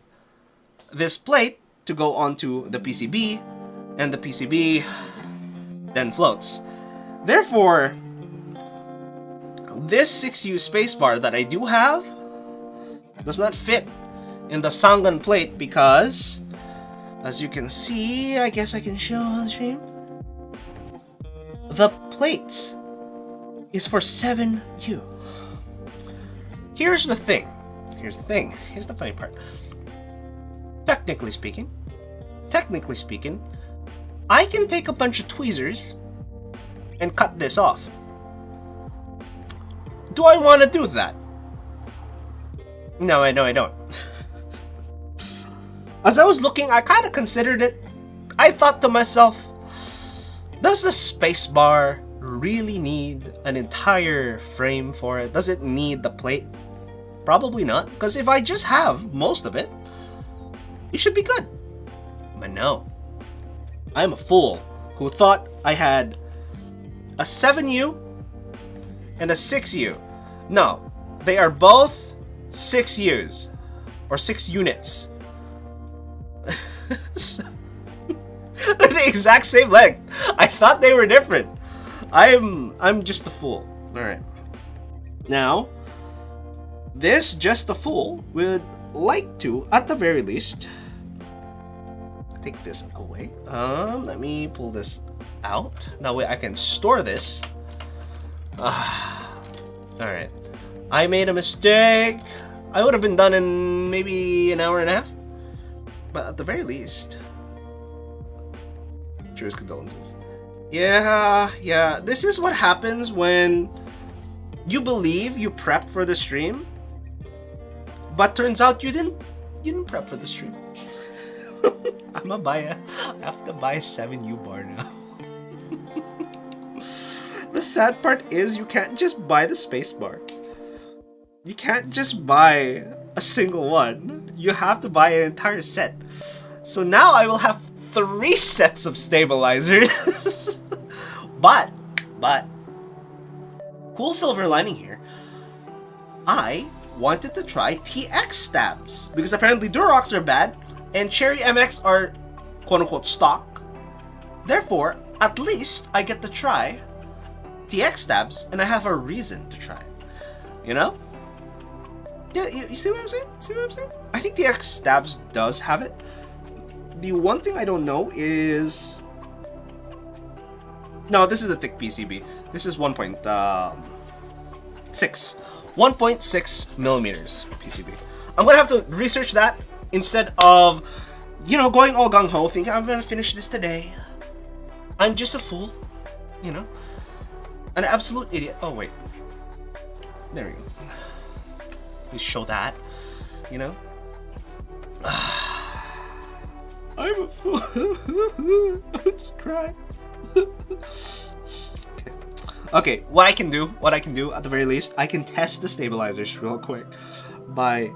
this plate to go onto the PCB, and the PCB then floats. Therefore, this 6U spacebar that I do have does not fit in the Sangan plate because, as you can see, I guess I can show on stream, the plate is for 7U. Here's the thing. Here's the funny part. Technically speaking, I can take a bunch of tweezers and cut this off. Do I want to do that? No, I don't. As I was looking, I kind of considered it. I thought to myself, does the spacebar really need an entire frame for it? Does it need the plate? Probably not, because if I just have most of it, it should be good. But no. I'm a fool who thought I had a 7U and a 6U. No, they are both 6Us or 6 units. They're the exact same length. I thought they were different. I'm just a fool. All right. Now, this just a fool would like to, at the very least, take this away. Let me pull this out. That way I can store this. Alright. I made a mistake. I would have been done in maybe an hour and a half. But at the very least, truest condolences. Yeah. This is what happens when you believe you prepped for the stream, but turns out you didn't prep for the stream. I have to buy a 7U bar now. The sad part is you can't just buy the space bar. You can't just buy a single one. You have to buy an entire set. So now I will have 3 sets of stabilizers. but cool silver lining here. I wanted to try TX stabs because apparently Durox are bad and Cherry MX are quote-unquote stock. Therefore, at least I get to try TX stabs and I have a reason to try it. You know? Yeah, you see what I'm saying? I think TX stabs does have it. The one thing I don't know is... No, this is a thick PCB. This is 1.6 millimeters PCB. I'm gonna have to research that instead of, you know, going all gung-ho, thinking I'm gonna finish this today. I'm just a fool, you know? An absolute idiot. Oh, wait. There we go. We show that, you know? I'm a fool. I'm just crying. Okay, what I can do at the very least, I can test the stabilizers real quick by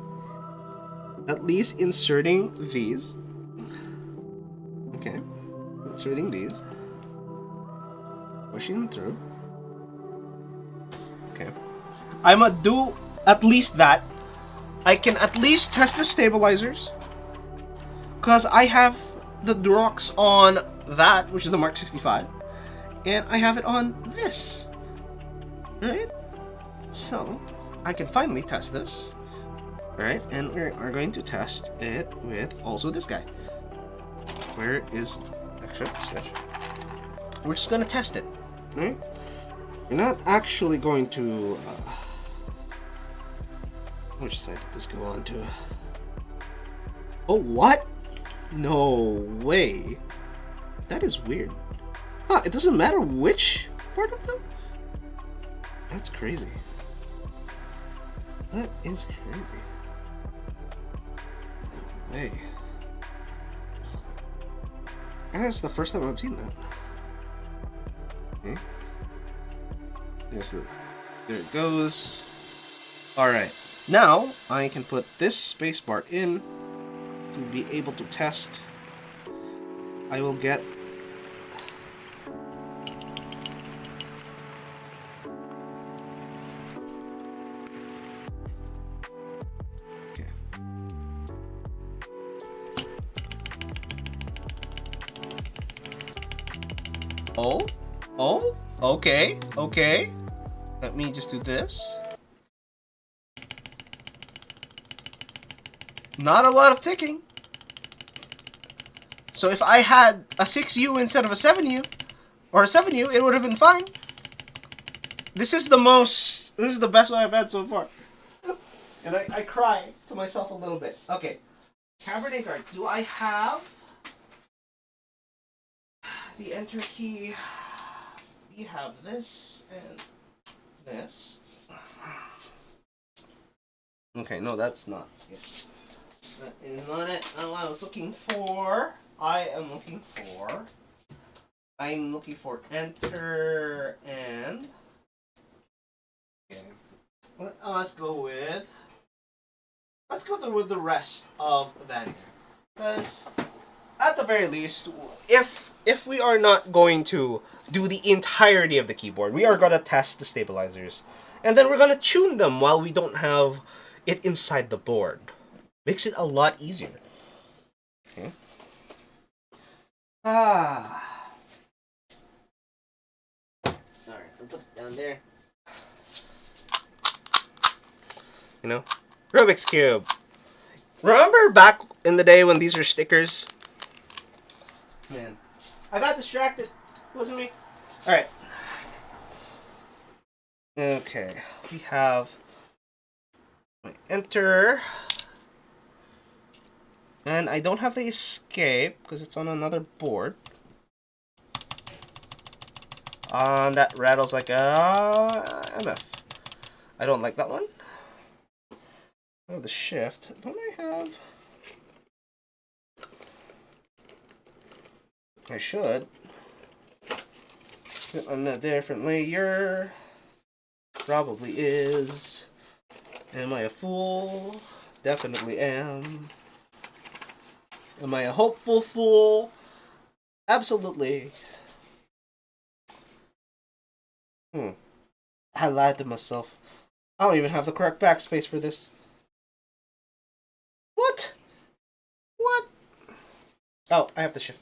at least inserting these. Okay, inserting these, pushing them through. Okay, I'm gonna do at least that. I can at least test the stabilizers because I have the Durox on that, which is the Mark 65. And I have it on this, right? So I can finally test this, right? And we're going to test it with also this guy. Where is extra switch? We're just gonna test it, right? We're not actually going to. Which side did this go on to? Oh, what? No way. That is weird. Huh, it doesn't matter which part of them? That's crazy. That is crazy. No way. And that's the first time I've seen that. Okay. There it goes. Alright. Now, I can put this spacebar in to be able to test. I will get Oh, okay. Let me just do this. Not a lot of ticking. So if I had a 6U instead of a 7U, or a 7U, it would have been fine. This is the best one I've had so far. And I cry to myself a little bit. Okay, Cabernet card. Do I have the enter key? We have this and this. Okay, no, that's not it. That is not it. Oh, I was looking for. I'm looking for enter and. Okay. Let's go through with the rest of that here. Because at the very least, if we are not going to do the entirety of the keyboard, we are going to test the stabilizers. And then we're going to tune them while we don't have it inside the board. Makes it a lot easier. Okay. Alright, I'll put it down there. You know? Rubik's Cube. Remember back in the day when these are stickers? Man, I got distracted. It wasn't me. Alright. Okay. Okay, we have my enter. And I don't have the escape because it's on another board. That rattles like a MF. I don't like that one. I have the shift. Don't I have... I should. Sit on a different layer. Probably is. Am I a fool? Definitely am. Am I a hopeful fool? Absolutely. I lied to myself. I don't even have the correct backspace for this. What? What? Oh, I have the shift.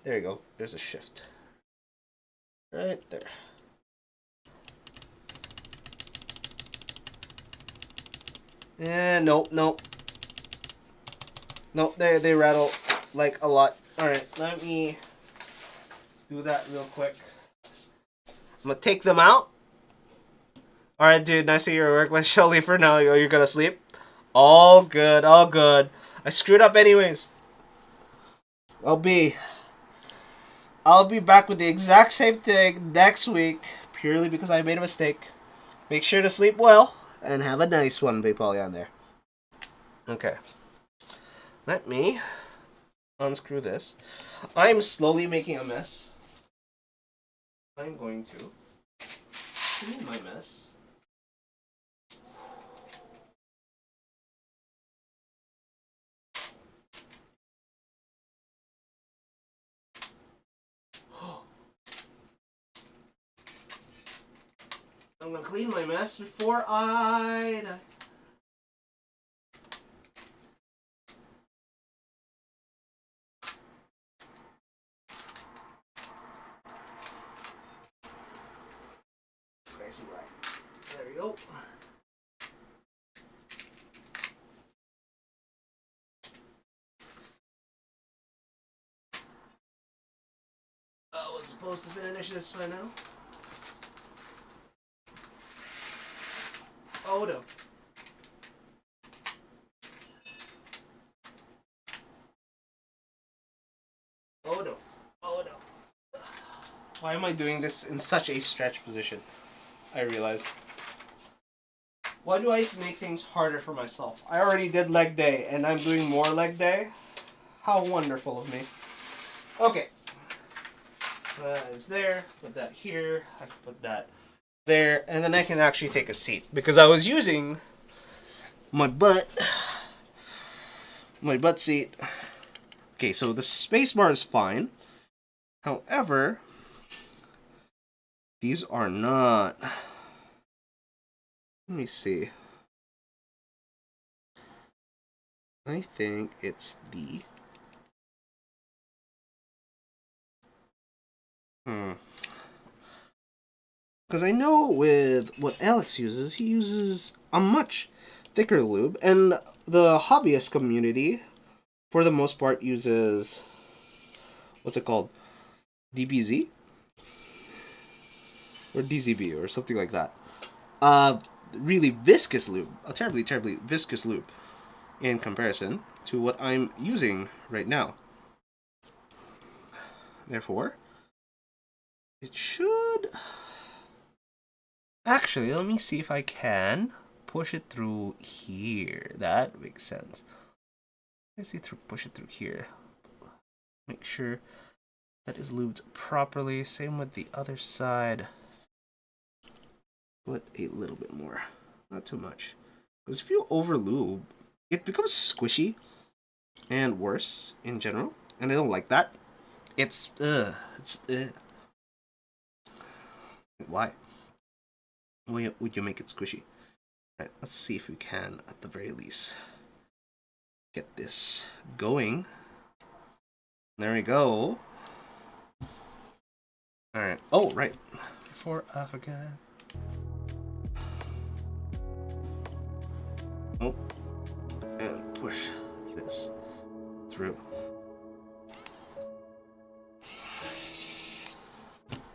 There you go. There's a shift. Right there. Nope, nope. Nope, they rattle like a lot. Alright, let me do that real quick. I'm gonna take them out. Alright, dude, nice to see your work, but Shelly, for now, you're gonna sleep? All good, all good. I screwed up anyways. I'll be back with the exact same thing next week, purely because I made a mistake. Make sure to sleep well, and have a nice one, Vapoleon there. Okay. Let me unscrew this. I'm slowly making a mess. I'm going to clean my mess. I'm gonna clean my mess before I die. Crazy right. There we go. I was supposed to finish this by now. Oh no. Oh no. Oh no. Why am I doing this in such a stretch position? I realize. Why do I make things harder for myself? I already did leg day and I'm doing more leg day. How wonderful of me. Okay. That is there. Put that here. I can put that there. And then I can actually take a seat. Because I was using my butt seat. Okay, so the spacebar is fine. However, these are not. Let me see. I think it's the... Because I know with what Alex uses, he uses a much thicker lube. And the hobbyist community, for the most part, uses... What's it called? DBZ? Or DZB, or something like that. Really viscous lube. A terribly, terribly viscous lube. In comparison to what I'm using right now. Therefore, it should... Actually, let me see if I can push it through here. That makes sense. Let's see, push it through here. Make sure that is lubed properly. Same with the other side. Put a little bit more. Not too much. Because if you over lube, it becomes squishy and worse in general. And I don't like that. It's Why? Why would you make it squishy? Alright, let's see if we can, at the very least, get this going. There we go. Alright. Oh, right. Before I forget. Oh. And push this through.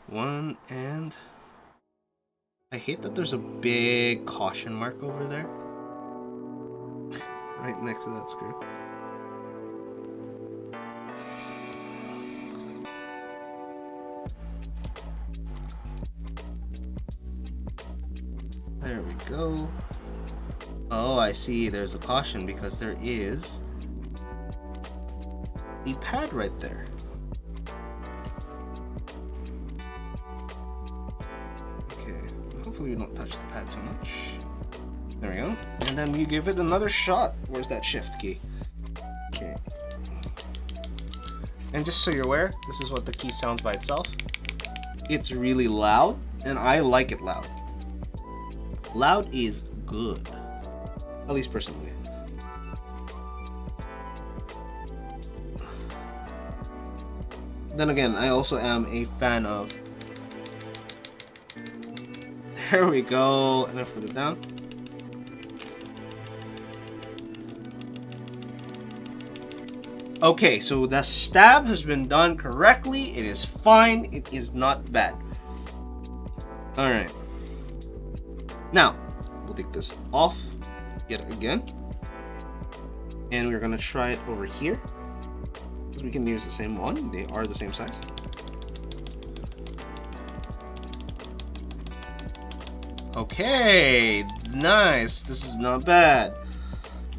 One and I hate that there's a big caution mark over there. Right next to that screw. There we go. Oh, I see. There's a caution because there is a pad right there. Okay, hopefully we don't touch the pad too much. There we go. And then you give it another shot. Where's that shift key? Okay. And just so you're aware, this is what the key sounds by itself. It's really loud, and I like it loud. Loud is good. At least personally. Then again, I also am a fan of... There we go. And I put it down. Okay, so the stab has been done correctly. It is fine. It is not bad. Alright. Now, we'll take this off yet again. And we're going to try it over here. Because we can use the same one. They are the same size. Okay, nice. This is not bad.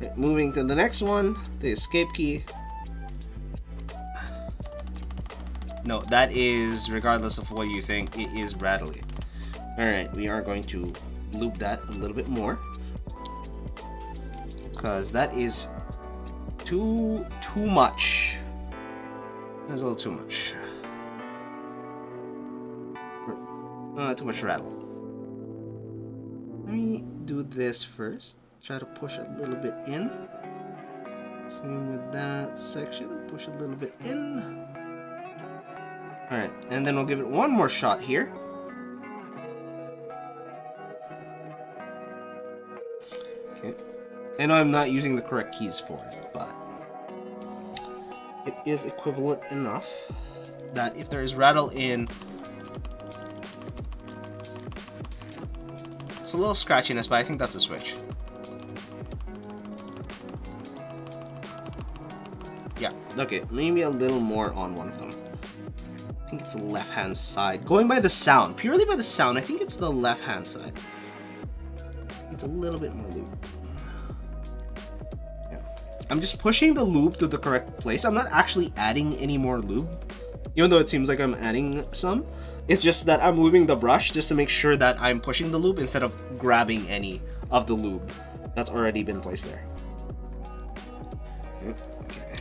Right, moving to the next one, the escape key. No, that is, regardless of what you think, it is rattly. Alright, we are going to loop that a little bit more. Because that is too much. That's a little too much. Too much rattle. Let me do this first. Try to push a little bit in. Same with that section. Push a little bit in. Alright, and then we'll give it one more shot here. Okay. I know I'm not using the correct keys for it, but it is equivalent enough that if there is rattle in, it's a little scratchiness, but I think that's the switch. Yeah, okay, maybe a little more on one of them. I think it's the left-hand side. Going by the sound, purely by the sound, I think it's the left-hand side. It's a little bit more loop. Yeah. I'm just pushing the loop to the correct place. I'm not actually adding any more lube, even though it seems like I'm adding some. It's just that I'm lubing the brush just to make sure that I'm pushing the lube instead of grabbing any of the lube that's already been placed there. Okay.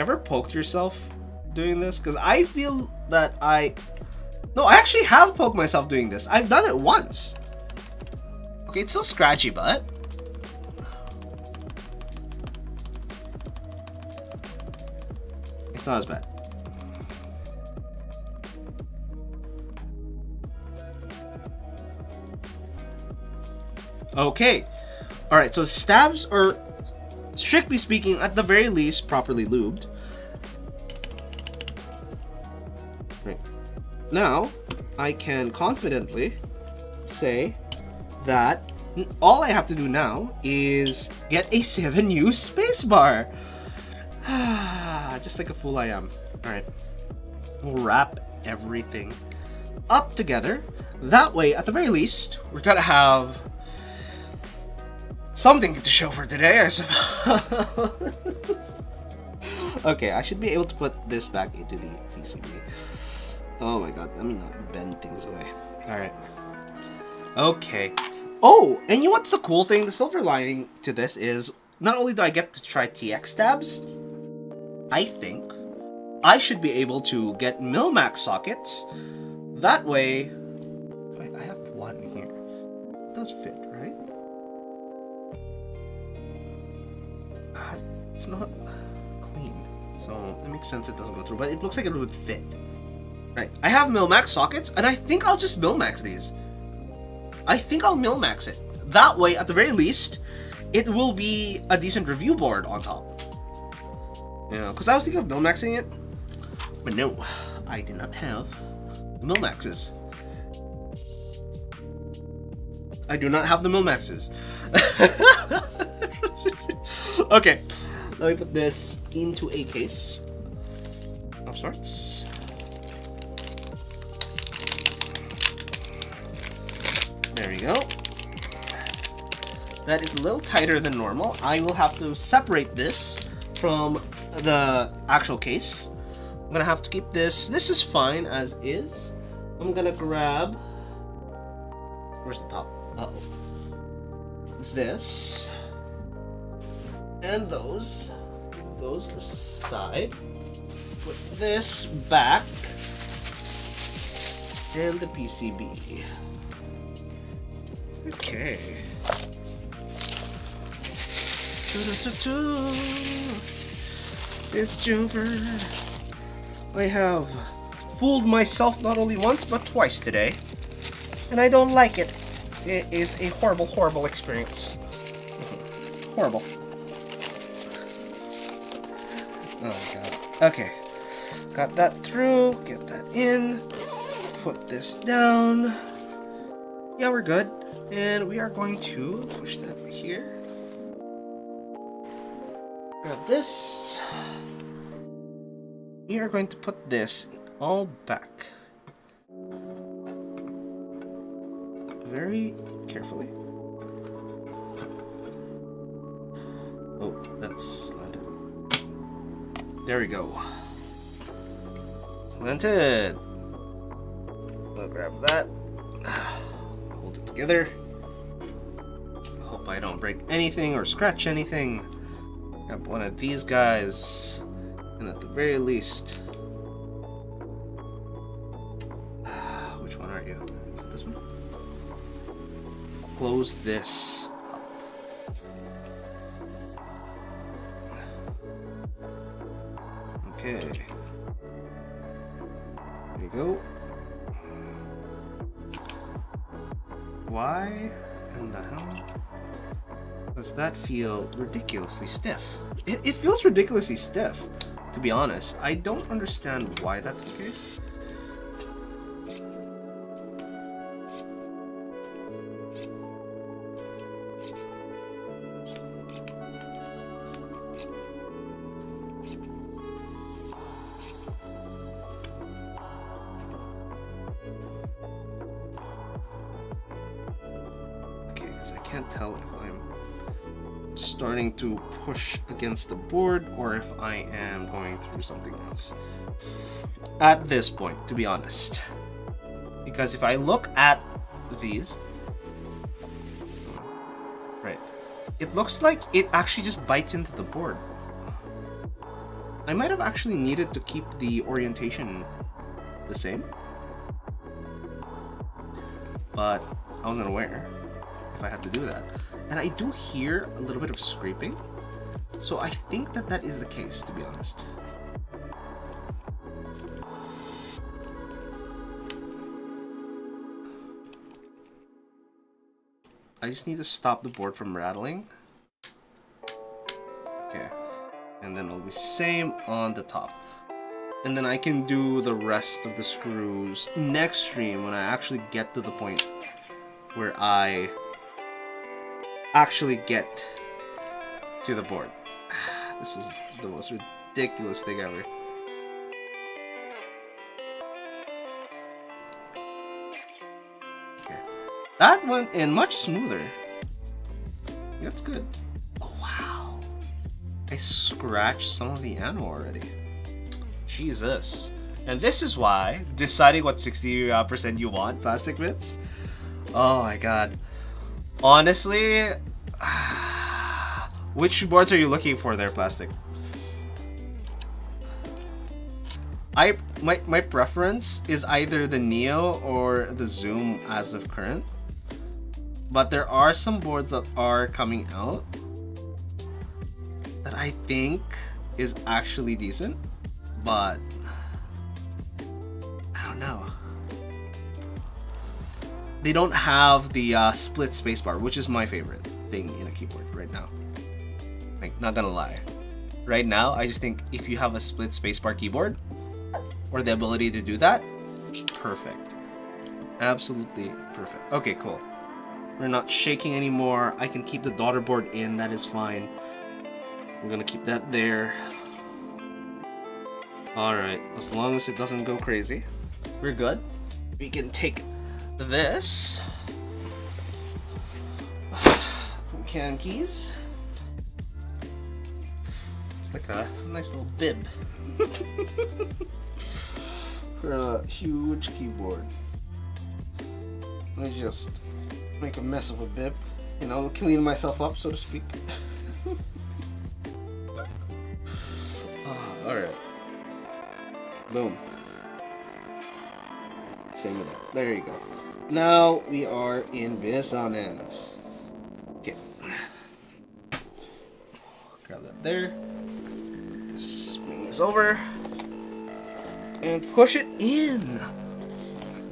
Ever poked yourself doing this? Because I feel that I actually have poked myself doing this. I've done it once. Okay, it's still scratchy, but it's not as bad. Okay. Alright, so stabs are, strictly speaking, at the very least, properly lubed. Right. Now, I can confidently say that all I have to do now is get a 7U spacebar. Just like a fool I am. Alright. We'll wrap everything up together. That way, at the very least, we're gonna have something to show for today, I suppose. Okay, I should be able to put this back into the PCB. Oh my god, let me not bend things away. Alright. Okay. Oh, and you know what's the cool thing? The silver lining to this is, not only do I get to try TX stabs, I think I should be able to get Mil-Max sockets. That way... Wait, I have one here. It does fit, right? It's not clean, so it makes sense it doesn't go through, but it looks like it would fit. Right, I have Mil-Max sockets, and I think I'll just Mil-Max these. I think I'll Mil-Max it. That way, at the very least, it will be a decent review board on top. Yeah, because I was thinking of Mil-Maxing it, but no, I did not have the Mil-Maxes. I do not have the Milmexes. Okay, let me put this into a case of sorts. There we go. That is a little tighter than normal. I will have to separate this from the actual case. I'm gonna have to keep this. This is fine as is. I'm gonna grab. Where's the top? Uh-oh. This. And those. Those aside. Put this back. And the PCB. Okay. It's Jover. I have fooled myself not only once but twice today, and I don't like it. It is a horrible, horrible experience. Horrible. Oh my god. Okay. Got that through. Get that in. Put this down. Yeah, we're good. And we are going to push that here. Grab this. We are going to put this all back. Very carefully. Oh, that's slanted. There we go. Slanted. I'll grab that. Hold it together. Hope I don't break anything or scratch anything. Grab one of these guys. And at the very least... which one are you? Is it this one? Close this up. Okay. There you go. Why in the hell does that feel ridiculously stiff? It feels ridiculously stiff, to be honest. I don't understand why that's the case. Okay, because I can't tell if I'm starting to push against the board or if I am going through something else at this point, to be honest. Because if I look at these, right, it looks like it actually just bites into the board. I might have actually needed to keep the orientation the same, but I wasn't aware if I had to do that. And I do hear a little bit of scraping, so I think that that is the case, to be honest. I just need to stop the board from rattling. Okay. And then it'll be same on the top. And then I can do the rest of the screws next stream when I actually get to the point where I actually get to the board. This is the most ridiculous thing ever. Okay. That went in much smoother. That's good. Oh, wow. I scratched some of the ammo already. Jesus. And this is why deciding what 60% you want, plastic bits. Oh my god. Honestly, which boards are you looking for there, plastic? My preference is either the Neo or the Zoom as of current. But there are some boards that are coming out that I think is actually decent, but I don't know. They don't have the split spacebar, which is my favorite thing in a keyboard right now. Like, not gonna lie. Right now, I just think if you have a split spacebar keyboard, or the ability to do that, perfect. Absolutely perfect. Okay, cool. We're not shaking anymore. I can keep the daughter board in. That is fine. We're gonna keep that there. Alright, as long as it doesn't go crazy, we're good. We can take this. Can keys. It's like a nice little bib for a huge keyboard. Let me just make a mess of a bib, you know, clean myself up, so to speak. Alright. Boom. Same with that. There you go. Now we are in business. Okay. Grab that there. Just bring this over. And push it in.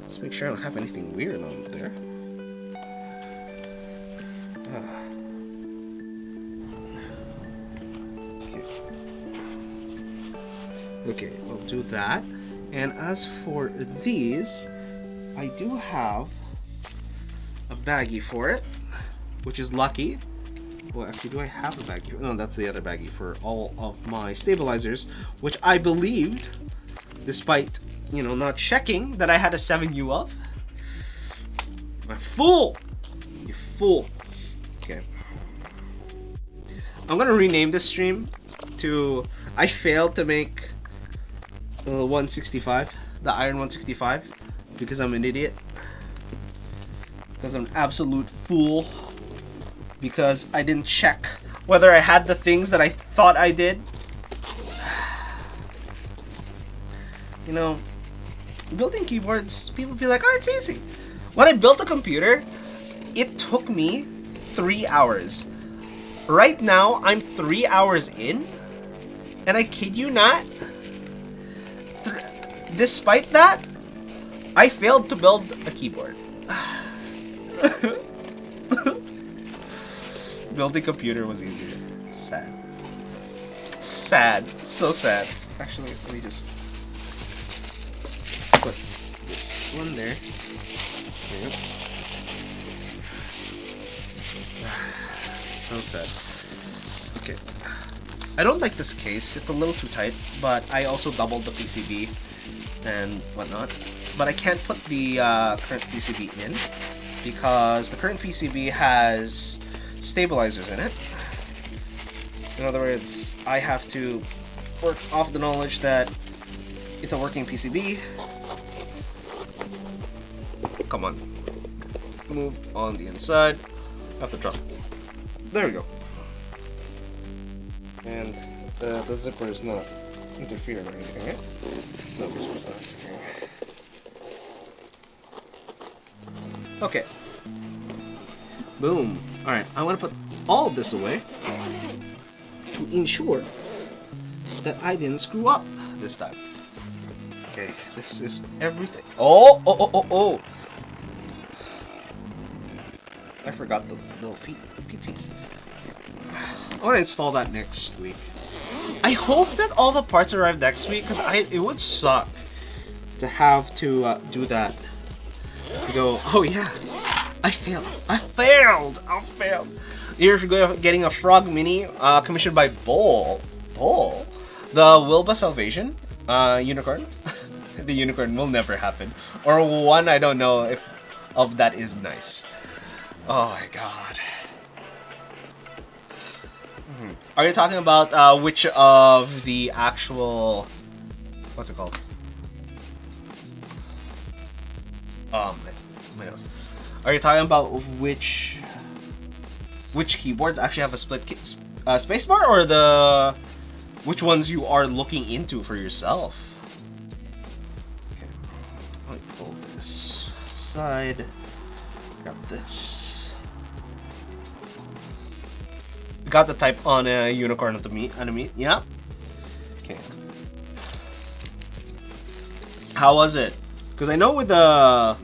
Let's make sure I don't have anything weird on there. Okay, I'll do that. And as for these, I do have a baggie for it, which is lucky. Well, actually, do I have a baggie? No, that's the other baggie for all of my stabilizers, which I believed, despite, you know, not checking, that I had a 7U of. I'm fool! You fool. Okay. I'm gonna rename this stream to I failed to make the 165, the Iron 165, because I'm an idiot. Because I'm an absolute fool. Because I didn't check whether I had the things that I thought I did. You know, building keyboards, people be like, oh, it's easy. When I built a computer, it took me 3 hours. Right now, I'm 3 hours in, and I kid you not, despite that, I failed to build a keyboard. Building a computer was easier. Sad. Sad. So sad. Actually, let me just put this one there. Yep. So sad. Okay. I don't like this case. It's a little too tight, but I also doubled the PCB and whatnot. But I can't put the current PCB in because the current PCB has stabilizers in it. In other words, I have to work off the knowledge that it's a working PCB. Come on. Move on the inside. I have to drop. There we go. And the zipper is not interfering or anything, right? No, this one's not interfering. Okay. Boom. Alright, I want to put all of this away to ensure that I didn't screw up this time. Okay, this is everything. Oh! I forgot the little feeties. I want to install that next week. I hope that all the parts arrive next week, because it would suck to have to do that. To go, oh yeah, I failed. You're getting a Frog Mini commissioned by Bull. The Wilbur Salvation unicorn. The unicorn will never happen. Or one, I don't know if of that is nice. Oh my god. Are you talking about which of the actual... What's it called? My nose. Are you talking about which keyboards actually have a split spacebar, or the which ones you are looking into for yourself? Okay, let me pull this aside. Grab this. Got the type on a unicorn of the enemy. Yeah. Okay. How was it? Because I know with a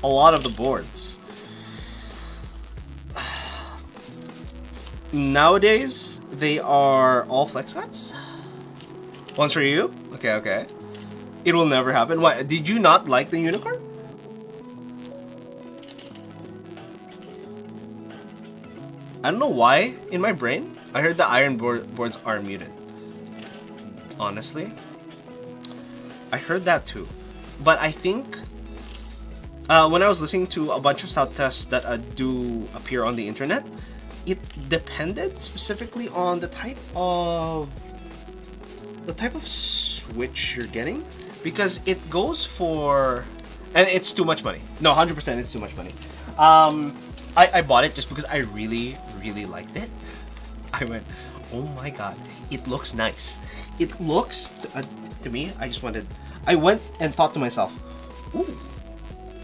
lot of the boards nowadays they are all flex cuts. One's for you. Okay. It will never happen. What? Did you not like the unicorn? I don't know why, in my brain, I heard the iron boards are muted. Honestly. I heard that too. But I think when I was listening to a bunch of sound tests that do appear on the internet, it depended specifically on the type of switch you're getting, because it goes for, and it's too much money. No, 100% it's too much money. I bought it just because I really liked it. I went, oh my god, it looks nice. It looks to me. I went and thought to myself,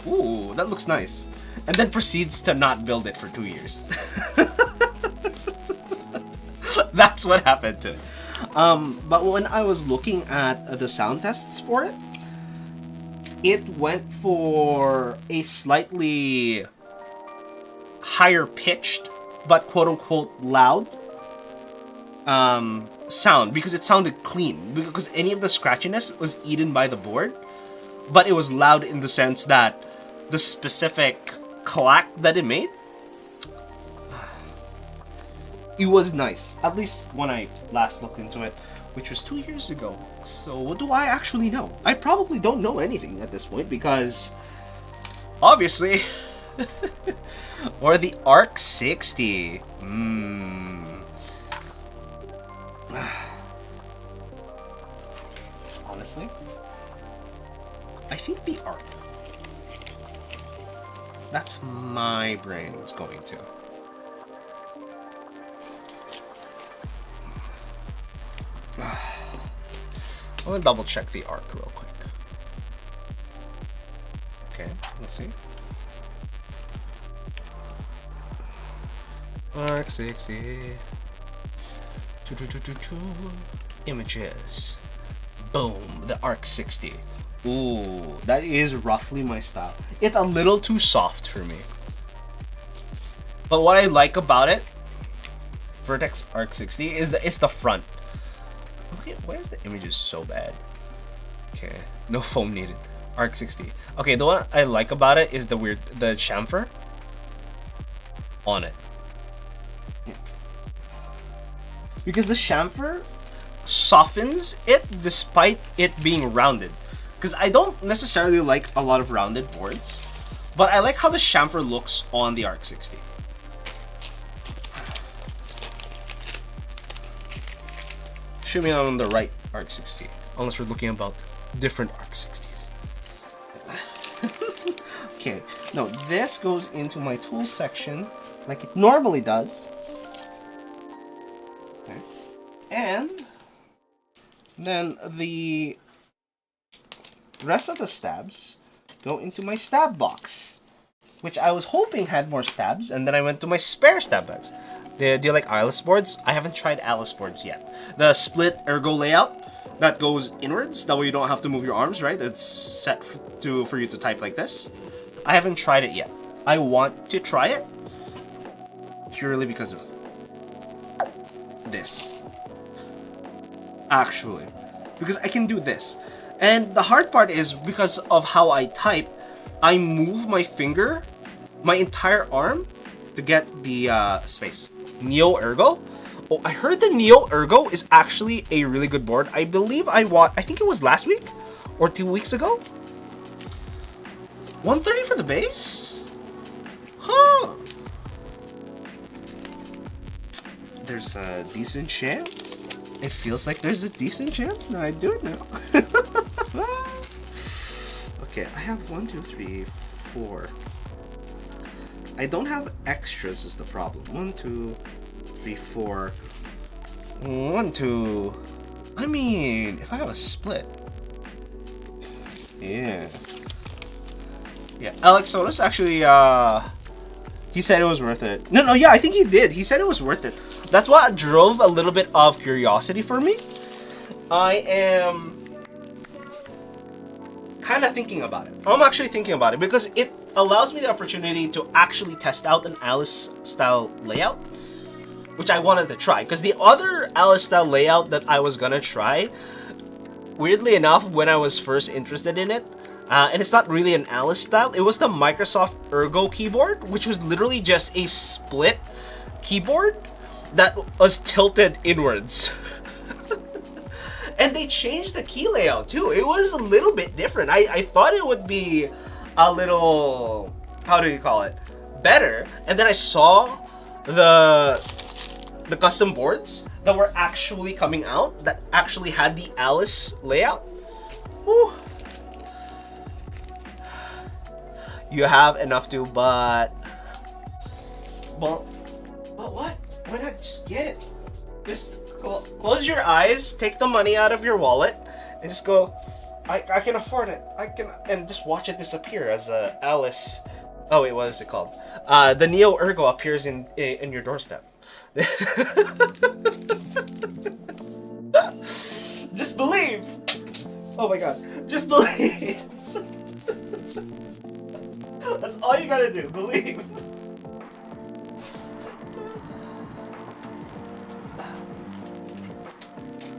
ooh, that looks nice, and then proceeds to not build it for 2 years. That's what happened to it. But when I was looking at the sound tests for it, it went for a slightly higher pitched but quote unquote loud sound, because it sounded clean, because any of the scratchiness was eaten by the board, but it was loud in the sense that the specific clack that it made, it was nice, at least when I last looked into it, which was 2 years ago. So what do I actually know? I probably don't know anything at this point, because obviously or the Arc 60. Honestly, I think the Arc. That's my brain's going to. I'm gonna double check the Arc real quick. Okay, let's see. Arc 60. Images. Boom, the Arc 60. Ooh, that is roughly my style. It's a little too soft for me. But what I like about it, Vertex Arc 60, is it's the front. Look at, why is the images so bad? Okay, no foam needed. Arc 60. Okay, the one I like about it is the chamfer on it. Because the chamfer softens it despite it being rounded. Because I don't necessarily like a lot of rounded boards, but I like how the chamfer looks on the Arc 60. Assuming I'm on the right Arc 60, unless we're looking about different Arc 60s. Okay, no, this goes into my tools section like it normally does. Okay. And then the rest of the stabs go into my stab box, which I was hoping had more stabs, and then I went to my spare stab bags. Do you like Alice boards? I haven't tried Alice boards yet. The split ergo layout that goes inwards, that way you don't have to move your arms, right? It's set for you to type like this. I haven't tried it yet. I want to try it purely because of this. Actually, because I can do this. And the hard part is because of how I type, I move my finger, my entire arm, to get the space. Neo Ergo? Oh, I heard the Neo Ergo is actually a really good board. I believe I think it was last week or 2 weeks ago. 130 for the base? Huh. There's a decent chance. It feels like there's a decent chance. No, I do it now. Okay, I have 1, 2, 3, 4. I don't have extras is the problem. 1, 2, 3, 4. 1, 2. I mean, if I have a split. Yeah. Yeah, Alex Solis actually, he said it was worth it. No, yeah, I think he did. He said it was worth it. That's what drove a little bit of curiosity for me. I am kind of thinking about it. I'm actually thinking about it because it allows me the opportunity to actually test out an Alice style layout, which I wanted to try. Because the other Alice style layout that I was gonna try, weirdly enough, when I was first interested in it, and it's not really an Alice style, it was the Microsoft Ergo keyboard, which was literally just a split keyboard that was tilted inwards. And they changed the key layout too. It was a little bit different. I thought it would be a little, how do you call it, better. And then I saw the custom boards that were actually coming out that actually had the Alice layout. Whew. You have enough to, but what? Why not just get it? Just close your eyes, take the money out of your wallet, and just go, I can afford it. And just watch it disappear as Alice. Oh wait, what is it called? The Neo Ergo appears in your doorstep. Just believe. Oh my god, just believe. That's all you gotta do, believe.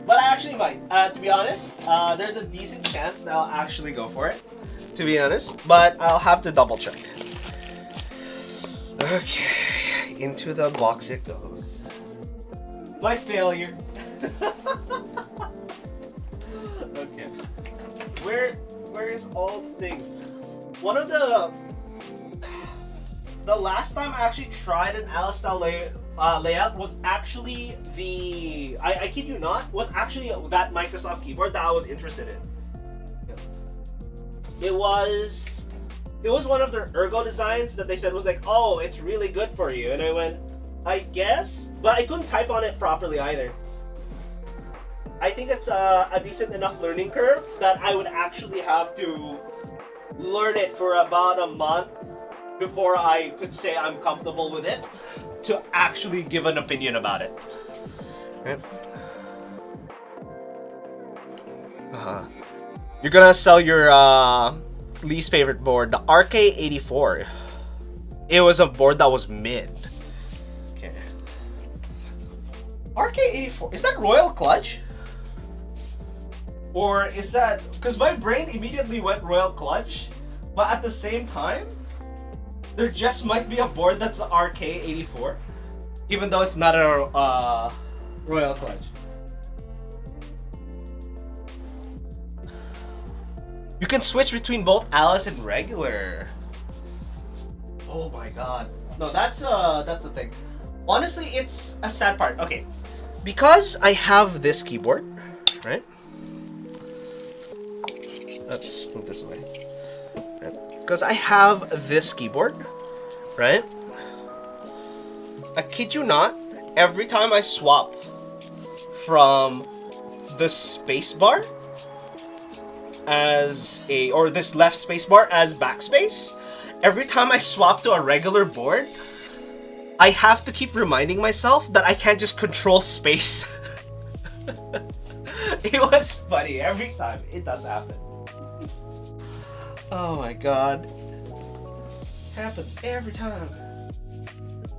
But I actually might, to be honest. There's a decent chance that I'll actually go for it, to be honest. But I'll have to double check. Okay, into the box it goes. My failure. Okay. Where is all the things? One of the last time I actually tried an Alice style layout was actually the, I kid you not, was actually that Microsoft keyboard that I was interested in. It was one of their Ergo designs that they said was like, oh, it's really good for you. And I went, I guess, but I couldn't type on it properly either. I think it's a decent enough learning curve that I would actually have to learn it for about a month before I could say I'm comfortable with it to actually give an opinion about it. Okay. You're gonna sell your least favorite board, the RK84. It was a board that was mid. Okay. RK84, is that Royal Clutch? Or is that, because my brain immediately went Royal Clutch, but at the same time, there just might be a board that's the RK84, even though it's not a Royal Clutch. You can switch between both Alice and regular. Oh my god. No, that's the thing. Honestly, it's a sad part. Okay, because I have this keyboard, right? Let's move this away. Because I have this keyboard, right? I kid you not, every time I swap from the spacebar or this left spacebar as backspace, every time I swap to a regular board, I have to keep reminding myself that I can't just control space. It was funny every time. It does happen. Oh my god. Happens every time.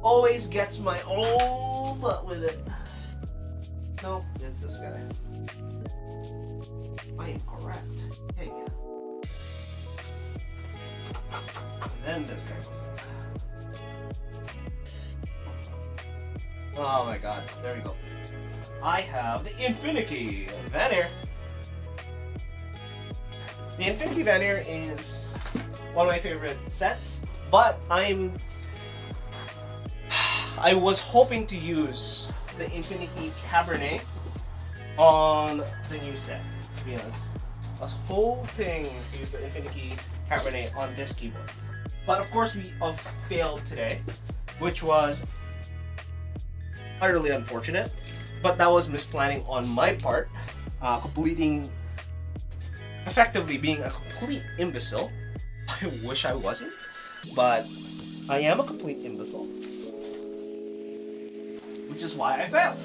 Always gets my own butt with it. Nope, it's this guy. I am correct. Hey. And then this guy goes in. Oh my god, there we go. I have the Infinity Vanir. The Infinity Vanir is one of my favorite sets, but I was hoping to use the Infinity Cabernet on the new set, to be honest. I was hoping to use the Infinity Cabernet on this keyboard. But of course we have failed today, which was utterly unfortunate. But that was misplanning on my part, effectively being a complete imbecile. I wish I wasn't, but I am a complete imbecile, which is why I failed.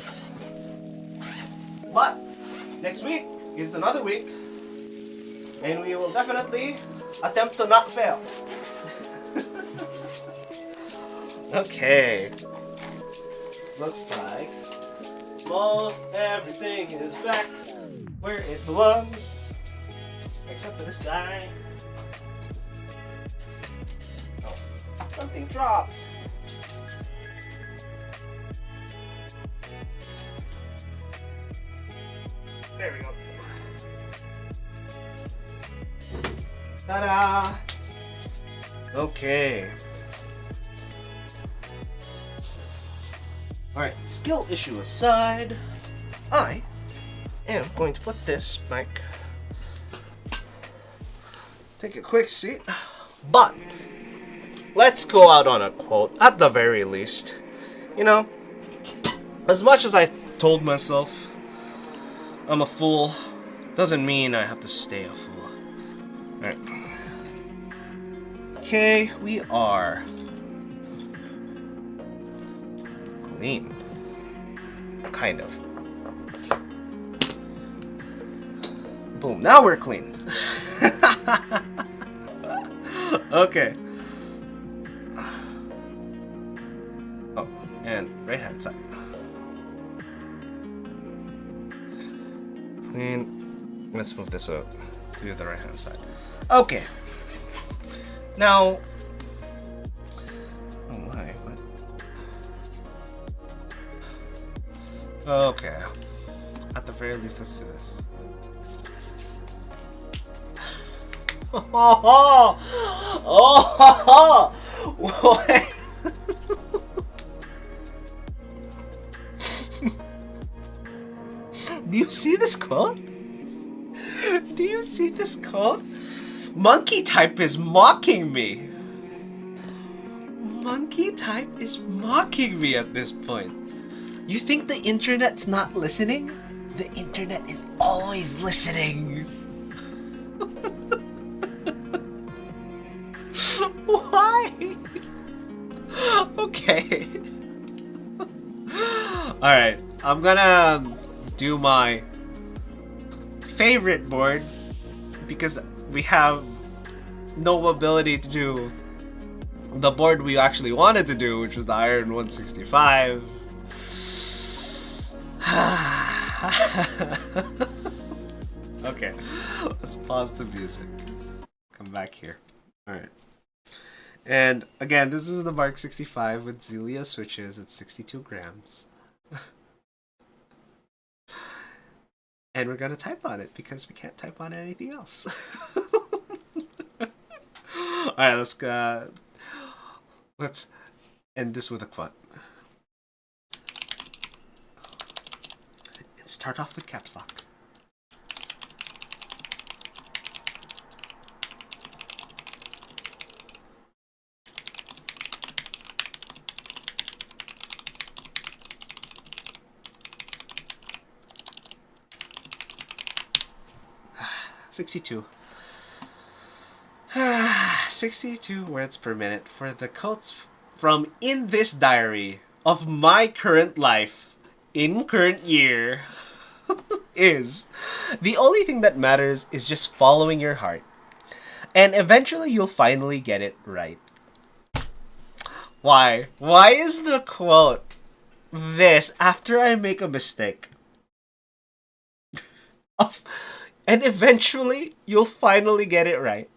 But next week is another week, and we will definitely attempt to not fail. Okay. Looks like most everything is back where it belongs. Except for this guy. Oh, something dropped. There we go. Ta-da! Okay. Alright, skill issue aside, I am going to put this back. Take a quick seat. But let's go out on a quote, at the very least. You know, as much as I told myself I'm a fool, doesn't mean I have to stay a fool. Alright. Okay, we are clean. Kind of. Boom, now we're clean. Okay. Oh, and right hand side. Clean. Let's move this up to the right hand side. Okay. Now. Oh my. What? Okay. At the very least, let's do this. Oh, what? Do you see this quote? Do you see this quote? Monkey type is mocking me. Monkey type is mocking me at this point. You think the internet's not listening? The internet is always listening. Why? Okay. Alright, I'm gonna do my favorite board because we have no ability to do the board we actually wanted to do, which was the Iron165. Okay, let's pause the music. Come back here. Alright. And again, this is the Mark 65 with Zelia switches at 62 grams. And we're gonna type on it because we can't type on anything else. Alright, let's end this with a quote. And start off with caps lock. $62. 62 words per minute for the quotes from in this diary of my current life in current year is the only thing that matters is just following your heart, and eventually you'll finally get it right. Why is the quote this after I make a mistake? And eventually, you'll finally get it right.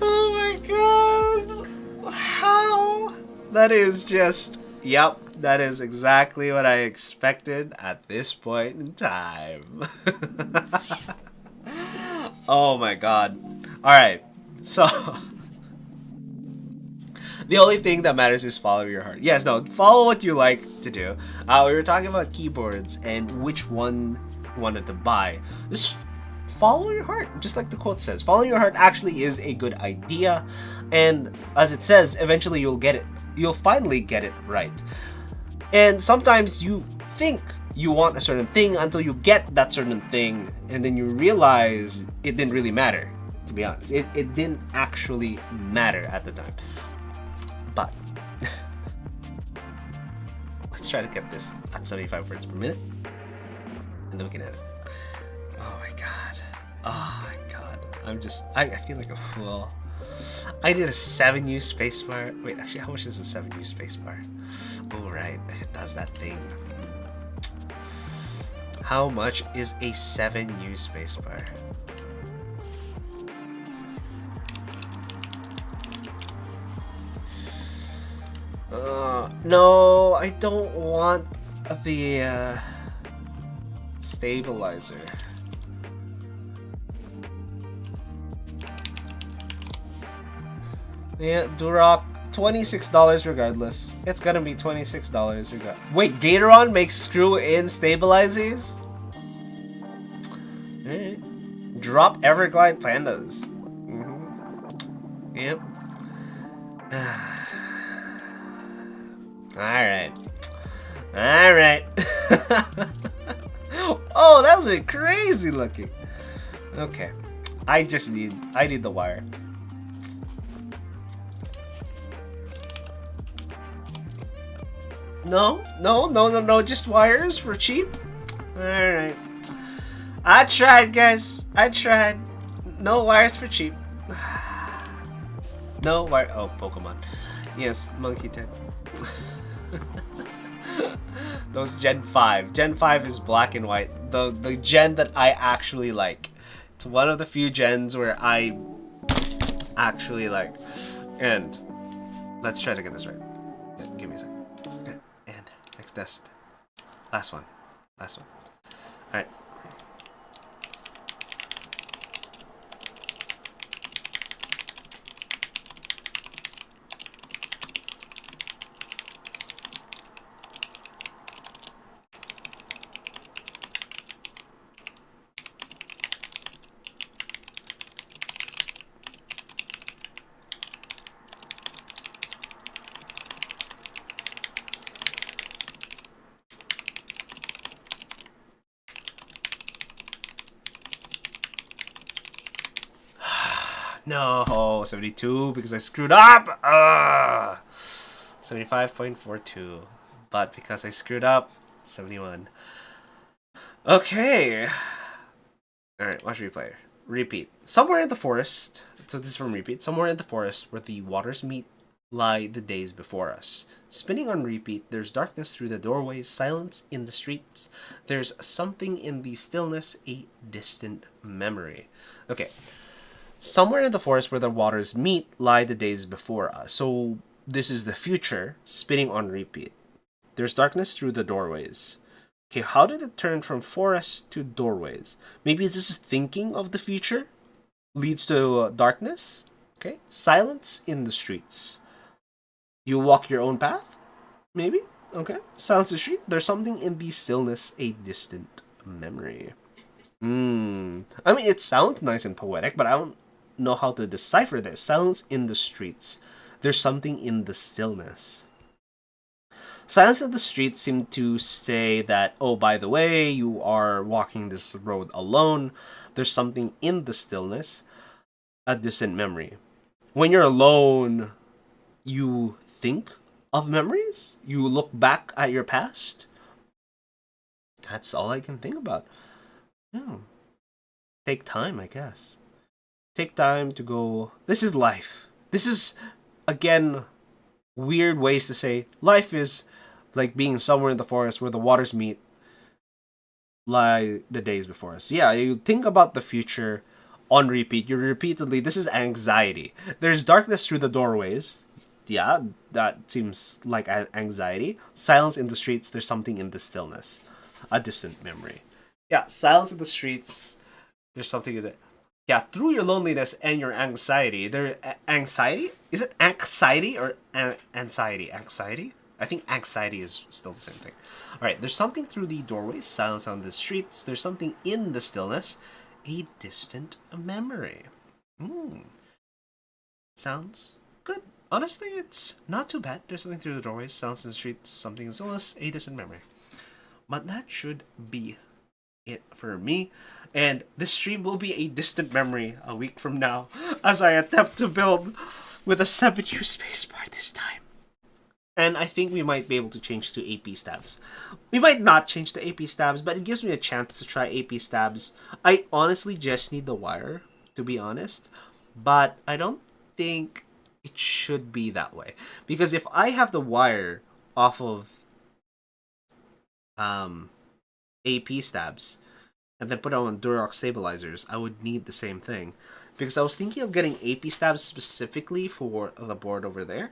Oh my god. How? That is just... Yep, that is exactly what I expected at this point in time. Oh my god. Alright, so... The only thing that matters is follow your heart. Yes, no, follow what you like to do. We were talking about keyboards and which one you wanted to buy. Just follow your heart, just like the quote says. Follow your heart actually is a good idea. And as it says, eventually you'll get it. You'll finally get it right. And sometimes you think you want a certain thing until you get that certain thing. And then you realize it didn't really matter, to be honest. It didn't actually matter at the time. But let's try to get this at 75 words per minute, and then we can edit. Oh my god. Oh my god. I feel like a fool. I did a 7U spacebar. Wait, actually, how much is a 7U spacebar? Oh, right. It does that thing. How much is a 7U spacebar? No, I don't want the stabilizer. Yeah, Duroc, $26 regardless. It's gonna be $26 regardless. Wait, Gatoron makes screw-in stabilizers? Alright. Drop Everglide Pandas. Yep. Alright. Alright. Oh, that was crazy looking. Okay. I need the wire. No, just wires for cheap? Alright. I tried, guys. I tried. No wires for cheap. No wire. Oh, Pokemon. Yes, monkey type. Those Gen 5. Gen 5 is black and white. The gen that I actually like. It's one of the few gens where I actually like. And let's try to get this right. Yeah, give me a second. Okay. And next test. Last one. Alright. No, 72 because I screwed up. 75.42, but because I screwed up, 71. Okay. All right, watch replay. Repeat. Somewhere in the forest. So this is from repeat. Somewhere in the forest where the waters meet lie the days before us. Spinning on repeat, there's darkness through the doorways, silence in the streets. There's something in the stillness, a distant memory. Okay. Somewhere in the forest where the waters meet lie the days before us. So this is the future, spinning on repeat. There's darkness through the doorways. Okay, how did it turn from forest to doorways? Maybe this is thinking of the future leads to darkness. Okay, silence in the streets. You walk your own path? Maybe? Okay, silence in the street. There's something in the stillness, a distant memory. I mean, it sounds nice and poetic, but I don't know how to decipher this. Silence in the streets. There's something in the stillness. Silence in the streets seem to say that, oh, by the way, you are walking this road alone. There's something in the stillness, a distant memory. When you're alone, you think of memories? You look back at your past? That's all I can think about. Yeah. Take time, I guess. Take time to go. This is life. This is, again, weird ways to say life is like being somewhere in the forest where the waters meet lie the days before us. Yeah, you think about the future on repeat. You're repeatedly, this is anxiety. There's darkness through the doorways. Yeah, that seems like anxiety. Silence in the streets. There's something in the stillness. A distant memory. Yeah, silence in the streets. There's something in it. Yeah, through your loneliness and your anxiety. Anxiety? Is it anxiety or anxiety? Anxiety? I think anxiety is still the same thing. Alright, there's something through the doorways, silence on the streets. There's something in the stillness. A distant memory. Sounds good. Honestly, it's not too bad. There's something through the doorways, silence in the streets, something in the stillness, a distant memory. But that should be it for me. And this stream will be a distant memory a week from now as I attempt to build with a 7U spacebar this time. And I think we might be able to change to AP stabs. We might not change to AP stabs, but it gives me a chance to try AP stabs. I honestly just need the wire, to be honest. But I don't think it should be that way. Because if I have the wire off of AP stabs and then put it on Duroc stabilizers, I would need the same thing. Because I was thinking of getting AP stabs specifically for the board over there.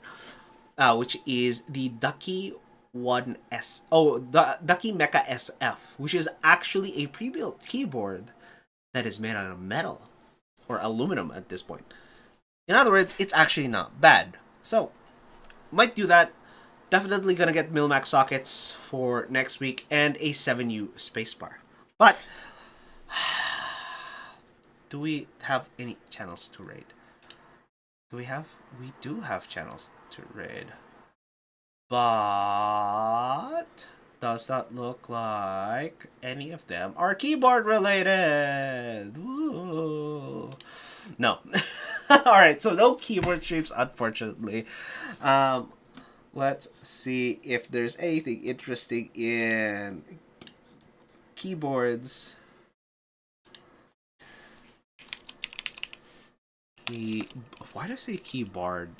which is the Ducky 1S. Oh, the Ducky Mecha SF, which is actually a pre-built keyboard that is made out of metal or aluminum at this point. In other words, it's actually not bad. So, might do that. Definitely gonna get Milmax sockets for next week and a 7U spacebar. But do we have any channels to raid? Do we have? We do have channels to raid. But does not look like any of them are keyboard related. Woo. No. Alright, so no keyboard streams, unfortunately. Let's see if there's anything interesting in keyboards. Why do I say keyboard?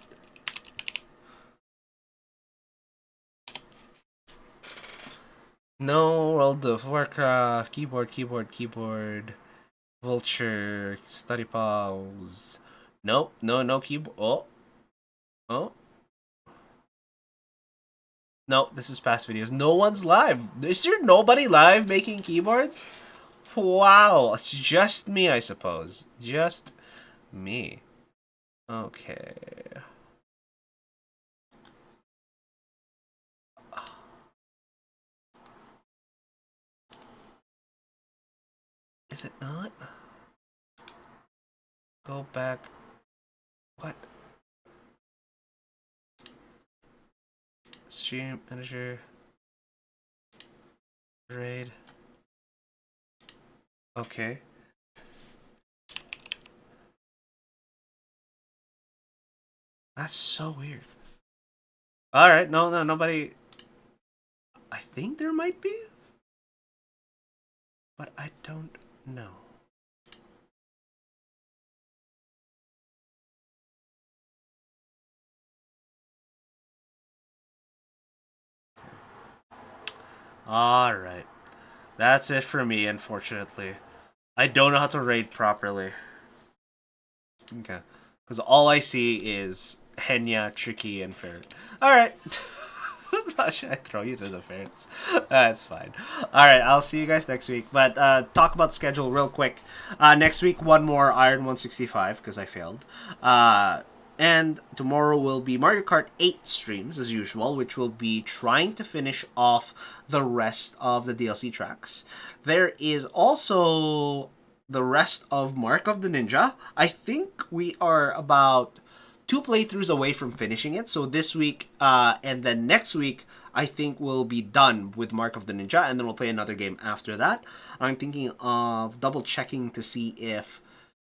No, World of Warcraft, keyboard. Vulture, study pause. Nope, no keyboard. Oh. No, this is past videos. No one's live. Is there nobody live making keyboards? Wow, it's just me, I suppose. Just me. Okay. Is it not? Go back. What? Stream manager. Raid. Okay. That's so weird. Alright, no, nobody. I think there might be, but I don't know. Alright. That's it for me, unfortunately. I don't know how to raid properly. Okay. Because all I see is Henya, Tricky, and Ferret. Alright. Should I throw you to the ferrets? That's fine. Alright, I'll see you guys next week. But talk about the schedule real quick. Next week, one more Iron165, because I failed. And tomorrow will be Mario Kart 8 streams, as usual, which will be trying to finish off the rest of the DLC tracks. There is also the rest of Mark of the Ninja. I think we are about 2 playthroughs away from finishing it. So this week and then next week, I think we'll be done with Mark of the Ninja, and then we'll play another game after that. I'm thinking of double-checking to see if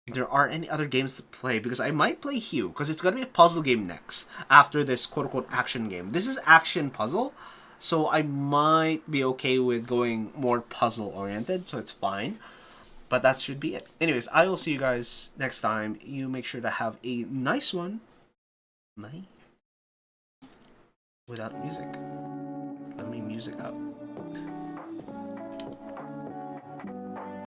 there are any other games to play, because I might play Hue, because it's going to be a puzzle game next, after this quote-unquote action game. This is action puzzle, so I might be okay with going more puzzle-oriented, so it's fine. But that should be it. Anyways, I will see you guys next time. You make sure to have a nice one. Night. Without music. Let me music out.